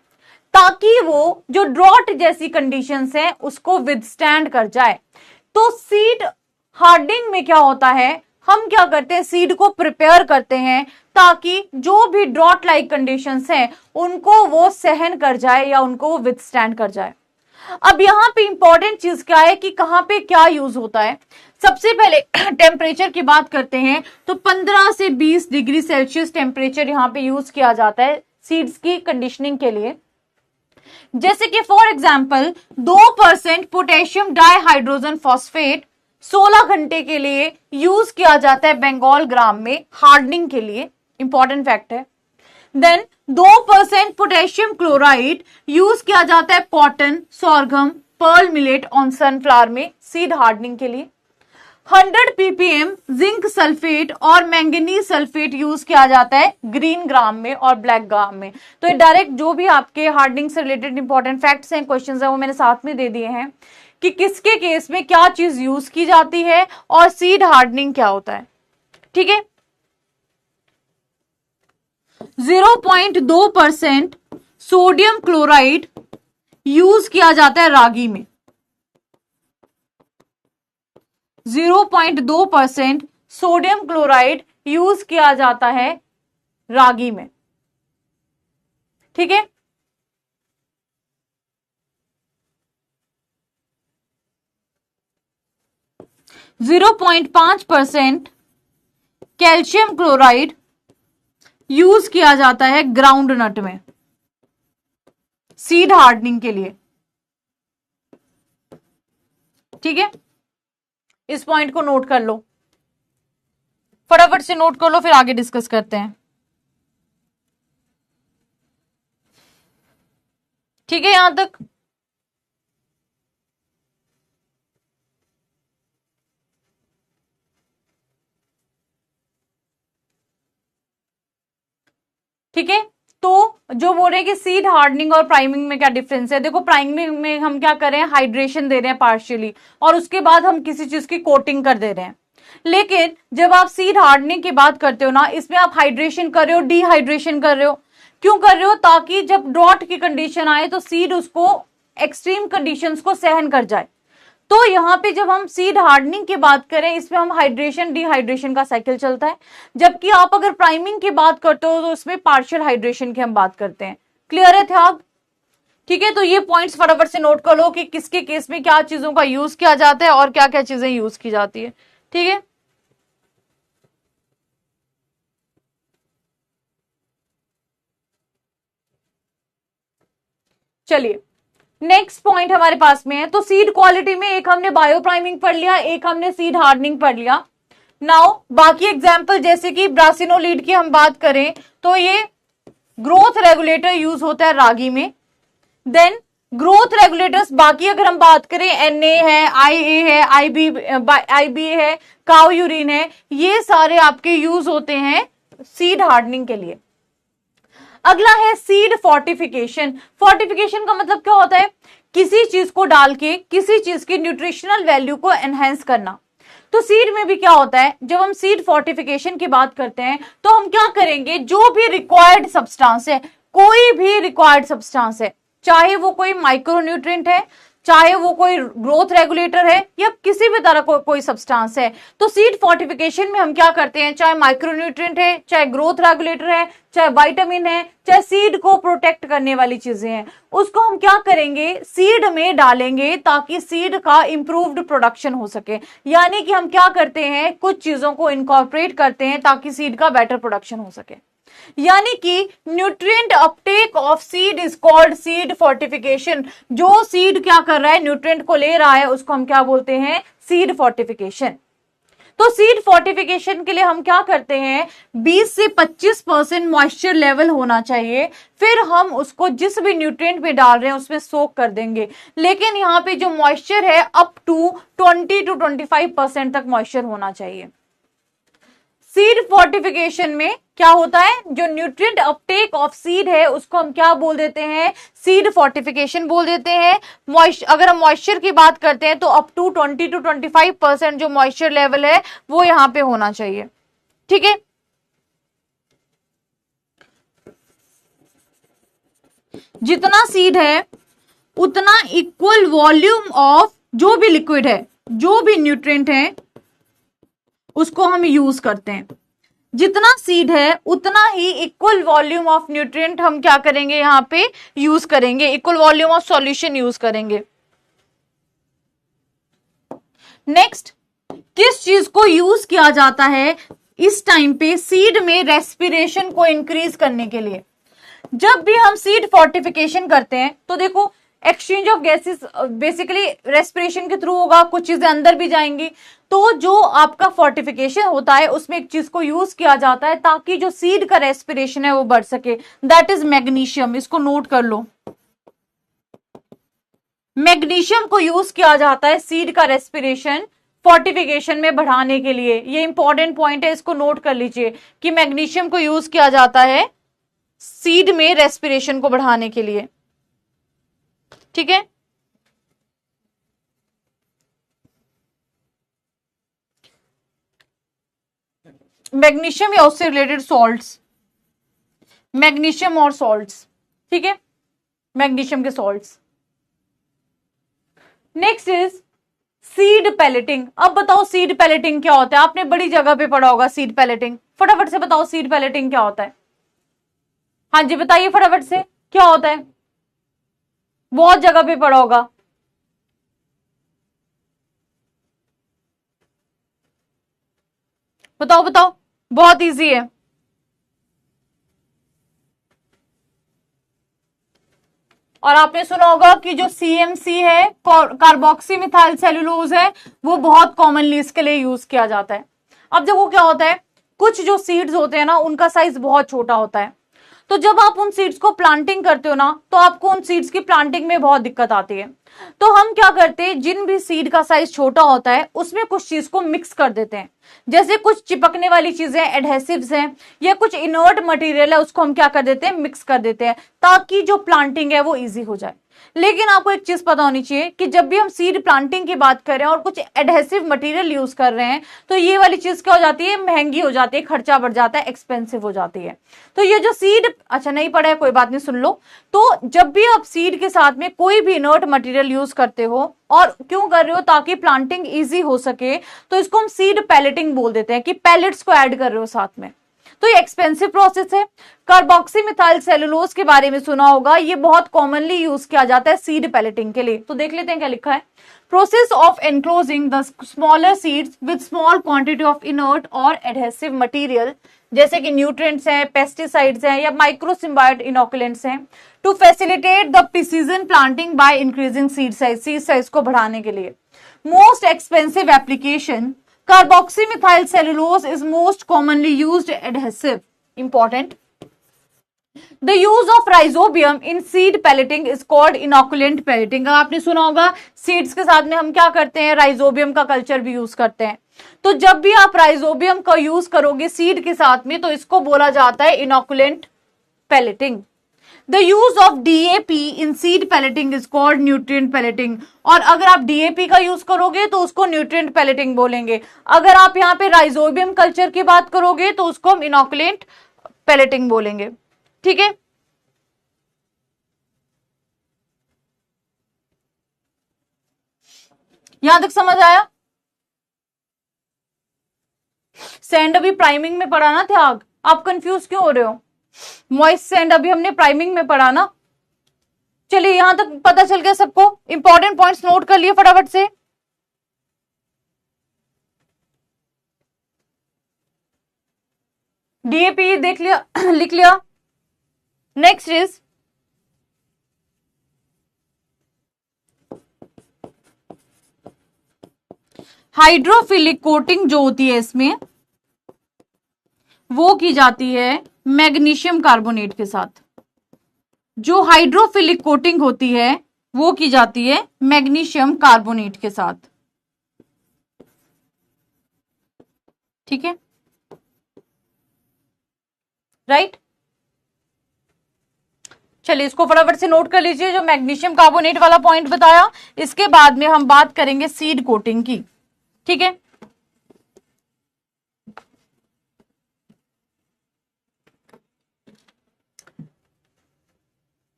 ताकि वो जो ड्रॉट जैसी कंडीशंस हैं उसको विदस्टैंड कर जाए। तो सीड हार्डनिंग में क्या होता है, हम क्या करते हैं, सीड को प्रिपेयर करते हैं ताकि जो भी ड्रॉट लाइक कंडीशंस हैं उनको वो सहन कर जाए या उनको वो विदस्टैंड कर जाए। अब यहाँ पे इंपॉर्टेंट चीज क्या है कि कहाँ पे क्या यूज होता है। सबसे पहले टेम्परेचर की बात करते हैं तो 15 से 20 डिग्री सेल्सियस टेम्परेचर यहाँ पे यूज किया जाता है सीड्स की कंडीशनिंग के लिए। जैसे कि for example 2% potassium dihydrogen phosphate 16 घंटे के लिए यूज किया जाता है बंगाल ग्राम में हार्डनिंग के लिए, इंपॉर्टेंट फैक्ट है। देन 2% पोटेशियम क्लोराइड यूज किया जाता है cotton, sorghum, pearl millet on sunflower में सीड हार्डनिंग के लिए। 100 ppm जिंक सल्फेट और मैंगनीज सल्फेट यूज किया जाता है ग्रीन ग्राम में और ब्लैक ग्राम में। तो ये डायरेक्ट जो भी आपके हार्डनिंग से रिलेटेड इंपॉर्टेंट फैक्ट्स हैं, क्वेश्चंस हैं, वो मैंने साथ में दे दिए हैं कि किसके केस में क्या चीज यूज की जाती है और सीड हार्डनिंग क्या होता है। ठीक है, 0.2% सोडियम क्लोराइड यूज किया जाता है रागी में। 0.2% सोडियम क्लोराइड यूज किया जाता है रागी में। ठीक है, जीरो 0.5% कैल्शियम क्लोराइड यूज किया जाता है ग्राउंड नट में सीड हार्डनिंग के लिए। ठीक है, इस पॉइंट को नोट कर लो, फटाफट से नोट कर लो, फिर आगे डिस्कस करते हैं। ठीक है, यहां तक ठीक है। तो जो बोल रहे हैं कि सीड हार्डनिंग और प्राइमिंग में क्या डिफरेंस है, देखो प्राइमिंग में हम क्या कर रहे हैं, हाइड्रेशन दे रहे हैं पार्शियली और उसके बाद हम किसी चीज की कोटिंग कर दे रहे हैं। लेकिन जब आप सीड हार्डनिंग की बात करते हो ना, इसमें आप हाइड्रेशन कर रहे हो, डिहाइड्रेशन कर रहे हो। क्यों कर रहे हो, ताकि जब ड्रॉट की कंडीशन आए तो सीड उसको एक्सट्रीम कंडीशंस को सहन कर जाए। तो यहाँ पे जब हम सीड हार्डनिंग की बात करें, इसमें हम हाइड्रेशन डिहाइड्रेशन का साइकिल चलता है, जबकि आप अगर प्राइमिंग की बात करते हो तो उसमें पार्शियल हाइड्रेशन की हम बात करते हैं। क्लियर है थे आप? ठीक है, तो ये पॉइंट्स फटाफट से नोट कर लो कि किसके केस में क्या चीजों का यूज किया जाता है और क्या क्या चीजें यूज की जाती है। ठीक है, चलिए नेक्स्ट पॉइंट हमारे पास में है। तो सीड क्वालिटी में एक हमने बायो प्राइमिंग पढ़ लिया, एक हमने सीड हार्डनिंग पढ़ लिया। नाउ बाकी एग्जांपल जैसे कि ब्रासिनोलीड की हम बात करें तो ये ग्रोथ रेगुलेटर यूज होता है रागी में। देन ग्रोथ रेगुलेटर्स बाकी अगर हम बात करें, एनए है, आईए है, आईबी है, काउ यूरिन है, ये सारे आपके यूज होते हैं सीड हार्डनिंग के लिए। अगला है सीड फोर्टिफिकेशन। फोर्टिफिकेशन का मतलब क्या होता है, किसी चीज को डाल के किसी चीज की न्यूट्रिशनल वैल्यू को एनहेंस करना। तो सीड में भी क्या होता है, जब हम सीड फोर्टिफिकेशन की बात करते हैं तो हम क्या करेंगे, जो भी रिक्वायर्ड सब्सटेंस है, कोई भी रिक्वायर्ड सब्सटेंस है, चाहे वो कोई माइक्रोन्यूट्रिएंट है, चाहे वो कोई ग्रोथ रेगुलेटर है या किसी भी तरह कोई सब्सटेंस है, तो सीड फोर्टिफिकेशन में हम क्या करते हैं, चाहे माइक्रोन्यूट्रिएंट है, चाहे ग्रोथ रेगुलेटर है, चाहे विटामिन है, चाहे सीड को प्रोटेक्ट करने वाली चीजें हैं, उसको हम क्या करेंगे, सीड में डालेंगे ताकि सीड का इंप्रूव्ड प्रोडक्शन हो सके। यानी कि हम क्या करते हैं, कुछ चीजों को इनकॉर्पोरेट करते हैं ताकि सीड का बेटर प्रोडक्शन हो सके। यानी कि nutrient Uptake of seed is called seed fortification. जो सीड क्या कर रहा है, न्यूट्रिएंट को ले रहा है, उसको हम क्या बोलते हैं, सीड फोर्टिफिकेशन। तो सीड फोर्टिफिकेशन के लिए हम क्या करते हैं, 20 से 25% मॉइस्चर लेवल होना चाहिए, फिर हम उसको जिस भी न्यूट्रिएंट में डाल रहे हैं उसमें सोक कर देंगे। लेकिन यहाँ पे जो मॉइस्चर है अप टू 20 to 25% तक मॉइस्चर होना चाहिए। सीड फोर्टिफिकेशन में क्या होता है, जो न्यूट्रिएंट अपटेक ऑफ सीड है उसको हम क्या बोल देते हैं, सीड फोर्टिफिकेशन बोल देते हैं। अगर हम मॉइस्चर की बात करते हैं तो अप टू 20 to 25% जो मॉइस्चर लेवल है वो यहां पे होना चाहिए। ठीक है, जितना सीड है उतना इक्वल वॉल्यूम ऑफ जो भी लिक्विड है, जो भी न्यूट्रिएंट है उसको हम यूज करते हैं। जितना सीड है उतना ही इक्वल वॉल्यूम ऑफ न्यूट्रिएंट हम क्या करेंगे, यहां पे यूज करेंगे, equal volume of solution use करेंगे। नेक्स्ट, किस चीज को यूज किया जाता है इस टाइम पे सीड में रेस्पिरेशन को इंक्रीज करने के लिए। जब भी हम सीड फोर्टिफिकेशन करते हैं तो देखो exchange of gases basically respiration के थ्रू होगा, कुछ चीजें अंदर भी जाएंगी। तो जो आपका फोर्टिफिकेशन होता है उसमें एक चीज को यूज किया जाता है ताकि जो सीड का रेस्पिरेशन है वो बढ़ सके, दैट इज मैग्नीशियम। इसको नोट कर लो, मैग्नीशियम को यूज किया जाता है सीड का रेस्पिरेशन फोर्टिफिकेशन में बढ़ाने के लिए। ये इंपॉर्टेंट पॉइंट है, इसको नोट कर लीजिए कि मैग्नीशियम को यूज किया जाता है सीड में रेस्पिरेशन को बढ़ाने के लिए। ठीक है, मैग्नीशियम या उससे रिलेटेड सॉल्ट्स, मैग्नीशियम और सॉल्ट्स। ठीक है, मैग्नीशियम के salts. Next is seed pelleting. अब बताओ सीड पैलेटिंग क्या होता है, आपने बड़ी जगह पे पढ़ा होगा सीड पैलेटिंग। फटाफट से बताओ सीड पैलेटिंग क्या होता है। हाँ जी बताइए फटाफट से, क्या होता है, बहुत जगह पे पढ़ा होगा। बताओ बताओ, बहुत इजी है। और आपने सुना होगा कि जो CMC है, कार्बोक्सी मिथाइल सेलुलोज है, वो बहुत कॉमनली इसके लिए यूज किया जाता है। अब देखो क्या होता है, कुछ जो सीड्स होते हैं ना उनका साइज बहुत छोटा होता है, तो जब आप उन सीड्स को प्लांटिंग करते हो ना तो आपको उन सीड्स की प्लांटिंग में बहुत दिक्कत आती है। तो हम क्या करते हैं, जिन भी सीड का साइज छोटा होता है उसमें कुछ चीज को मिक्स कर देते हैं। जैसे कुछ चिपकने वाली चीजें, एडहेसिव्स हैं, या कुछ इनर्ट मटेरियल है, उसको हम क्या कर देते हैं, मिक्स कर देते हैं, ताकि जो प्लांटिंग है वो इजी हो जाए। लेकिन आपको एक चीज पता होनी चाहिए कि जब भी हम सीड प्लांटिंग की बात कर रहे हैं और कुछ एडहेसिव मटेरियल यूज कर रहे हैं तो ये वाली चीज क्या हो जाती है, महंगी हो जाती है, खर्चा बढ़ जाता है, एक्सपेंसिव हो जाती है। तो ये जो सीड, अच्छा नहीं पड़ा है कोई बात नहीं, सुन लो। तो जब भी आप सीड के साथ में कोई भी इनर्ट मटेरियल यूज करते हो, और क्यों कर रहे हो, ताकि प्लांटिंग इजी हो सके, तो इसको हम सीड पैलेटिंग बोल देते हैं कि पैलेट्स को ऐड कर रहे हो साथ में। तो ये एक्सपेंसिव प्रोसेस है। कार्बोक्सी मिथाइल सेलुलोज के बारे में सुना होगा, ये बहुत कॉमनली यूज किया जाता है सीड पैलेटिंग के लिए। तो देख लेते हैं क्या लिखा है, process of enclosing the smaller seeds with small quantity of inert और एडहेसिव मटेरियल, जैसे कि न्यूट्रिएंट्स हैं, पेस्टिसाइड्स हैं, या माइक्रोसिम्बायोट इनोकुलेंट्स हैं, to facilitate the precision planting by increasing seed size को बढ़ाने के लिए। Most expensive application, carboxymethyl cellulose is most commonly used adhesive. Important. The use of rhizobium in seed pelleting is called inoculant pelleting. आपने सुना होगा seeds के साथ में हम क्या करते हैं, राइजोबियम का कल्चर भी यूज करते हैं। तो जब भी आप राइजोबियम का यूज करोगे सीड के साथ में तो इसको बोला जाता है inoculant pelleting. The use of DAP in seed pelleting is called nutrient pelleting. और अगर आप DAP का यूज करोगे तो उसको न्यूट्रिएंट pelleting बोलेंगे। अगर आप यहाँ पे राइजोबियम कल्चर की बात करोगे तो उसको हम इनोकुलेंट pelleting बोलेंगे। ठीक है, यहां तक समझ आया? सैंड अभी प्राइमिंग में पढ़ा ना त्याग, आप कंफ्यूज क्यों हो रहे हो? मॉइस्ट सैंड अभी हमने प्राइमिंग में पढ़ा ना। चलिए यहां तक पता चल गया सबको, इंपॉर्टेंट पॉइंट्स नोट कर लिए फटाफट से। डीएपी देख लिया लिख लिया। नेक्स्ट इज हाइड्रोफिलिक कोटिंग जो होती है इसमें वो की जाती है मैग्नीशियम कार्बोनेट के साथ। जो हाइड्रोफिलिक कोटिंग होती है वो की जाती है मैग्नीशियम कार्बोनेट के साथ। ठीक है, राइट। चलिए इसको फटाफट से नोट कर लीजिए, जो मैग्नीशियम कार्बोनेट वाला पॉइंट बताया। इसके बाद में हम बात करेंगे सीड कोटिंग की। ठीक है,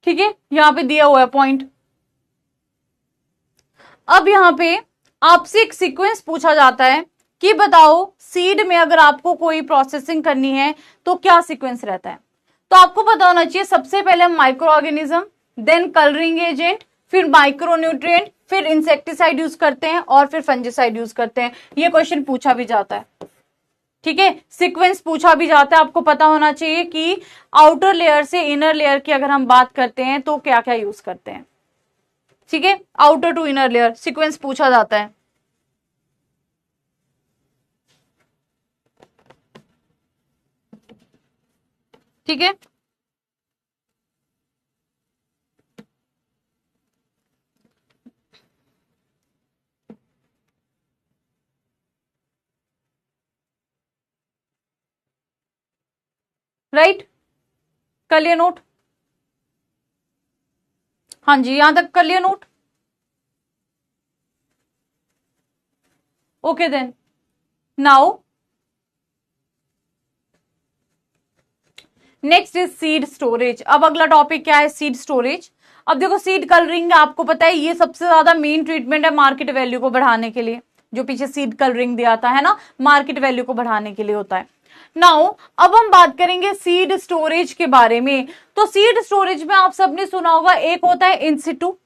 ठीक है, यहां पे दिया हुआ है पॉइंट। अब यहां पे आपसे एक सीक्वेंस पूछा जाता है कि बताओ सीड में अगर आपको कोई प्रोसेसिंग करनी है तो क्या सीक्वेंस रहता है। तो आपको पता होना चाहिए सबसे पहले हम micro organism, then colouring agent, फिर माइक्रो न्यूट्रिएंट, फिर इंसेक्टिसाइड यूज करते हैं और फिर फंजिसाइड यूज करते हैं। ये क्वेश्चन पूछा भी जाता है। ठीक है, सीक्वेंस पूछा भी जाता है। आपको पता होना चाहिए कि आउटर लेयर से इनर लेयर की अगर हम बात करते हैं तो क्या क्या यूज करते हैं। ठीक है, outer to inner layer sequence पूछा जाता है। ठीक है, राइट, कर लिया नोट। हाँ जी, यहां तक कर लिया note. Okay then now next is seed storage. अब अगला टॉपिक क्या है, सीड स्टोरेज। अब देखो सीड कलरिंग आपको पता है ये सबसे ज्यादा मेन ट्रीटमेंट है मार्केट वैल्यू को बढ़ाने के लिए। जो पीछे सीड कलरिंग दिया था है ना, मार्केट वैल्यू को बढ़ाने के लिए होता है। नाउ अब हम बात करेंगे सीड स्टोरेज के बारे में। तो सीड स्टोरेज में आप सबने सुना होगा, एक होता है इंसिटू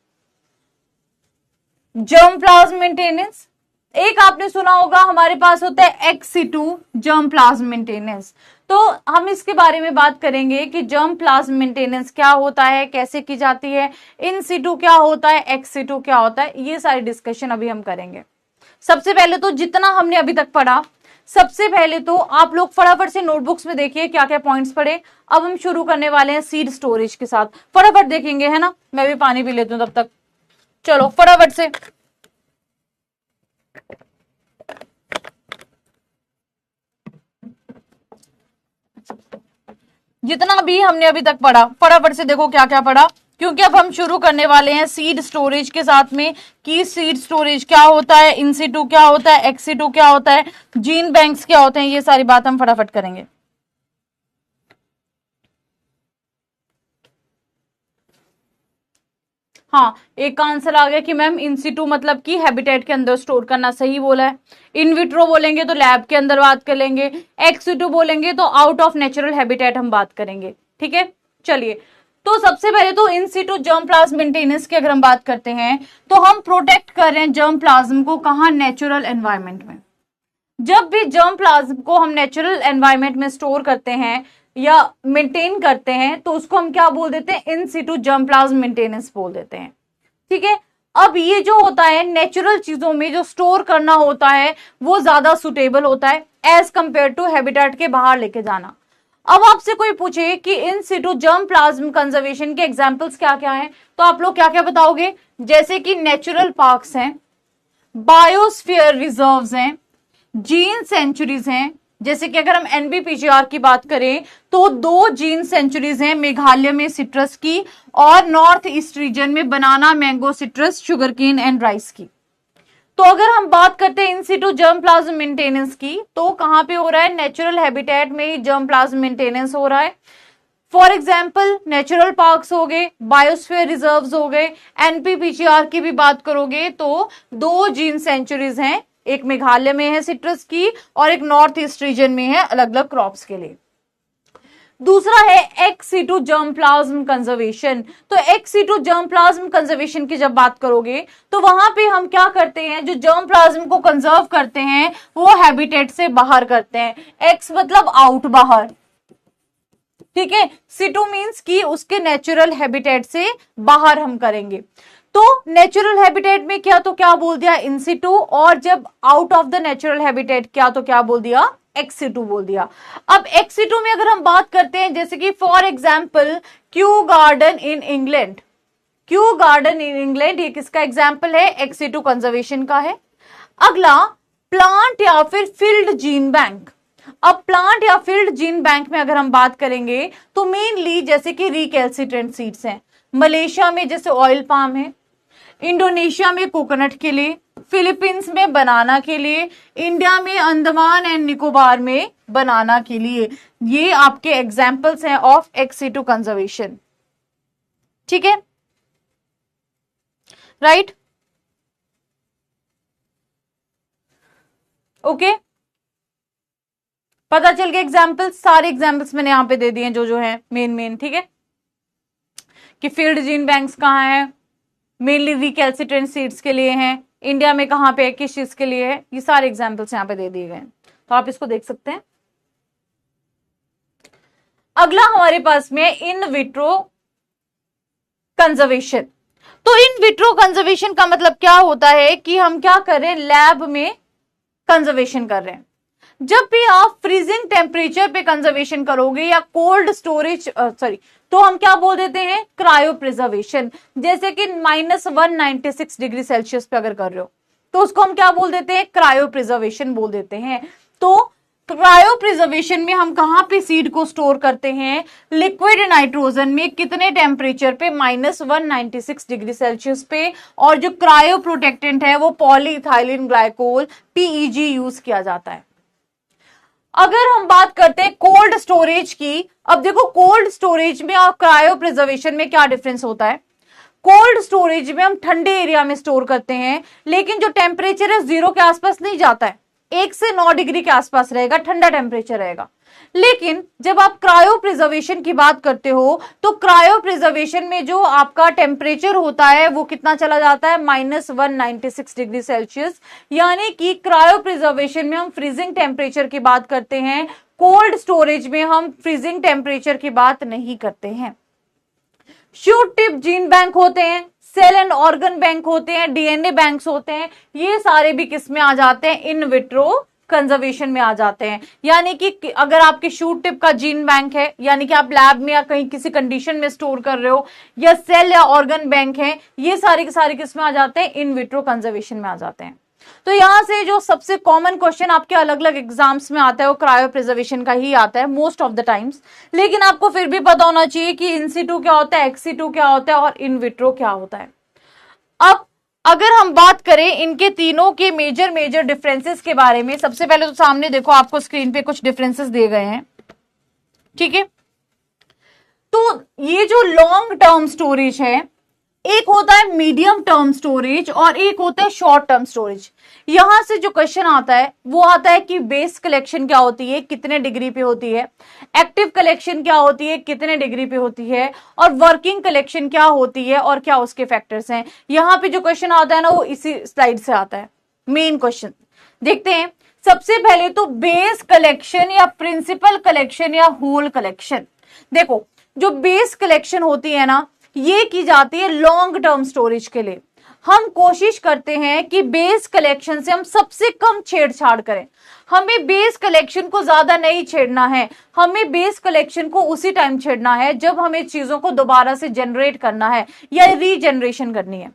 जर्म प्लाज्म मेंटेनेंस, एक आपने सुना होगा हमारे पास होता है ex situ germ plasm maintenance. तो हम इसके बारे में बात करेंगे कि जर्म प्लाज्म मेंटेनेंस क्या होता है, कैसे की जाती है, इन सिटू क्या होता है, एक्स सिटू क्या होता है, ये सारी डिस्कशन अभी हम करेंगे। सबसे पहले तो जितना हमने अभी तक पढ़ा, सबसे पहले तो आप लोग फटाफट से नोटबुक्स में देखिए क्या क्या पॉइंट्स पढ़े। अब हम शुरू करने वाले हैं सीड स्टोरेज के साथ, फटाफट देखेंगे है ना। मैं भी पानी पी लेती हूँ तब तक, चलो फटाफट से। जितना भी हमने अभी तक पढ़ा फटाफट से देखो क्या क्या पढ़ा, क्योंकि अब हम शुरू करने वाले हैं सीड स्टोरेज के साथ में कि सीड स्टोरेज क्या होता है, इनसिटू क्या होता है, एक्सिटू क्या होता है, जीन बैंक्स क्या होते हैं, ये सारी बात हम फटाफट करेंगे। हाँ, एक का आंसर आ गया कि मैम इनसिटू मतलब कि हैबिटेट के अंदर स्टोर करना, सही बोला है। इन विट्रो बोलेंगे तो लैब के अंदर बात कर लेंगे, एक्सिटू बोलेंगे तो आउट ऑफ नेचुरल हैबिटेट हम बात करेंगे। ठीक है, चलिए तो सबसे पहले तो इनसिटू जर्म प्लाज्म मेंटेनेंस की अगर हम बात करते हैं तो हम प्रोटेक्ट कर रहे हैं जर्म प्लाज्म को कहाँ, नेचुरल एनवायरमेंट में। जब भी जर्म प्लाज्म को हम नेचुरल एनवायरमेंट में स्टोर करते हैं या मेंटेन करते हैं तो उसको हम क्या बोल देते हैं, in situ germ plasm maintenance बोल देते हैं। ठीक है, अब ये जो होता है नेचुरल चीजों में जो स्टोर करना होता है वो ज्यादा सुटेबल होता है एज कंपेयर टू हैबिटेट के बाहर लेके जाना। अब आपसे कोई पूछे कि इन सिटू जर्म प्लाज्म कंजर्वेशन के एग्जांपल्स क्या क्या हैं, तो आप लोग क्या क्या बताओगे, जैसे कि नेचुरल पार्क्स हैं, बायोस्फीयर रिजर्व्स हैं, जीन सेंचुरीज हैं। जैसे कि अगर हम एनबीपीजीआर की बात करें तो 2 जीन सेंचुरीज हैं, मेघालय में सिट्रस की और नॉर्थ ईस्ट रीजन में banana, mango, citrus, sugarcane and rice की। तो अगर हम बात करते हैं in situ germ plasm maintenance की तो कहां पे हो रहा है, नेचुरल हैबिटेट में ही जर्म प्लाज्म मेंटेनेंस हो रहा है। फॉर एग्जाम्पल नेचुरल पार्क्स हो गए, बायोस्फीयर रिजर्व्स हो गए, एनपीपीजीआर की भी बात करोगे तो 2 जीन सेंचुरीज हैं, एक मेघालय में है सिट्रस की और एक नॉर्थ ईस्ट रीजन में है अलग अलग क्रॉप्स के लिए। दूसरा है ex situ germ plasm conservation. तो ex situ germ plasm conservation की जब बात करोगे तो वहां पे हम क्या करते हैं, जो जर्म प्लाज्म को कंजर्व करते हैं वो हैबिटेट से बाहर करते हैं। एक्स मतलब आउट, बाहर, ठीक है। सिटू मीन्स कि उसके नेचुरल हैबिटेट से बाहर हम करेंगे। तो नेचुरल हैबिटेट में क्या तो क्या बोल दिया इन सिटू, और जब out of the natural habitat क्या तो क्या बोल दिया एक्स सिटू बोल दिया। अब एक्स सिटू में अगर हम बात करते हैं, जैसे कि for example Q garden in England, Q garden in England ये किसका एग्जाम्पल है, एक्स सिटू कंजर्वेशन का है। अगला प्लांट या फिर फील्ड जीन बैंक। अब प्लांट या फील्ड जीन बैंक में अगर हम बात करेंगे तो मेनली जैसे कि रिकैल्सिट्रेंट सीड्स हैं, मलेशिया में जैसे ऑयल पाम है, इंडोनेशिया में कोकोनट के लिए, फिलीपींस में बनाना के लिए, इंडिया में अंडमान एंड निकोबार में बनाना के लिए, ये आपके एग्जाम्पल्स हैं ऑफ एक्स सिटू कंजर्वेशन। ठीक है, राइट, ओके, पता चल गया एग्जाम्पल्स, सारे एग्जाम्पल्स मैंने यहां पे दे दिए जो जो है मेन। ठीक है, कि फील्ड जीन बैंक्स कहाँ है, मेनली रिकैल्सिट्रेंट सीड्स के लिए हैं, इंडिया में कहां पे है, किस चीज के लिए है, ये सारे एग्जाम्पल्स यहां पे दे दिए गए हैं, तो आप इसको देख सकते हैं। अगला हमारे पास में इन विट्रो कंजर्वेशन। तो इन विट्रो कंजर्वेशन का मतलब क्या होता है कि हम क्या कर रहे हैं, लैब में कंजर्वेशन कर रहे हैं। जब भी आप फ्रीजिंग टेम्परेचर पे कंजर्वेशन करोगे या कोल्ड स्टोरेज तो हम क्या बोल देते हैं, क्रायो प्रिजर्वेशन। जैसे कि -196 डिग्री सेल्सियस पे अगर कर रहे हो तो उसको हम क्या बोल देते हैं, क्रायो प्रिजर्वेशन बोल देते हैं। तो क्रायो प्रिजर्वेशन में हम कहां पे सीड को स्टोर करते हैं, लिक्विड नाइट्रोजन में, कितने टेम्परेचर पे, -196 डिग्री सेल्सियस पे, और जो क्रायो प्रोटेक्टेंट है वो पॉलीइथाइलिन ग्लाइकोल PEG यूज किया जाता है। अगर हम बात करते हैं कोल्ड स्टोरेज की, अब देखो कोल्ड स्टोरेज में और क्रायो प्रिजर्वेशन में क्या डिफरेंस होता है। कोल्ड स्टोरेज में हम ठंडे एरिया में स्टोर करते हैं, लेकिन जो टेम्परेचर है 0 के आसपास नहीं जाता है, 1 से 9 डिग्री के आसपास रहेगा, ठंडा टेम्परेचर रहेगा। लेकिन जब आप क्रायो प्रिजर्वेशन की बात करते हो तो क्रायो प्रिजर्वेशन में जो आपका टेम्परेचर होता है वो कितना चला जाता है, -196 डिग्री सेल्सियस। यानी कि क्रायो प्रिजर्वेशन में हम फ्रीजिंग टेम्परेचर की बात करते हैं, कोल्ड स्टोरेज में हम फ्रीजिंग टेम्परेचर की बात नहीं करते हैं। शूट टिप जीन बैंक होते हैं, सेल एंड ऑर्गन बैंक होते हैं, DNA बैंक्स होते हैं, ये सारे भी किस में आ जाते हैं, इन विट्रो कंजर्वेशन में आ जाते हैं। यानी कि अगर आपके शूट टिप का जीन बैंक है, यानी कि आप लैब में या कहीं किसी कंडीशन में स्टोर कर रहे हो, या सेल या ऑर्गन बैंक है, ये सारे के सारे किस में आ जाते हैं, इन विट्रो कंजर्वेशन में आ जाते हैं। तो यहां से जो सबसे कॉमन क्वेश्चन आपके अलग अलग एग्जाम्स में आता है वो क्रायो प्रिजर्वेशन का ही आता है मोस्ट ऑफ द टाइम्स। लेकिन आपको फिर भी पता होना चाहिए कि इन सिटू क्या होता है, एक्स सिटू क्या होता है और इन विट्रो क्या होता है। अब अगर हम बात करें इनके तीनों के मेजर डिफरेंसेस के बारे में, सबसे पहले तो सामने देखो आपको स्क्रीन पे कुछ डिफरेंसेस दिए गए हैं। ठीक है, तो ये जो लॉन्ग टर्म स्टोरेज है, एक होता है मीडियम टर्म स्टोरेज और एक होता है शॉर्ट टर्म स्टोरेज। यहां से जो क्वेश्चन आता है वो आता है कि बेस कलेक्शन क्या होती है, कितने डिग्री पे होती है, एक्टिव कलेक्शन क्या होती है, कितने डिग्री पे होती है, और वर्किंग कलेक्शन क्या होती है और क्या उसके फैक्टर्स हैं। यहां पे जो क्वेश्चन आता है ना वो इसी स्लाइड से आता है, मेन क्वेश्चन देखते हैं। सबसे पहले तो बेस कलेक्शन या प्रिंसिपल कलेक्शन या होल कलेक्शन। देखो जो बेस कलेक्शन होती है ना ये की जाती है लॉन्ग टर्म स्टोरेज के लिए। हम कोशिश करते हैं कि बेस कलेक्शन से हम सबसे कम छेड़छाड़ करें, हमें बेस कलेक्शन को ज्यादा नहीं छेड़ना है, हमें बेस कलेक्शन को उसी टाइम छेड़ना है जब हमें चीजों को दोबारा से जनरेट करना है या रीजनरेशन करनी है।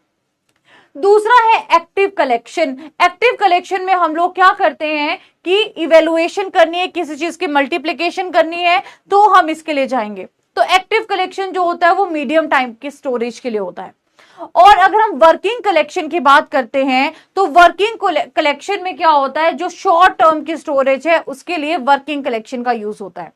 दूसरा है एक्टिव कलेक्शन। एक्टिव कलेक्शन में हम लोग क्या करते हैं कि इवेलुएशन करनी है, किसी चीज की मल्टीप्लीकेशन करनी है तो हम इसके लिए जाएंगे। तो एक्टिव कलेक्शन जो होता है वो मीडियम टाइम की स्टोरेज के लिए होता है। और अगर हम वर्किंग कलेक्शन की बात करते हैं तो वर्किंग कलेक्शन में क्या होता है, जो शॉर्ट टर्म की स्टोरेज है उसके लिए वर्किंग कलेक्शन का यूज होता है।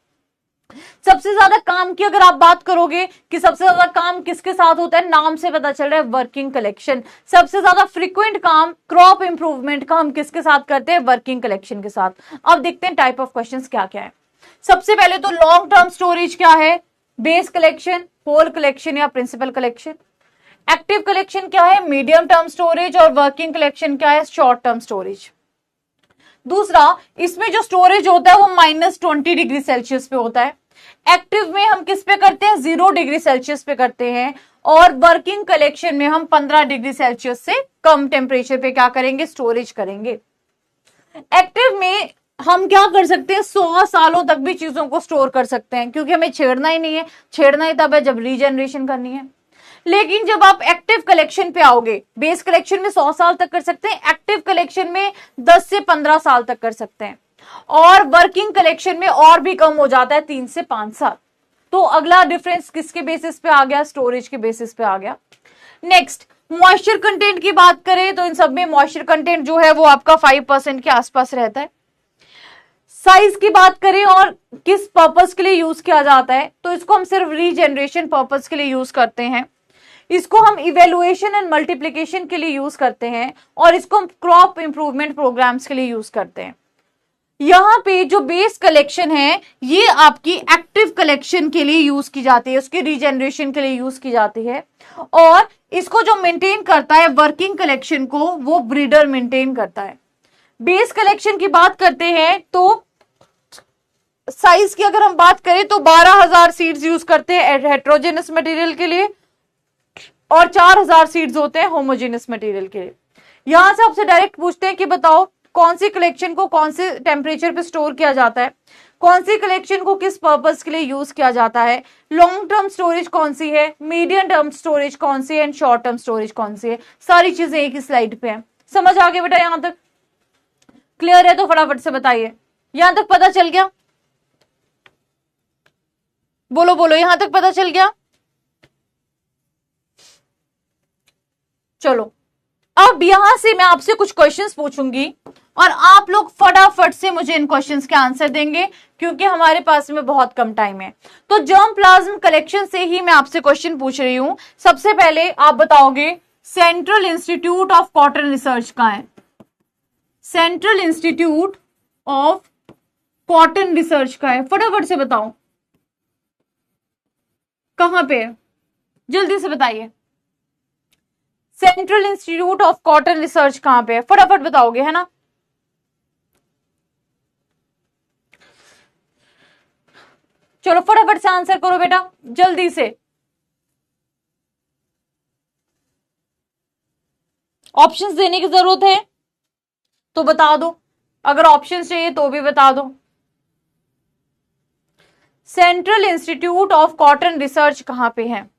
सबसे ज्यादा काम की अगर आप बात करोगे कि सबसे ज्यादा काम किसके साथ होता है, नाम से पता चल रहा है वर्किंग कलेक्शन। सबसे ज्यादा फ्रीक्वेंट काम क्रॉप इंप्रूवमेंट का हम किसके साथ करते हैं, वर्किंग कलेक्शन के साथ। अब देखते हैं टाइप ऑफ क्वेश्चंस क्या क्या है। सबसे पहले तो लॉन्ग टर्म स्टोरेज क्या है, बेस कलेक्शन, होल कलेक्शन या प्रिंसिपल कलेक्शन। एक्टिव कलेक्शन क्या है, मीडियम टर्म स्टोरेज, और वर्किंग कलेक्शन क्या है, शॉर्ट टर्म स्टोरेज। दूसरा, इसमें जो स्टोरेज होता है वो -20 डिग्री सेल्सियस पे होता है। एक्टिव में हम किस पे करते हैं, 0 डिग्री सेल्सियस पे करते हैं, और वर्किंग कलेक्शन में हम 15 डिग्री सेल्सियस से कम टेम्परेचर पे क्या करेंगे, स्टोरेज करेंगे। एक्टिव में हम क्या कर सकते हैं, 100 सालों तक भी चीजों को स्टोर कर सकते हैं, क्योंकि हमें छेड़ना ही नहीं है। छेड़ना ही तब है जब रीजनरेशन करनी है। लेकिन जब आप एक्टिव कलेक्शन पे आओगे, बेस कलेक्शन में 100 साल तक कर सकते हैं, एक्टिव कलेक्शन में 10 से 15 साल तक कर सकते हैं, और वर्किंग कलेक्शन में और भी कम हो जाता है, 3 से 5 साल। तो अगला डिफरेंस किसके बेसिस पे आ गया, स्टोरेज के बेसिस पे आ गया। नेक्स्ट, मॉइस्चर कंटेंट की बात करें तो इन सब में मॉइस्चर कंटेंट जो है वो आपका 5% के आसपास रहता है। साइज की बात करें और किस पर्पस के लिए यूज किया जाता है, तो इसको हम सिर्फ रीजनरेशन पर्पस के लिए यूज करते हैं, इसको हम इवेलुएशन एंड मल्टीप्लीकेशन के लिए यूज करते हैं, और इसको हम क्रॉप इंप्रूवमेंट प्रोग्राम्स के लिए यूज करते हैं। यहाँ पे जो बेस कलेक्शन है ये आपकी एक्टिव कलेक्शन के लिए यूज की जाती है, उसके रीजनरेशन के लिए यूज की जाती है, और इसको जो मेंटेन करता है वर्किंग कलेक्शन को, वो ब्रीडर मेंटेन करता है। बेस कलेक्शन की बात करते हैं तो साइज की अगर हम बात करें तो 12,000 सीड्स यूज करते हैं हेट्रोजेनस मटेरियल के लिए, और 4,000 सीड्स होते हैं होमोजेनस मटेरियल के लिए। यहां से आपसे डायरेक्ट पूछते हैं कि बताओ कौन सी कलेक्शन को कौन से टेम्परेचर पे स्टोर किया जाता है, कौन सी कलेक्शन को किस पर्पस के लिए यूज किया जाता है, लॉन्ग टर्म स्टोरेज कौन सी है, मीडियम टर्म स्टोरेज कौन सी है, एंड शॉर्ट टर्म स्टोरेज कौन सी है। सारी चीजें एक ही स्लाइड पे है। समझ आ गया बेटा, यहां तक क्लियर है तो फटाफट से बताइए, यहां तक पता चल गया? बोलो बोलो, यहां तक पता चल गया? चलो, अब यहां से मैं आपसे कुछ क्वेश्चंस पूछूंगी और आप लोग फटाफट से मुझे इन क्वेश्चंस के आंसर देंगे, क्योंकि हमारे पास में बहुत कम टाइम है। तो जर्म प्लाज्म कलेक्शन से ही मैं आपसे क्वेश्चन पूछ रही हूं। सबसे पहले आप बताओगे central institute of cotton research कहां है? Central institute of cotton research का है, फटाफट से बताओ कहां पे है, जल्दी से बताइए। Central institute of cotton research कहां पे है, फटाफट बताओगे, है ना? चलो फटाफट से आंसर करो बेटा, जल्दी से। ऑप्शंस देने की जरूरत है तो बता दो, अगर ऑप्शंस चाहिए तो भी बता दो। Central institute of cotton research कहां पे है?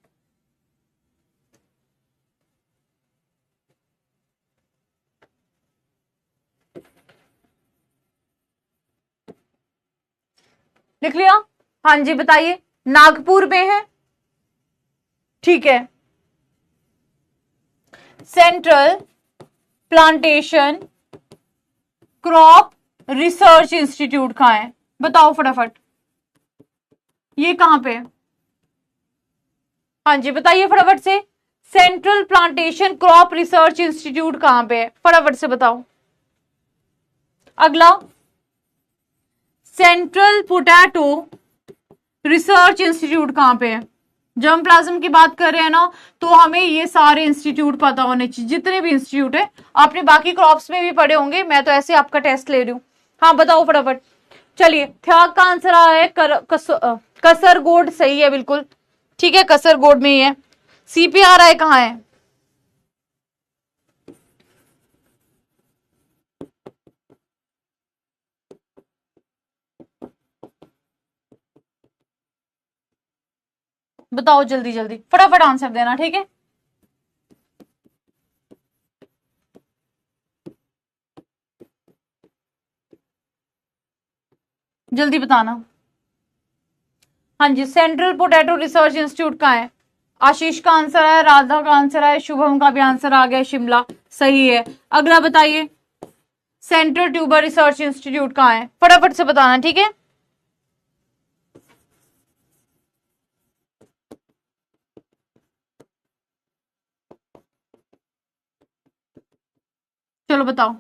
लिख लिया? हाँ जी बताइए। नागपुर में है, ठीक है। Central plantation crop research institute कहां है, बताओ फटाफट, ये कहां पे है? हाँ जी बताइए फटाफट से। Central plantation crop research institute कहां पे है, फटाफट से बताओ। अगला, सेंट्रल पोटैटो रिसर्च इंस्टीट्यूट कहां पे है? जर्म प्लाज्म की बात कर रहे हैं ना, तो हमें ये सारे इंस्टीट्यूट पता होने चाहिए, जितने भी इंस्टीट्यूट है। आपने बाकी क्रॉप्स में भी पढ़े होंगे, मैं तो ऐसे आपका टेस्ट ले रही हूं। हाँ बताओ फटाफट। चलिए, थ्याग का आंसर आया है कसरगोड, सही है बिल्कुल, ठीक है, कसरगोड में ही है। CPRI कहां है? बताओ जल्दी जल्दी, फटाफट आंसर देना, ठीक है। जल्दी बताना। हाँ जी, सेंट्रल पोटैटो रिसर्च इंस्टीट्यूट कहां है? आशीष का आंसर है, राधा का आंसर है, शुभम का भी आंसर आ गया, शिमला, सही है। अगला बताइए, सेंट्रल ट्यूबर रिसर्च इंस्टीट्यूट कहां है, फटाफट से बताना, ठीक है। चलो बताओ।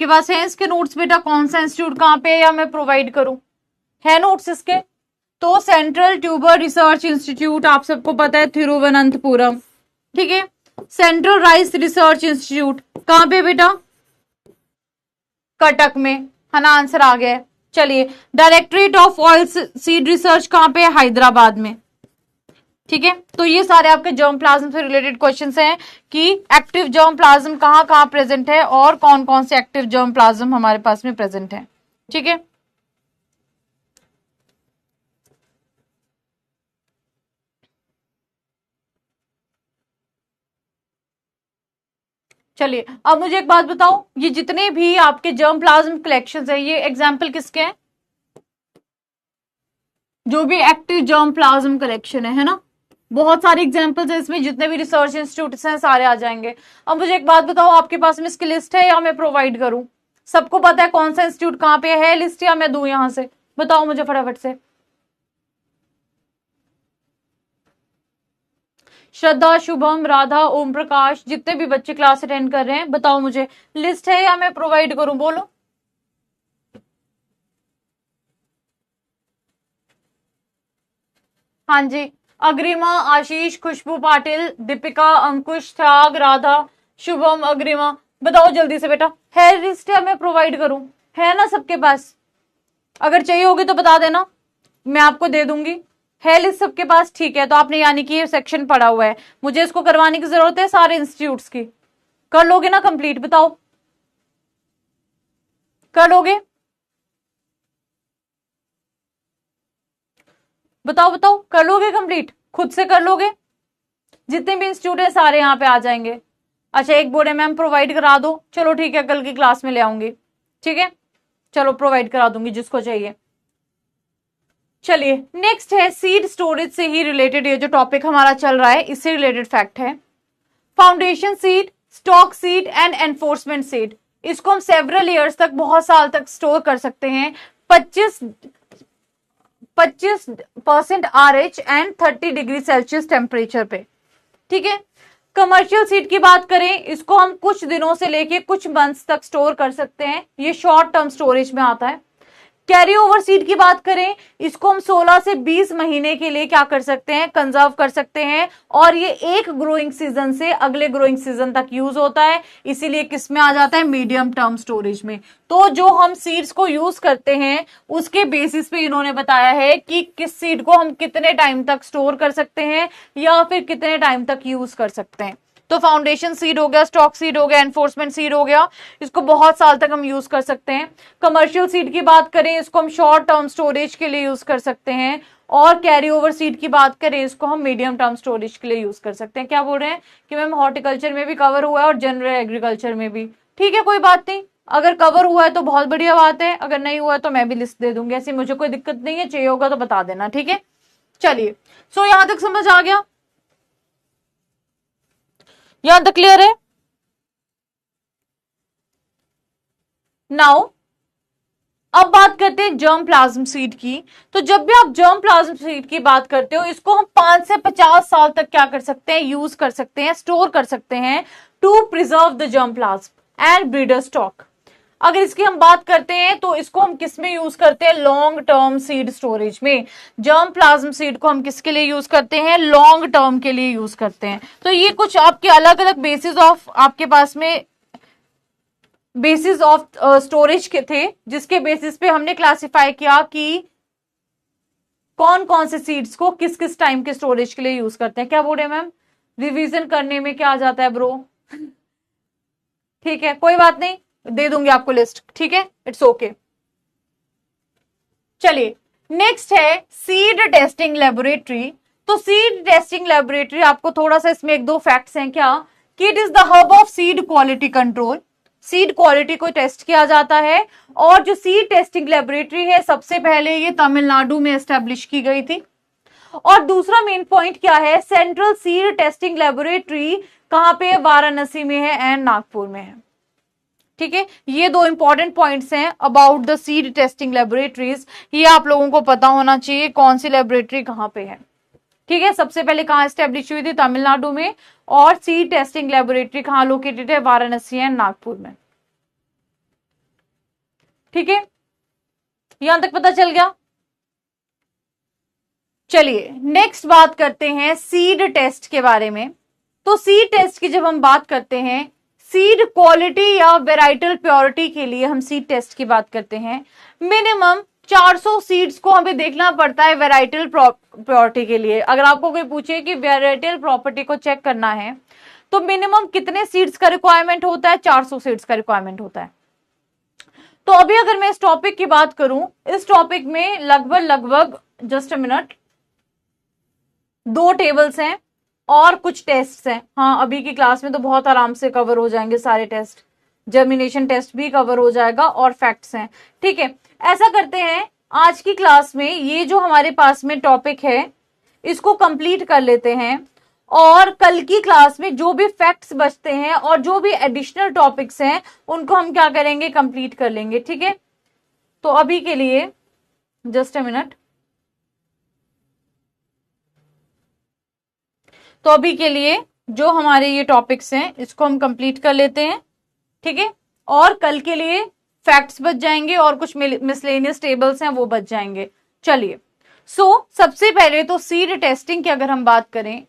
आपके पास है इसके नोट्स बेटा? कौन सा इंस्टीट्यूट कहाँ पे है या मैं प्रोवाइड करूं? है नोट्स इसके? तो सेंट्रल ट्यूबर रिसर्च इंस्टीट्यूट आप सबको पता है थिरुवनंतपुरम, ठीक है। सेंट्रल राइस रिसर्च इंस्टीट्यूट कहाँ पे बेटा? कटक में, है ना, आंसर आ गया है। चलिए, directorate of oil seed research कहाँ पे है? हैदराबाद में, ठीक है। तो ये सारे आपके जर्म प्लाज्म से रिलेटेड क्वेश्चंस हैं कि एक्टिव जर्म प्लाज्म कहाँ कहाँ प्रेजेंट है और कौन कौन से एक्टिव जर्म प्लाज्म हमारे पास में प्रेजेंट है, ठीक है। चलिए, अब मुझे एक बात बताओ, ये जितने भी आपके जर्म प्लाज्म कलेक्शंस है, ये एग्जाम्पल किसके हैं? जो भी एक्टिव जर्म प्लाज्म कलेक्शन है ना, बहुत सारे एग्जांपल्स है इसमें, जितने भी रिसर्च इंस्टीट्यूट्स हैं सारे आ जाएंगे। अब मुझे एक बात बताओ, आपके पास में इसकी लिस्ट है या मैं प्रोवाइड करूं? सबको पता है कौन सा इंस्टीट्यूट कहाँ पे है लिस्ट, या मैं दूं यहां से? बताओ मुझे फटाफट से। श्रद्धा, शुभम, राधा, ओम प्रकाश, जितने भी बच्चे क्लास अटेंड कर रहे हैं, बताओ मुझे लिस्ट है या मैं प्रोवाइड करूं? बोलो। हाँ जी, अग्रिमा, आशीष, खुशबू पाटिल, दीपिका, अंकुश, त्याग, राधा, शुभम, अग्रिमा, बताओ जल्दी से बेटा, है लिस्ट या मैं प्रोवाइड करूं? है ना सबके पास? अगर चाहिए होगी तो बता देना, मैं आपको दे दूंगी। है लिस्ट सबके पास? ठीक है, तो आपने यानी कि ये सेक्शन पढ़ा हुआ है, मुझे इसको करवाने की जरूरत है सारे इंस्टीट्यूट्स की। कर लोगे ना कंप्लीट? बताओ, कर लोगे? बताओ बताओ, कर लोगे कंप्लीट? खुद से कर लोगे? जितने भी इंस्टीट्यूट है सारे यहाँ पे आ जाएंगे। अच्छा, एक बोर्ड है मैम प्रोवाइड करा दो, चलो ठीक है, कल की क्लास में ले आऊंगी, ठीक है, चलो प्रोवाइड करा दूंगी जिसको चाहिए। चलिए, नेक्स्ट है सीड स्टोरेज से ही रिलेटेड, ये जो टॉपिक हमारा चल रहा है इससे रिलेटेड फैक्ट है। Foundation seed, stock seed and enforcement seed, इसको हम सेवरल ईयर्स तक, बहुत साल तक स्टोर कर सकते हैं 25% RH and 30 degree Celsius temperature पे, ठीक है। कमर्शियल सीड की बात करें, इसको हम कुछ दिनों से लेके कुछ मंथ्स तक स्टोर कर सकते हैं, ये शॉर्ट टर्म स्टोरेज में आता है। कैरी ओवर सीड की बात करें, इसको हम 16 से 20 महीने के लिए क्या कर सकते हैं? कंजर्व कर सकते हैं, और ये एक ग्रोइंग सीजन से अगले ग्रोइंग सीजन तक यूज होता है, इसीलिए किस में आ जाता है? मीडियम टर्म स्टोरेज में। तो जो हम सीड्स को यूज करते हैं उसके बेसिस पे इन्होंने बताया है कि किस सीड को हम कितने टाइम तक स्टोर कर सकते हैं या फिर कितने टाइम तक यूज कर सकते हैं। तो फाउंडेशन सीड हो गया, स्टॉक सीड हो गया, एनफोर्समेंट सीड हो गया, इसको बहुत साल तक हम यूज कर सकते हैं। कमर्शियल सीड की बात करें, इसको हम शॉर्ट टर्म स्टोरेज के लिए यूज कर सकते हैं, और कैरी ओवर सीड की बात करें, इसको हम मीडियम टर्म स्टोरेज के लिए यूज कर सकते हैं। क्या बोल रहे हैं कि मैम हॉर्टिकल्चर में भी कवर हुआ है और जनरल एग्रीकल्चर में भी, ठीक है, कोई बात नहीं, अगर कवर हुआ है तो बहुत बढ़िया बात है, अगर नहीं हुआ है तो मैं भी लिस्ट दे दूंगी, ऐसी मुझे कोई दिक्कत नहीं है, चाहिए होगा तो बता देना, ठीक है। चलिए, सो यहां तक समझ आ गया? यहां तक क्लियर है? नाउ अब बात करते हैं जर्म प्लाज्म सीड की। तो जब भी आप जर्म प्लाज्म सीड की बात करते हो, इसको हम 5 से 50 साल तक क्या कर सकते हैं? यूज कर सकते हैं, स्टोर कर सकते हैं, to preserve the germplasm and breeder stock. अगर इसकी हम बात करते हैं तो इसको हम किस में यूज करते हैं? लॉन्ग टर्म सीड स्टोरेज में। जर्म प्लाज्म सीड को हम किसके लिए यूज करते हैं? लॉन्ग टर्म के लिए यूज करते हैं। तो ये कुछ आपके अलग अलग बेसिस ऑफ आपके पास में बेसिस ऑफ स्टोरेज के थे, जिसके बेसिस पे हमने क्लासिफाई किया कि कौन कौन से सीड्स को किस किस टाइम के स्टोरेज के लिए यूज करते हैं। क्या बोले मैम? रिवीजन करने में क्या आ जाता है ब्रो? ठीक है, कोई बात नहीं, दे दूंगी आपको लिस्ट, ठीक है, इट्स ओके। चलिए, नेक्स्ट है सीड टेस्टिंग लेबोरेटरी। तो सीड टेस्टिंग लेबोरेटरी, आपको थोड़ा सा इसमें एक दो फैक्ट्स हैं क्या, कि it is the hub of seed quality control. Seed quality को टेस्ट किया जाता है, और जो सीड टेस्टिंग लेबोरेटरी है सबसे पहले ये तमिलनाडु में एस्टेब्लिश की गई थी। और दूसरा मेन पॉइंट क्या है? सेंट्रल सीड टेस्टिंग लेबोरेटरी कहां पे? वाराणसी में है एंड नागपुर में है, ठीक है। ये दो इंपॉर्टेंट पॉइंट्स हैं about the seed testing laboratories, ये आप लोगों को पता होना चाहिए कौन सी लेबोरेटरी कहां पे है, ठीक है। सबसे पहले कहां एस्टेब्लिश हुई थी? तमिलनाडु में। और सीड टेस्टिंग लेबोरेटरी कहां लोकेटेड है? वाराणसी एंड नागपुर में। ठीक है, यहां तक पता चल गया। चलिए नेक्स्ट बात करते हैं सीड टेस्ट के बारे में। तो सीड टेस्ट की जब हम बात करते हैं, सीड क्वालिटी या वेराइटल प्योरिटी के लिए हम सीड टेस्ट की बात करते हैं। मिनिमम 400 सीड्स को हमें देखना पड़ता है वेराइटल प्योरिटी के लिए। अगर आपको कोई पूछे कि वेराइटल प्रॉपर्टी को चेक करना है तो मिनिमम कितने सीड्स का रिक्वायरमेंट होता है? 400 सीड्स का रिक्वायरमेंट होता है। तो अभी अगर मैं इस टॉपिक की बात करूं, इस टॉपिक में लगभग जस्ट अ मिनट 2 टेबल्स हैं और कुछ टेस्ट्स हैं। हाँ, अभी की क्लास में तो बहुत आराम से कवर हो जाएंगे सारे टेस्ट, जर्मिनेशन टेस्ट भी कवर हो जाएगा और फैक्ट्स हैं। ठीक है, ऐसा करते हैं आज की क्लास में ये जो हमारे पास में टॉपिक है इसको कंप्लीट कर लेते हैं, और कल की क्लास में जो भी फैक्ट्स बचते हैं और जो भी एडिशनल टॉपिक्स हैं उनको हम क्या करेंगे, कंप्लीट कर लेंगे। ठीक है, तो अभी के लिए जस्ट अ मिनट, तो अभी के लिए जो हमारे ये टॉपिक्स हैं इसको हम कंप्लीट कर लेते हैं। ठीक है, और कल के लिए फैक्ट्स बच जाएंगे और कुछ मिसलेनियस टेबल्स हैं वो बच जाएंगे। चलिए, सबसे पहले तो सीड टेस्टिंग की अगर हम बात करें,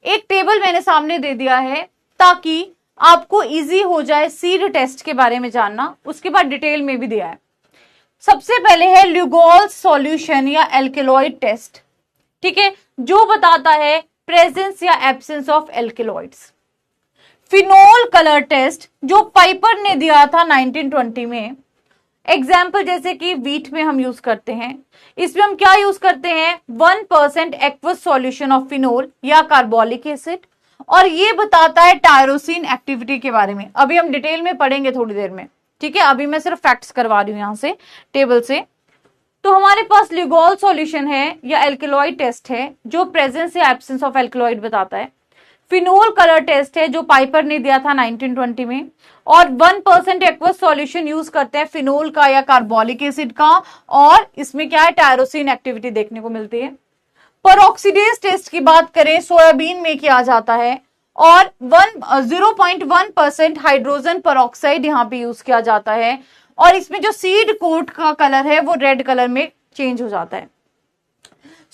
एक टेबल मैंने सामने दे दिया है ताकि आपको इजी हो जाए सीड टेस्ट के बारे में जानना। उसके बाद डिटेल में भी दिया है। सबसे पहले है ल्यूगोल्स सॉल्यूशन या एल्केलॉइड टेस्ट। ठीक है, जो बताता है प्रेजेंस या absence of alkaloids. Phenol colour test जो पाइपर ने दिया था 1920 में। एग्जाम्पल जैसे कि वीट में हम यूज करते हैं, इसमें हम क्या यूज करते हैं, 1% एक्वस सॉल्यूशन ऑफ फिनोल या कार्बोलिक एसिड, और ये बताता है टायरोसिन एक्टिविटी के बारे में। अभी हम डिटेल में पढ़ेंगे थोड़ी देर में। ठीक है, अभी मैं सिर्फ फैक्ट्स करवा रही हूं यहां से टेबल से। तो हमारे पास ल्यूगोल सॉल्यूशन है या एल्केलॉइड टेस्ट है जो प्रेजेंस या एब्सेंस ऑफ एल्केलॉइड बताता है। फिनोल कलर टेस्ट है जो पाइपर ने दिया था 1920 में, और 1% एक्वस सॉल्यूशन यूज करते हैं फिनोल का या कार्बोलिक एसिड का, और इसमें क्या है, टायरोसिन एक्टिविटी देखने को मिलती है। परऑक्सीडेज टेस्ट की बात करें, सोयाबीन में किया जाता है, और 0.1% हाइड्रोजन परऑक्साइड यहाँ पे यूज किया जाता है, और इसमें जो सीड कोट का कलर है वो रेड कलर में चेंज हो जाता है।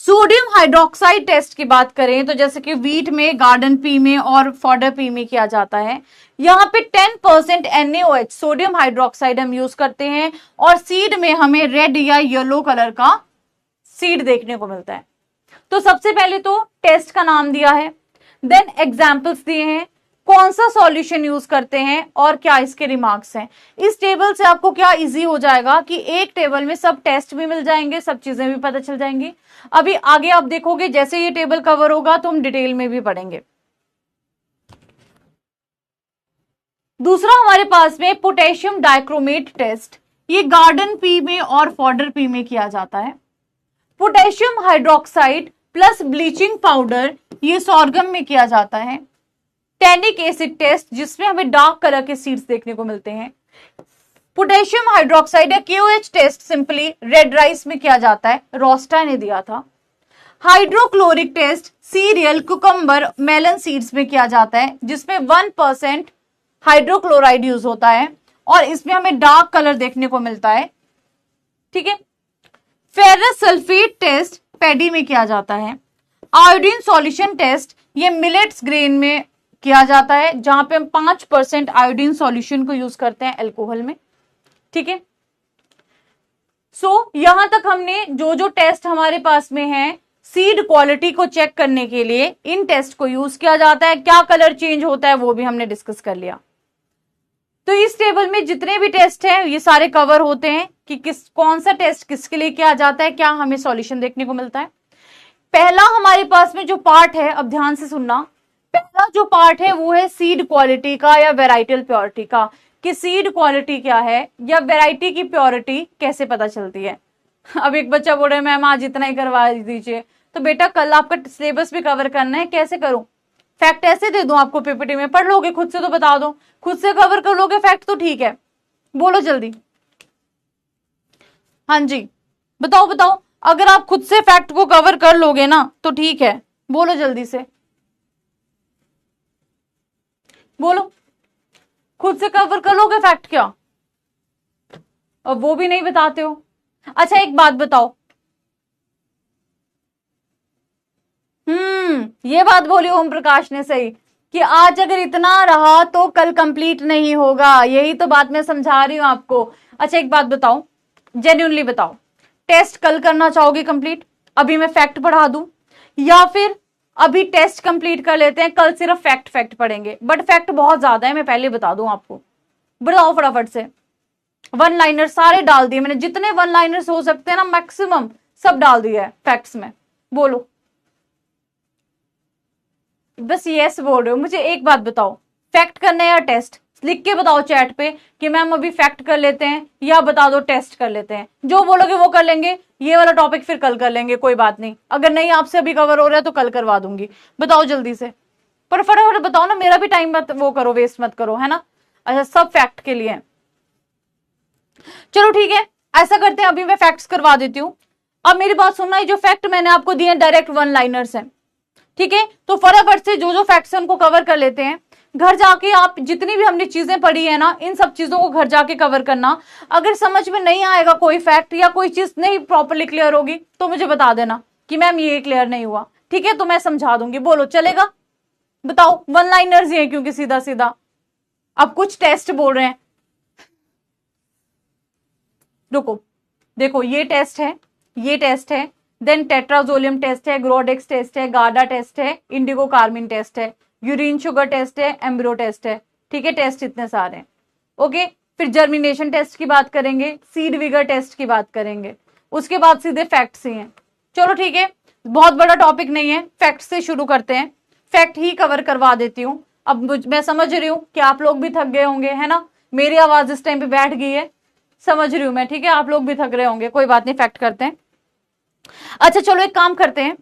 सोडियम हाइड्रोक्साइड टेस्ट की बात करें तो जैसे कि वीट में, गार्डन पी में और फॉडर पी में किया जाता है। यहाँ पे 10% NaOH सोडियम हाइड्रोक्साइड हम यूज करते हैं, और सीड में हमें रेड या येलो कलर का सीड देखने को मिलता है। तो सबसे पहले तो टेस्ट का नाम दिया है, देन एग्जाम्पल्स दिए हैं, कौन सा सॉल्यूशन यूज करते हैं और क्या इसके रिमार्क्स हैं। इस टेबल से आपको क्या इजी हो जाएगा कि एक टेबल में सब टेस्ट भी मिल जाएंगे, सब चीजें भी पता चल जाएंगी। अभी आगे आप देखोगे जैसे ये टेबल कवर होगा तो हम डिटेल में भी पढ़ेंगे। दूसरा हमारे पास में पोटेशियम डाइक्रोमेट टेस्ट, ये गार्डन पी में और फॉडर पी में किया जाता है। Potassium hydroxide plus bleaching powder ये सॉर्गम में किया जाता है। टैनिक एसिड टेस्ट जिसमें हमें डार्क कलर के सीड्स देखने को मिलते हैं। पोटेशियम हाइड्रोक्साइड या KOH test simply red rice में किया जाता है, रोस्टा ने दिया था। Hydrochloric test cereal, cucumber, melon seeds में किया जाता है जिसमें 1% हाइड्रोक्लोराइड यूज होता है, और इसमें हमें डार्क कलर देखने को मिलता है। ठीक है, फेरस सल्फेट टेस्ट पैडी में किया जाता है। आयोडीन सॉल्यूशन टेस्ट ये मिलेट्स ग्रेन में किया जाता है जहां पे हम 5% आयोडीन सॉल्यूशन को यूज करते हैं अल्कोहल में। ठीक है, यहां तक हमने जो जो टेस्ट हमारे पास में है सीड क्वालिटी को चेक करने के लिए इन टेस्ट को यूज किया जाता है। क्या कलर चेंज होता है वो भी हमने डिस्कस कर लिया। तो इस टेबल में जितने भी टेस्ट हैं ये सारे कवर होते हैं कि कौन सा टेस्ट किसके लिए किया जाता है, क्या हमें सॉल्यूशन देखने को मिलता है। पहला हमारे पास में जो पार्ट है, अब ध्यान से सुनना, पहला जो पार्ट है वो है सीड क्वालिटी का या वेराइटल प्योरिटी का, कि सीड क्वालिटी क्या है या वेराइटी की प्योरिटी कैसे पता चलती है। अब एक बच्चा बोल रहा है मैम आज इतना ही करवा दीजिए, तो बेटा कल आपका सिलेबस भी कवर करना है, कैसे करूं, फैक्ट ऐसे दे दूं आपको PPT में, पढ़ लोगे खुद से तो बता दो, खुद से कवर कर लोगे फैक्ट तो ठीक है, बोलो जल्दी। हाँ जी बताओ बताओ, अगर आप खुद से फैक्ट को कवर कर लोगे ना तो ठीक है, बोलो जल्दी से, बोलो खुद से कवर कर लोगे फैक्ट क्या? और वो भी नहीं बताते हो। अच्छा एक बात बताओ, ये बात बोली ओम प्रकाश ने सही कि आज अगर इतना रहा तो कल कंप्लीट नहीं होगा, यही तो बात मैं समझा रही हूं आपको। अच्छा एक बात बताओ, जेन्युइनली बताओ, टेस्ट कल करना चाहोगे कंप्लीट? अभी मैं फैक्ट पढ़ा दूं, या फिर अभी टेस्ट कंप्लीट कर लेते हैं, कल सिर्फ फैक्ट फैक्ट पढ़ेंगे? बट फैक्ट बहुत ज्यादा है, मैं पहले बता दूं आपको। बताओ फटाफट से। वन लाइनर सारे डाल दिए मैंने, जितने वन लाइनर्स हो सकते हैं ना मैक्सिमम सब डाल दिया है फैक्ट्स में। बोलो, बस यस बोल रहे हो। मुझे एक बात बताओ, फैक्ट करना है या टेस्ट? लिख के बताओ चैट पे कि मैम अभी फैक्ट कर लेते हैं, या बता दो टेस्ट कर लेते हैं। जो बोलोगे वो कर लेंगे, ये वाला टॉपिक फिर कल कर लेंगे, कोई बात नहीं। अगर नहीं आपसे अभी कवर हो रहा है तो कल करवा दूंगी। बताओ जल्दी से, पर फटाफट बताओ ना, मेरा भी टाइम मत वो करो, वेस्ट मत करो, है ना। अच्छा सब फैक्ट के लिए, चलो ठीक है, ऐसा करते हैं, अभी मैं फैक्ट्स करवा देती हूँ। अब मेरी बात सुनना, जो फैक्ट मैंने आपको दिए डायरेक्ट वन लाइनर्स हैं, ठीक है, तो फटाफट से जो जो फैक्ट्स हैं उनको कवर कर लेते हैं। घर जाके आप जितनी भी हमने चीजें पढ़ी है ना, इन सब चीजों को घर जाके कवर करना। अगर समझ में नहीं आएगा कोई फैक्ट या कोई चीज नहीं प्रॉपरली क्लियर होगी तो मुझे बता देना कि मैम ये क्लियर नहीं हुआ, ठीक है, तो मैं समझा दूंगी। बोलो चलेगा? बताओ, वन लाइनर्स ही है क्योंकि सीधा सीधा। अब कुछ टेस्ट बोल रहे हैं, रुको, देखो ये टेस्ट है, ये टेस्ट है, देन टेट्राजोलियम टेस्ट है, ग्रोडेक्स टेस्ट है, गार्डा टेस्ट है, इंडिगो कार्मिन टेस्ट है, यूरिन शुगर टेस्ट है, एम्ब्रो टेस्ट है, ठीक है, टेस्ट इतने सारे हैं। ओके, फिर जर्मिनेशन टेस्ट की बात करेंगे, सीड विगर टेस्ट की बात करेंगे, उसके बाद सीधे फैक्ट्स ही हैं। चलो ठीक है, बहुत बड़ा टॉपिक नहीं है, फैक्ट से शुरू करते हैं, फैक्ट ही कवर करवा देती हूँ। अब मैं समझ रही हूँ कि आप लोग भी थक गए होंगे, है ना, मेरी आवाज इस टाइम पे बैठ गई है, समझ रही हूं मैं, ठीक है, आप लोग भी थक रहे होंगे, कोई बात नहीं, फैक्ट करते हैं। अच्छा चलो एक काम करते हैं,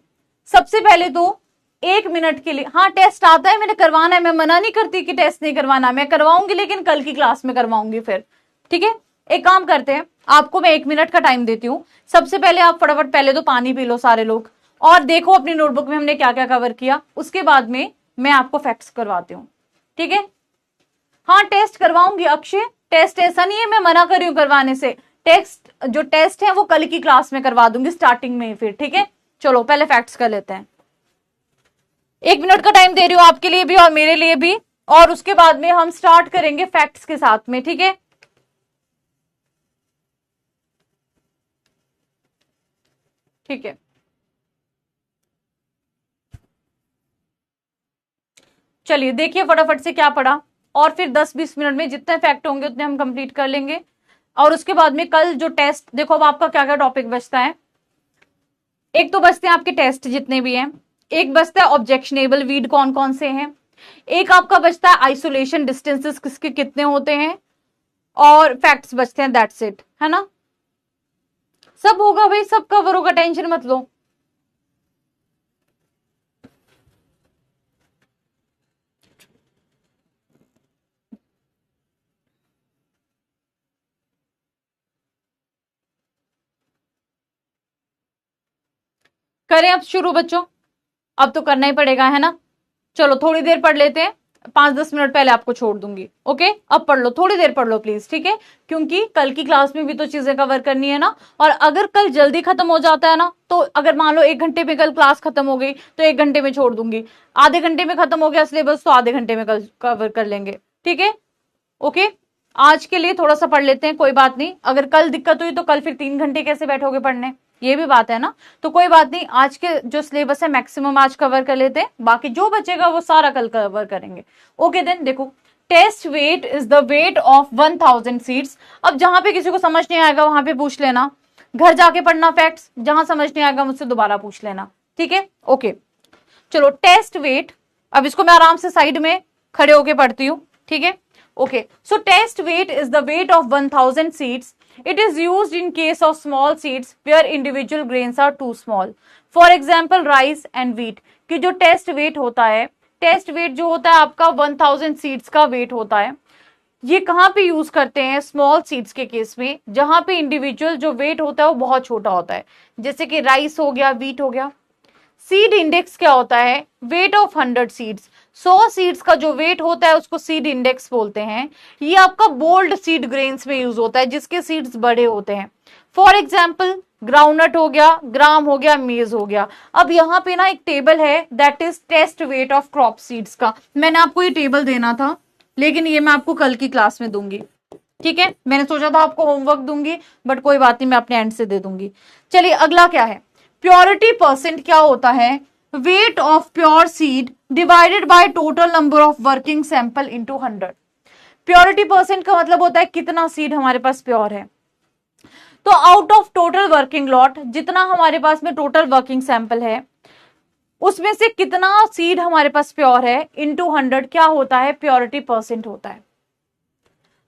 सबसे पहले तो 1 मिनट के लिए, हाँ टेस्ट आता है, मैंने करवाना है, मैं मना नहीं करती कि टेस्ट नहीं करवाना, मैं करवाऊंगी, लेकिन कल की क्लास में करवाऊंगी फिर, ठीक है। एक काम करते हैं, आपको मैं 1 मिनट का टाइम देती हूँ। सबसे पहले आप फटाफट पहले तो पानी पी लो सारे लोग, और देखो अपनी नोटबुक में हमने क्या क्या कवर किया, उसके बाद में मैं आपको फैक्ट्स करवाती हूँ, ठीक है। हाँ टेस्ट करवाऊंगी अक्षय, टेस्ट ऐसा नहीं है मैं मना कर रही हूं करवाने से, टेस्ट जो टेस्ट है वो कल की क्लास में करवा दूंगी स्टार्टिंग में ही फिर, ठीक है। चलो पहले फैक्ट्स कर लेते हैं, 1 मिनट का टाइम दे रही हूं आपके लिए भी और मेरे लिए भी, और उसके बाद में हम स्टार्ट करेंगे फैक्ट्स के साथ में, ठीक है। ठीक है, चलिए देखिए फटाफट से क्या पढ़ा, और फिर 10-20 मिनट में जितने फैक्ट होंगे उतने हम कंप्लीट कर लेंगे। और उसके बाद में कल जो टेस्ट, देखो अब आपका क्या क्या टॉपिक बचता है। एक तो बचते हैं आपके टेस्ट जितने भी हैं, एक बचता है ऑब्जेक्शनेबल वीड कौन कौन से हैं, एक आपका बचता है आइसोलेशन डिस्टेंसेस किसके कितने होते हैं, और फैक्ट्स बचते हैं, दैट्स इट, है ना। सब होगा भाई, सब कवर होगा, टेंशन मत लो। करें अब शुरू बच्चों, अब तो करना ही पड़ेगा, है ना। चलो थोड़ी देर पढ़ लेते हैं, 5-10 मिनट पहले आपको छोड़ दूंगी, ओके। अब पढ़ लो, थोड़ी देर पढ़ लो प्लीज, ठीक है, क्योंकि कल की क्लास में भी तो चीजें कवर करनी है ना। और अगर कल जल्दी खत्म हो जाता है ना, तो अगर मान लो 1 घंटे में कल क्लास खत्म हो गई तो 1 घंटे में छोड़ दूंगी, आधे घंटे में खत्म हो गया सिलेबस तो आधे घंटे में कल कवर कर लेंगे, ठीक है, ओके। आज के लिए थोड़ा सा पढ़ लेते हैं, कोई बात नहीं, अगर कल दिक्कत हुई तो कल फिर 3 घंटे कैसे बैठोगे पढ़ने, ये भी बात है ना। तो कोई बात नहीं, आज के जो सिलेबस है मैक्सिमम आज कवर कर लेते हैं, बाकी जो बचेगा वो सारा कल कवर करेंगे, ओके। देन देखो, test weight is the weight of 1000 seeds. अब जहां पे किसी को समझ नहीं आएगा वहां पे पूछ लेना, घर जाके पढ़ना फैक्ट्स, जहां समझ नहीं आएगा मुझसे दोबारा पूछ लेना, ठीक है, ओके। चलो टेस्ट वेट, अब इसको मैं आराम से साइड में खड़े होके पढ़ती हूँ, ठीक है, okay. So test weight is the weight of 1000 seeds. It is used in case of small seeds where individual grains are too small. For example, rice and wheat. कि जो टेस्ट वेट होता है, टेस्ट वेट जो होता है आपका 1000 seeds का wait होता है, ये कहाँ पे यूज करते हैं? स्मॉल सीड्स के केस में, जहां पे इंडिविजुअल जो वेट होता है वो बहुत छोटा होता है, जैसे कि राइस हो गया, व्हीट हो गया। सीड इंडेक्स क्या होता है? Weight of 100 seeds. 100 सीड्स का जो वेट होता है उसको सीड इंडेक्स बोलते हैं। ये आपका बोल्ड सीड ग्रेन्स में यूज होता है जिसके सीड्स बड़े होते हैं। फॉर एग्जाम्पल ग्राउंडनट हो गया, ग्राम हो गया, मेज हो गया। अब यहाँ पे ना एक टेबल है that is test weight of crop seeds का। मैंने आपको ये टेबल देना था लेकिन ये मैं आपको कल की क्लास में दूंगी, ठीक है। मैंने सोचा था आपको होमवर्क दूंगी बट कोई बात नहीं, मैं अपने एंड से दे दूंगी। चलिए अगला क्या है, प्योरिटी परसेंट क्या होता है, weight of pure seed divided by total number of working sample into 100। Purity percent का मतलब होता है कितना सीड हमारे पास प्योर है। तो out of total working lot, जितना हमारे पास में टोटल वर्किंग सैंपल है उसमें से कितना सीड हमारे पास प्योर है इनटू 100 क्या होता है, प्योरिटी परसेंट होता है।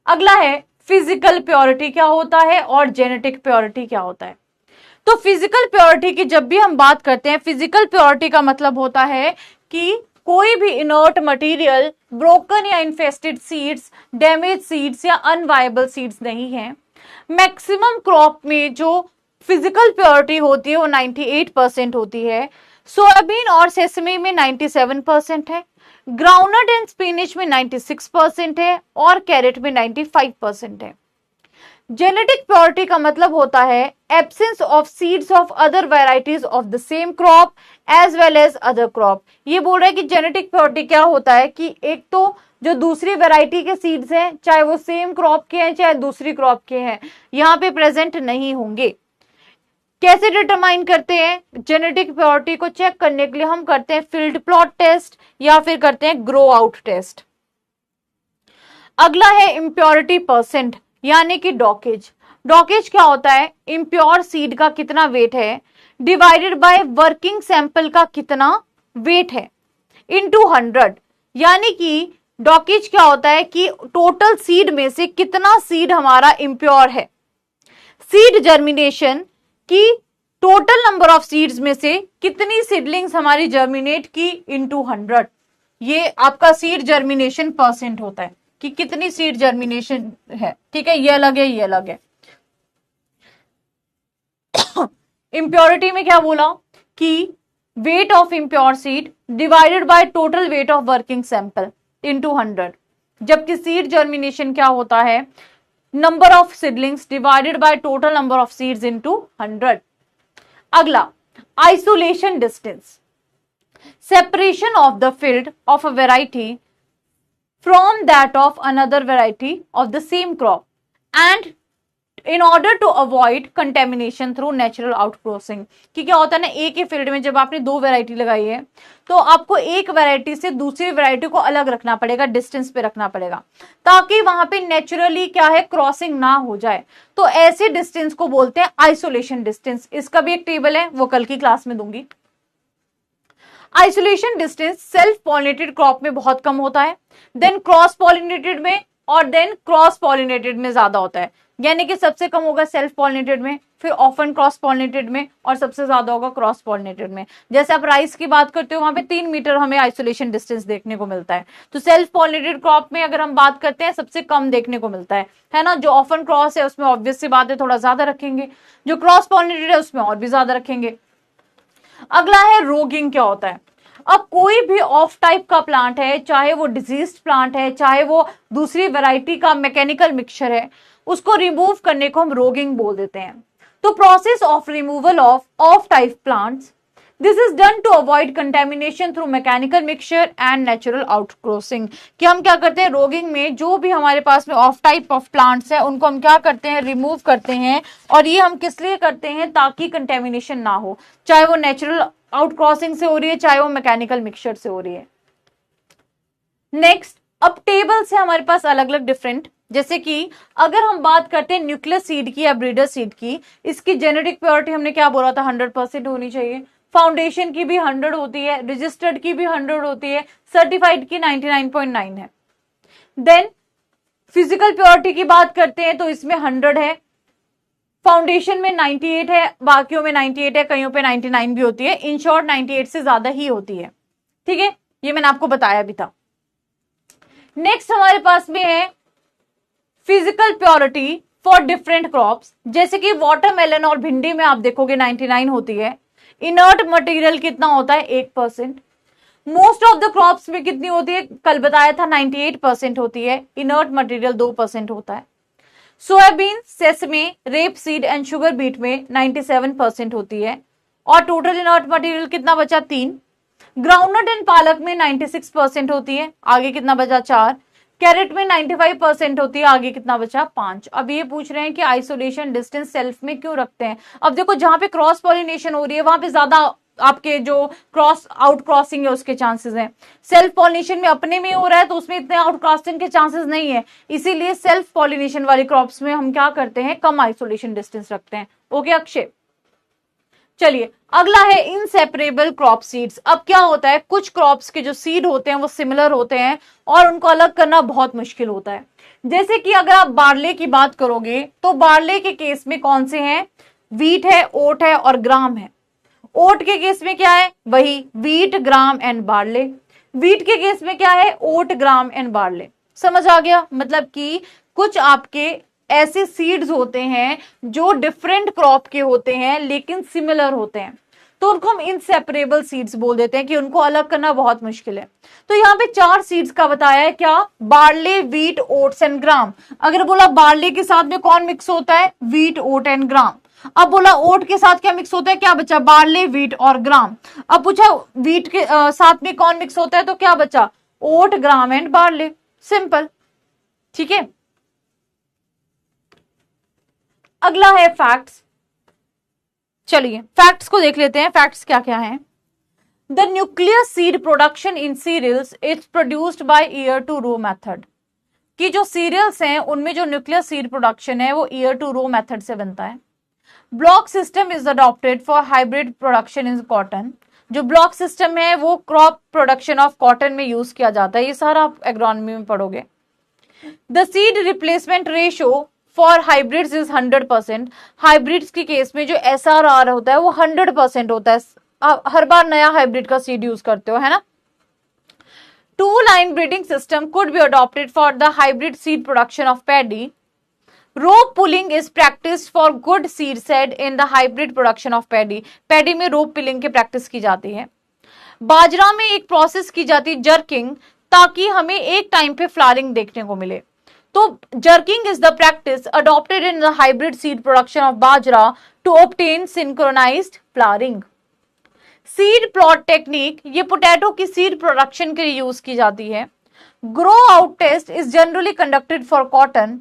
अगला है फिजिकल प्योरिटी क्या होता है और जेनेटिक प्योरिटी क्या होता है। तो फिजिकल प्योरिटी की जब भी हम बात करते हैं, फिजिकल प्योरिटी का मतलब होता है कि कोई भी इनर्ट मटेरियल, ब्रोकन या इन्फेस्टेड सीड्स, डैमेज सीड्स या अनवायबल सीड्स नहीं है। मैक्सिमम क्रॉप में जो फिजिकल प्योरिटी होती है वो 98% होती है। सोयाबीन और सेसमी में 97% है, ग्राउंडनट एंड स्पिनच में 96% है और कैरेट में 95% है। जेनेटिक प्योरिटी का मतलब होता है absence of seeds of other varieties of the same crop as well as other crop. ये बोल रहा है कि जेनेटिक प्योरिटी क्या होता है कि एक तो जो दूसरी वैरायटी के सीड्स हैं, चाहे वो सेम क्रॉप के हैं चाहे दूसरी क्रॉप के हैं, यहाँ पे प्रेजेंट नहीं होंगे। कैसे डिटरमाइन करते हैं जेनेटिक प्योरिटी को चेक करने के लिए, हम करते हैं फील्ड प्लॉट टेस्ट या फिर करते हैं ग्रो आउट टेस्ट। अगला है इम्प्योरिटी परसेंट यानी कि डॉकेज। डॉकेज क्या होता है, इम्प्योर सीड का कितना वेट है डिवाइडेड बाय वर्किंग सैंपल का कितना वेट है इनटू 100। यानी कि डॉकेज क्या होता है कि टोटल सीड में से कितना सीड हमारा इम्प्योर है। सीड जर्मिनेशन की टोटल नंबर ऑफ सीड्स में से कितनी सीडलिंग्स हमारी जर्मिनेट की इनटू 100। ये आपका सीड जर्मिनेशन परसेंट होता है कि कितनी सीड जर्मिनेशन है, ठीक है। ये अलग है, ये अलग है। इम्प्योरिटी में क्या बोला कि weight of impure seed divided by total weight of working sample into 100, जबकि सीड जर्मिनेशन क्या होता है, number of seedlings divided by total number of seeds into 100। अगला isolation distance, separation of the field of a variety from that of another variety of the same crop and in order to avoid contamination through natural outcrossing। कि क्या होता है ना, एक ही field में जब आपने दो वैरायटी लगाई है तो आपको एक वैरायटी से दूसरी वैरायटी को अलग रखना पड़ेगा, डिस्टेंस पे रखना पड़ेगा ताकि वहां पे नेचुरली क्या है क्रॉसिंग ना हो जाए। तो ऐसे डिस्टेंस को बोलते हैं आइसोलेशन डिस्टेंस। इसका भी एक टेबल है, वो कल की क्लास में दूंगी। Isolation distance self pollinated crop में बहुत कम होता है, देन क्रॉस पॉलिनेटेड में और देन क्रॉस पॉलिनेटेड में ज्यादा होता है। यानी कि सबसे कम होगा सेल्फ पॉलिनेटेड में, फिर ऑफन क्रॉस पॉलिनेटेड में और सबसे ज्यादा होगा क्रॉस पॉलिनेटेड में। जैसे आप राइस की बात करते हो वहां पे 3 मीटर हमें आइसोलेशन डिस्टेंस देखने को मिलता है। तो सेल्फ पॉलिनेटेड क्रॉप में अगर हम बात करते हैं सबसे कम देखने को मिलता है ना। जो ऑफन क्रॉस है उसमें ऑब्वियस सी बात है थोड़ा ज्यादा रखेंगे, जो क्रॉस पॉलिनेटेड है उसमें और भी ज्यादा रखेंगे। अगला है रोगिंग क्या होता है। अब कोई भी ऑफ टाइप का प्लांट है, चाहे वो डिजीज्ड प्लांट है चाहे वो दूसरी वैरायटी का मैकेनिकल मिक्सचर है, उसको रिमूव करने को हम रोगिंग बोल देते हैं। तो process of removal of type plants, this is done to avoid contamination through mechanical mixture and natural outcrossing. कि हम क्या करते हैं रोगिंग में जो भी हमारे पास में ऑफ टाइप ऑफ प्लांट्स है उनको हम क्या करते हैं, रिमूव करते हैं। और ये हम किस लिए करते हैं, ताकि कंटेमिनेशन ना हो, चाहे वो नेचुरल आउटक्रॉसिंग से हो रही है चाहे वो मैकेनिकल मिक्सचर से हो रही है। नेक्स्ट, अब टेबल से हमारे पास अलग अलग डिफरेंट, जैसे कि अगर हम बात करते हैं न्यूक्लियस सीड की या ब्रीडर सीड की, इसकी जेनेटिक प्योरिटी हमने क्या बोला था 100% होनी चाहिए। फाउंडेशन की भी 100 होती है, रजिस्टर्ड की भी 100 होती है, सर्टिफाइड की 99.9 है। देन फिजिकल प्योरिटी की बात करते हैं तो इसमें 100 है, फाउंडेशन में 98 है, बाकियों में 98 है, कईयों पे 99 भी होती है। इन शॉर्ट 98 से ज्यादा ही होती है, ठीक है। ये मैंने आपको बताया भी था। नेक्स्ट हमारे पास में है physical purity for different crops, जैसे कि वाटरमेलन और भिंडी में आप देखोगे 99 होती है। इनर्ट मटेरियल कितना होता है 1%, मोस्ट ऑफ द क्रॉप्स में कितनी होती है, कल बताया था 98% होती है, इनर्ट मटेरियल 2% होता है। Soybean, sesame, rape seed and sugar beet में 97% होती है, और टोटल इनर्ट मटेरियल कितना बचा, 3। ग्राउंडनट एंड पालक में 96% होती है, आगे कितना बचा, 4। कैरेट में 95% होती है, आगे कितना बचा, 5। अब ये पूछ रहे हैं कि आइसोलेशन डिस्टेंस सेल्फ में क्यों रखते हैं। अब देखो जहां पे क्रॉस पॉलिनेशन हो रही है वहां पे ज्यादा आपके जो क्रॉस आउट क्रॉसिंग है उसके चांसेस हैं। सेल्फ पॉलिनेशन में अपने में हो रहा है तो उसमें इतने आउट क्रॉसिंग के चांसेस नहीं है, इसीलिए सेल्फ पॉलिनेशन वाली क्रॉप्स में हम क्या करते हैं, कम आइसोलेशन डिस्टेंस रखते हैं। ओके अक्षय, चलिए अगला है इनसेपरेबल क्रॉप सीड्स। अब क्या होता है, कुछ क्रॉप्स के जो सीड होते हैं वो सिमिलर होते हैं और उनको अलग करना बहुत मुश्किल होता है। जैसे कि अगर आप बार्ले की बात करोगे तो बार्ले के केस में कौन से हैं, वीट है, ओट है और ग्राम है। ओट के केस में क्या है, वही wheat, gram and barley. Wheat के केस में क्या है, ओट, ग्राम एंड बार्ले। समझ आ गया, मतलब कि कुछ आपके ऐसे सीड्स होते हैं जो डिफरेंट क्रॉप के होते हैं लेकिन सिमिलर होते हैं, तो उनको हम इनसेपरेबल सीड्स बोल देते हैं कि उनको अलग करना बहुत मुश्किल है। तो यहाँ पे 4 सीड्स का बताया है, क्या, बार्ले, वीट, ओट्स एंड ग्राम। अगर बोला बार्ले के साथ में कौन मिक्स होता है, वीट, ओट एंड ग्राम। अब बोला ओट के साथ क्या मिक्स होता है, क्या बचा, बार्ले, वीट और ग्राम। अब पूछा वीट के साथ में कौन मिक्स होता है, तो क्या बचा, ओट, ग्राम एंड बार्ले। सिंपल, ठीक है। अगला है फैक्ट्स। चलिए फैक्ट्स को देख लेते हैं, फैक्ट्स क्या क्या हैं। The nuclear seed production in cereals is produced by ear to row method. कि जो सीरियल्स हैं उनमें जो न्यूक्लियर सीड प्रोडक्शन है वो ईयर टू रो मेथड से बनता है। Block system is adopted for hybrid production in cotton. जो ब्लॉक सिस्टम है वो क्रॉप प्रोडक्शन ऑफ कॉटन में यूज किया जाता है, ये सारा आप एग्रोनॉमी में पढ़ोगे। The seed replacement ratio for hybrids is 100%। Hybrids के केस में जो SRR होता है वो 100% होता है। हर बार नया हाइब्रिड का सीड यूज करते हो, है ना। 2-line breeding system could be adopted for the hybrid seed production of paddy. Rope pulling is practice for good seed said in the hybrid production of paddy. Paddy में रोप pulling की practice की जाती है। बाजरा में एक प्रोसेस की जाती है जर्किंग, ताकि हमें एक टाइम पे फ्लावरिंग देखने को मिले। तो jerking is the practice adopted in the hybrid seed production of bajra to obtain synchronised flowering. Seed plot technique, ये पोटैटो की सीड प्रोडक्शन के लिए यूज की जाती है। Grow out test is generally conducted for cotton.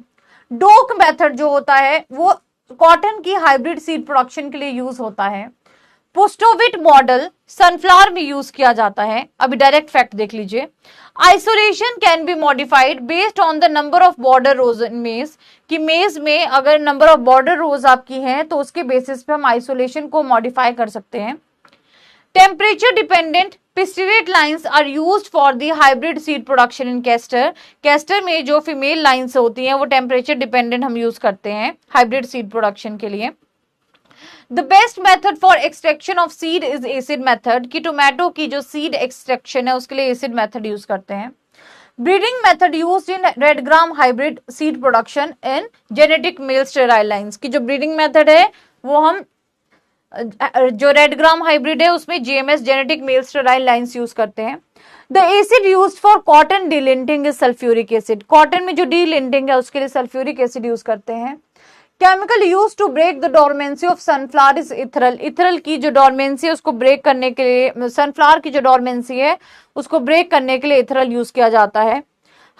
Doak method जो होता है वो कॉटन की हाइब्रिड सीड प्रोडक्शन के लिए यूज होता है। पोस्टोविट मॉडल सनफ्लावर में यूज किया जाता है। अभी डायरेक्ट फैक्ट देख लीजिए। Isolation can be modified based on the number of border rows in maize. कि मेज में अगर नंबर ऑफ बॉर्डर रोज आपकी हैं तो उसके बेसिस पे हम आइसोलेशन को मॉडिफाई कर सकते हैं। Temperature dependent pistillate lines are used for the hybrid seed production in castor. Castor में जो फीमेल लाइन्स होती हैं वो टेम्परेचर डिपेंडेंट हम यूज करते हैं हाइब्रिड सीड प्रोडक्शन के लिए। The best method for extraction of seed is acid method. कि टोमेटो की जो सीड एक्सट्रैक्शन है उसके लिए एसिड मेथड यूज करते हैं। Breeding method used in red gram hybrid seed production in genetic male sterile lines. की जो ब्रीडिंग मेथड है वो हम जो रेड ग्राम हाइब्रिड है उसमें GMS genetic male sterile lines use करते हैं। The acid used for cotton delinting is sulphuric acid. Cotton में जो डीलिंटिंग है उसके लिए सल्फ्यूरिक एसिड यूज करते हैं। Chemical use to break the dormancy of sunflower is ethrel. Ethrel की जो डोरमेंसी है उसको ब्रेक करने के लिए, सनफ्लावर की जो डोरमेंसी है उसको ब्रेक करने के लिए इथरल यूज किया जाता है।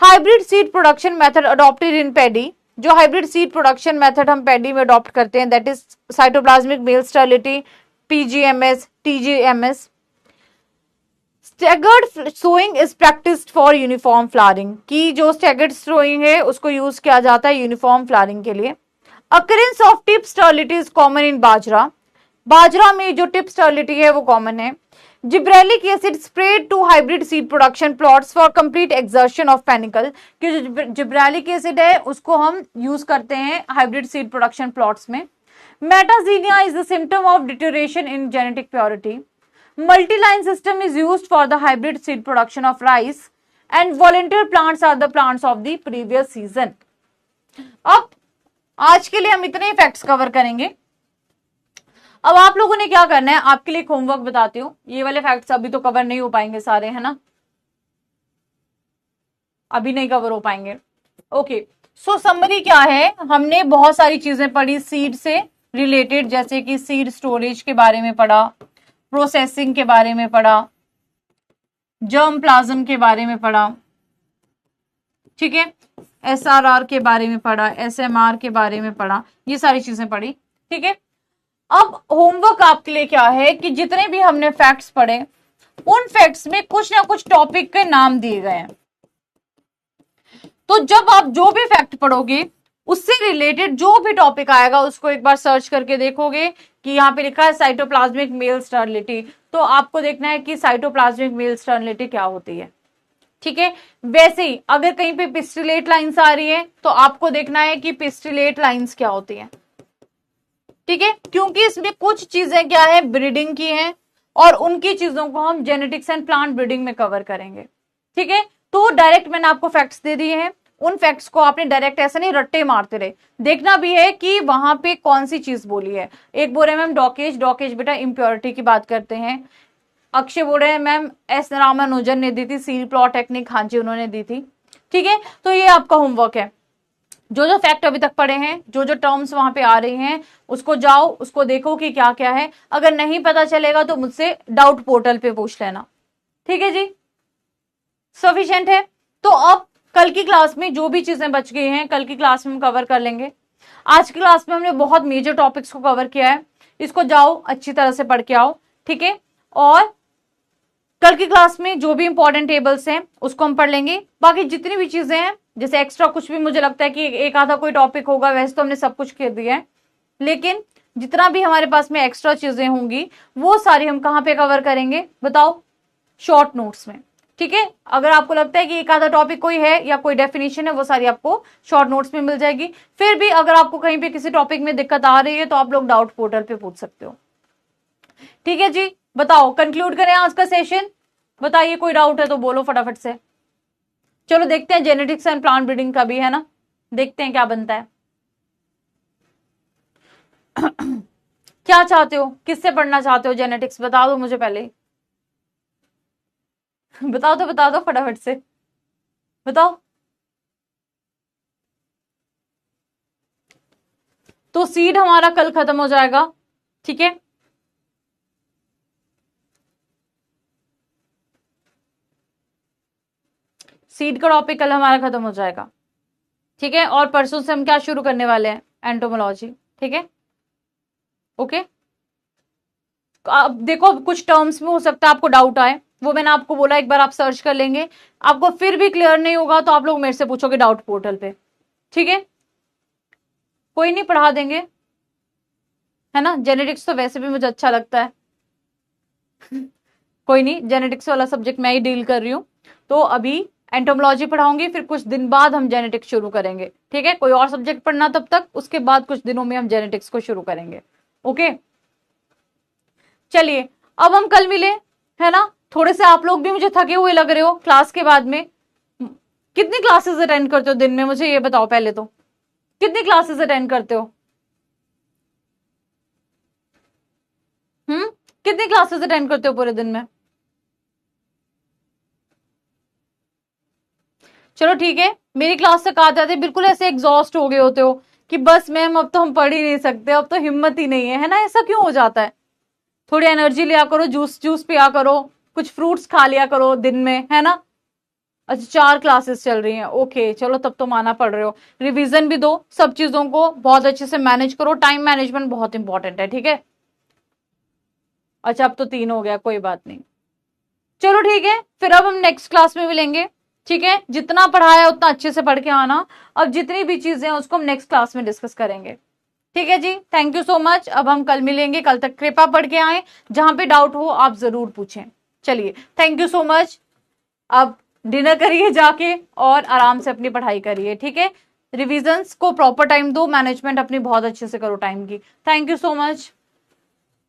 Hybrid seed production method adopted in paddy. जो हाइब्रिड सीड प्रोडक्शन मेथड हम पैडी में अडॉप्ट करते हैं that is cytoplasmic male sterility, PGMS, TGMS। Staggered sowing is practised for uniform flowering. की जो स्टैगर्ड सोइंग है उसको यूज किया जाता है यूनिफॉर्म फ्लावरिंग के लिए। Occurrence of tip sterility is common in बाजरा। बाजरा में जो टिप स्टेरिलिटी है वो कॉमन है। Gibberellic acid spread to hybrid seed production plots for complete exsertion of panicle. कि जो जिब्रेलिक एसिड है उसको हम यूज करते हैं हाइब्रिड सीड प्रोडक्शन प्लॉट्स में। Metaxenia is the symptom of deterioration in genetic purity. Multiline system is used for the hybrid seed production of rice and volunteer plants are the plants of the previous season. अब आज के लिए हम इतने facts cover करेंगे। अब आप लोगों ने क्या करना है, आपके लिए होमवर्क बताती हूँ। ये वाले फैक्ट्स अभी तो कवर नहीं हो पाएंगे सारे, है ना, अभी नहीं कवर हो पाएंगे। ओके, सो समरी क्या है, हमने बहुत सारी चीजें पढ़ी सीड से रिलेटेड, जैसे कि सीड स्टोरेज के बारे में पढ़ा, प्रोसेसिंग के बारे में पढ़ा, जर्म प्लाज्म के बारे में पढ़ा, ठीक है, एसआरआर के बारे में पढ़ा, एसएमआर के बारे में पढ़ा, ये सारी चीजें पढ़ी, ठीक है। अब होमवर्क आपके लिए क्या है कि जितने भी हमने फैक्ट्स पढ़े उन फैक्ट्स में कुछ ना कुछ टॉपिक के नाम दिए गए हैं। तो जब आप जो भी फैक्ट पढ़ोगे उससे रिलेटेड जो भी टॉपिक आएगा उसको एक बार सर्च करके देखोगे कि यहाँ पे लिखा है साइटोप्लाज्मिक मेल स्टर्निटी, तो आपको देखना है कि साइटोप्लाज्मिक मेल स्टर्निटी क्या होती है, ठीक है। वैसे ही अगर कहीं पे पिस्टिलेट लाइंस आ रही है तो आपको देखना है कि पिस्टिलेट लाइंस क्या होती है, ठीक है, क्योंकि इसमें कुछ चीजें क्या है ब्रीडिंग की हैं और उनकी चीजों को हम जेनेटिक्स एंड प्लांट ब्रीडिंग में कवर करेंगे, ठीक है। तो डायरेक्ट मैंने आपको फैक्ट्स दे दिए हैं, उन फैक्ट्स को आपने डायरेक्ट ऐसे नहीं रट्टे मारते रहे, देखना भी है कि वहां पे कौन सी चीज बोली है। एक बोल रहे मैम डॉकेज, डॉकेज बेटा इम्प्योरिटी की बात करते हैं। अक्षय बोल रहे हैं मैम एस रामानुजन ने दी थी सील प्लॉट टेक्निक, हाँ जी उन्होंने दी थी, ठीक है। तो ये आपका होमवर्क है, जो जो फैक्ट अभी तक पढ़े हैं, जो जो टर्म्स वहां पे आ रही हैं उसको जाओ, उसको देखो कि क्या क्या है। अगर नहीं पता चलेगा तो मुझसे डाउट पोर्टल पे पूछ लेना, ठीक है जी, सफिशिएंट है। तो अब कल की क्लास में जो भी चीजें बच गई हैं कल की क्लास में हम कवर कर लेंगे। आज की क्लास में हमने बहुत मेजर टॉपिक्स को कवर किया है, इसको जाओ अच्छी तरह से पढ़ के आओ, ठीक है। और कल की क्लास में जो भी इंपॉर्टेंट टेबल्स हैं उसको हम पढ़ लेंगे। बाकी जितनी भी चीजें हैं जैसे एक्स्ट्रा कुछ भी मुझे लगता है कि एक आधा कोई टॉपिक होगा, वैसे तो हमने सब कुछ कर दिया है, लेकिन जितना भी हमारे पास में एक्स्ट्रा चीजें होंगी वो सारी हम कहां पे कवर करेंगे बताओ, शॉर्ट नोट्स में, ठीक है। अगर आपको लगता है कि एक आधा टॉपिक कोई है या कोई डेफिनेशन है वो सारी आपको शॉर्ट नोट्स में मिल जाएगी। फिर भी अगर आपको कहीं पे किसी टॉपिक में दिक्कत आ रही है तो आप लोग डाउट पोर्टल पे पूछ सकते हो, ठीक है जी। बताओ कंक्लूड करें आज का सेशन, बताइए कोई डाउट है तो बोलो फटाफट से। चलो देखते हैं जेनेटिक्स एंड प्लांट ब्रीडिंग का भी, है ना, देखते हैं क्या बनता है। क्या चाहते हो, किससे पढ़ना चाहते हो जेनेटिक्स, बता दो मुझे पहले बताओ तो बता दो फटाफट से, बताओ। तो सीड हमारा कल खत्म हो जाएगा, ठीक है। सीड का टॉपिक कल हमारा खत्म हो जाएगा, ठीक है। और परसों से हम क्या शुरू करने वाले हैं, एंटोमोलॉजी, ठीक है, ओके। अब देखो कुछ टर्म्स में हो सकता है आपको डाउट आए, वो मैंने आपको बोला एक बार आप सर्च कर लेंगे, आपको फिर भी क्लियर नहीं होगा तो आप लोग मेरे से पूछोगे डाउट पोर्टल पे, ठीक है, कोई नहीं पढ़ा देंगे, है ना। जेनेटिक्स तो वैसे भी मुझे अच्छा लगता है कोई नहीं, जेनेटिक्स वाला सब्जेक्ट मैं ही डील कर रही हूं, तो अभी एंटोमोलॉजी पढ़ाऊंगी, फिर कुछ दिन बाद हम जेनेटिक्स शुरू करेंगे, ठीक है। कोई और सब्जेक्ट पढ़ना तब तक, उसके बाद कुछ दिनों में हम जेनेटिक्स को शुरू करेंगे, ओके। चलिए अब हम कल मिले, है ना। थोड़े से आप लोग भी मुझे थके हुए लग रहे हो क्लास के बाद में। कितनी क्लासेस अटेंड करते हो दिन में, मुझे ये बताओ पहले तो, कितनी क्लासेस अटेंड करते हो, कितनी क्लासेस अटेंड करते हो पूरे दिन में। चलो ठीक है, मेरी क्लास तक आते आते बिल्कुल ऐसे एग्जॉस्ट हो गए होते हो कि बस मैम अब तो हम पढ़ ही नहीं सकते, अब तो हिम्मत ही नहीं है ना, ऐसा क्यों हो जाता है। थोड़ी एनर्जी लिया करो, जूस जूस पिया करो, कुछ फ्रूट्स खा लिया करो दिन में, है ना। अच्छा 4 क्लासेस चल रही हैं, ओके चलो तब तो माना पड़ रहे हो। रिवीजन भी दो, सब चीजों को बहुत अच्छे से मैनेज करो, टाइम मैनेजमेंट बहुत इंपॉर्टेंट है, ठीक है। अच्छा अब तो 3 हो गया, कोई बात नहीं, चलो ठीक है, फिर अब हम नेक्स्ट क्लास में मिलेंगे, ठीक है। जितना पढ़ाया उतना अच्छे से पढ़ के आना, अब जितनी भी चीजें हैं उसको हम नेक्स्ट क्लास में डिस्कस करेंगे, ठीक है जी। थैंक यू सो मच, अब हम कल मिलेंगे, कल तक कृपा पढ़ के आए, जहां पे डाउट हो आप जरूर पूछें। चलिए थैंक यू सो मच, अब डिनर करिए जाके और आराम से अपनी पढ़ाई करिए, ठीक है। रिविजन्स को प्रॉपर टाइम दो, मैनेजमेंट अपनी बहुत अच्छे से करो टाइम की। Thank you so much.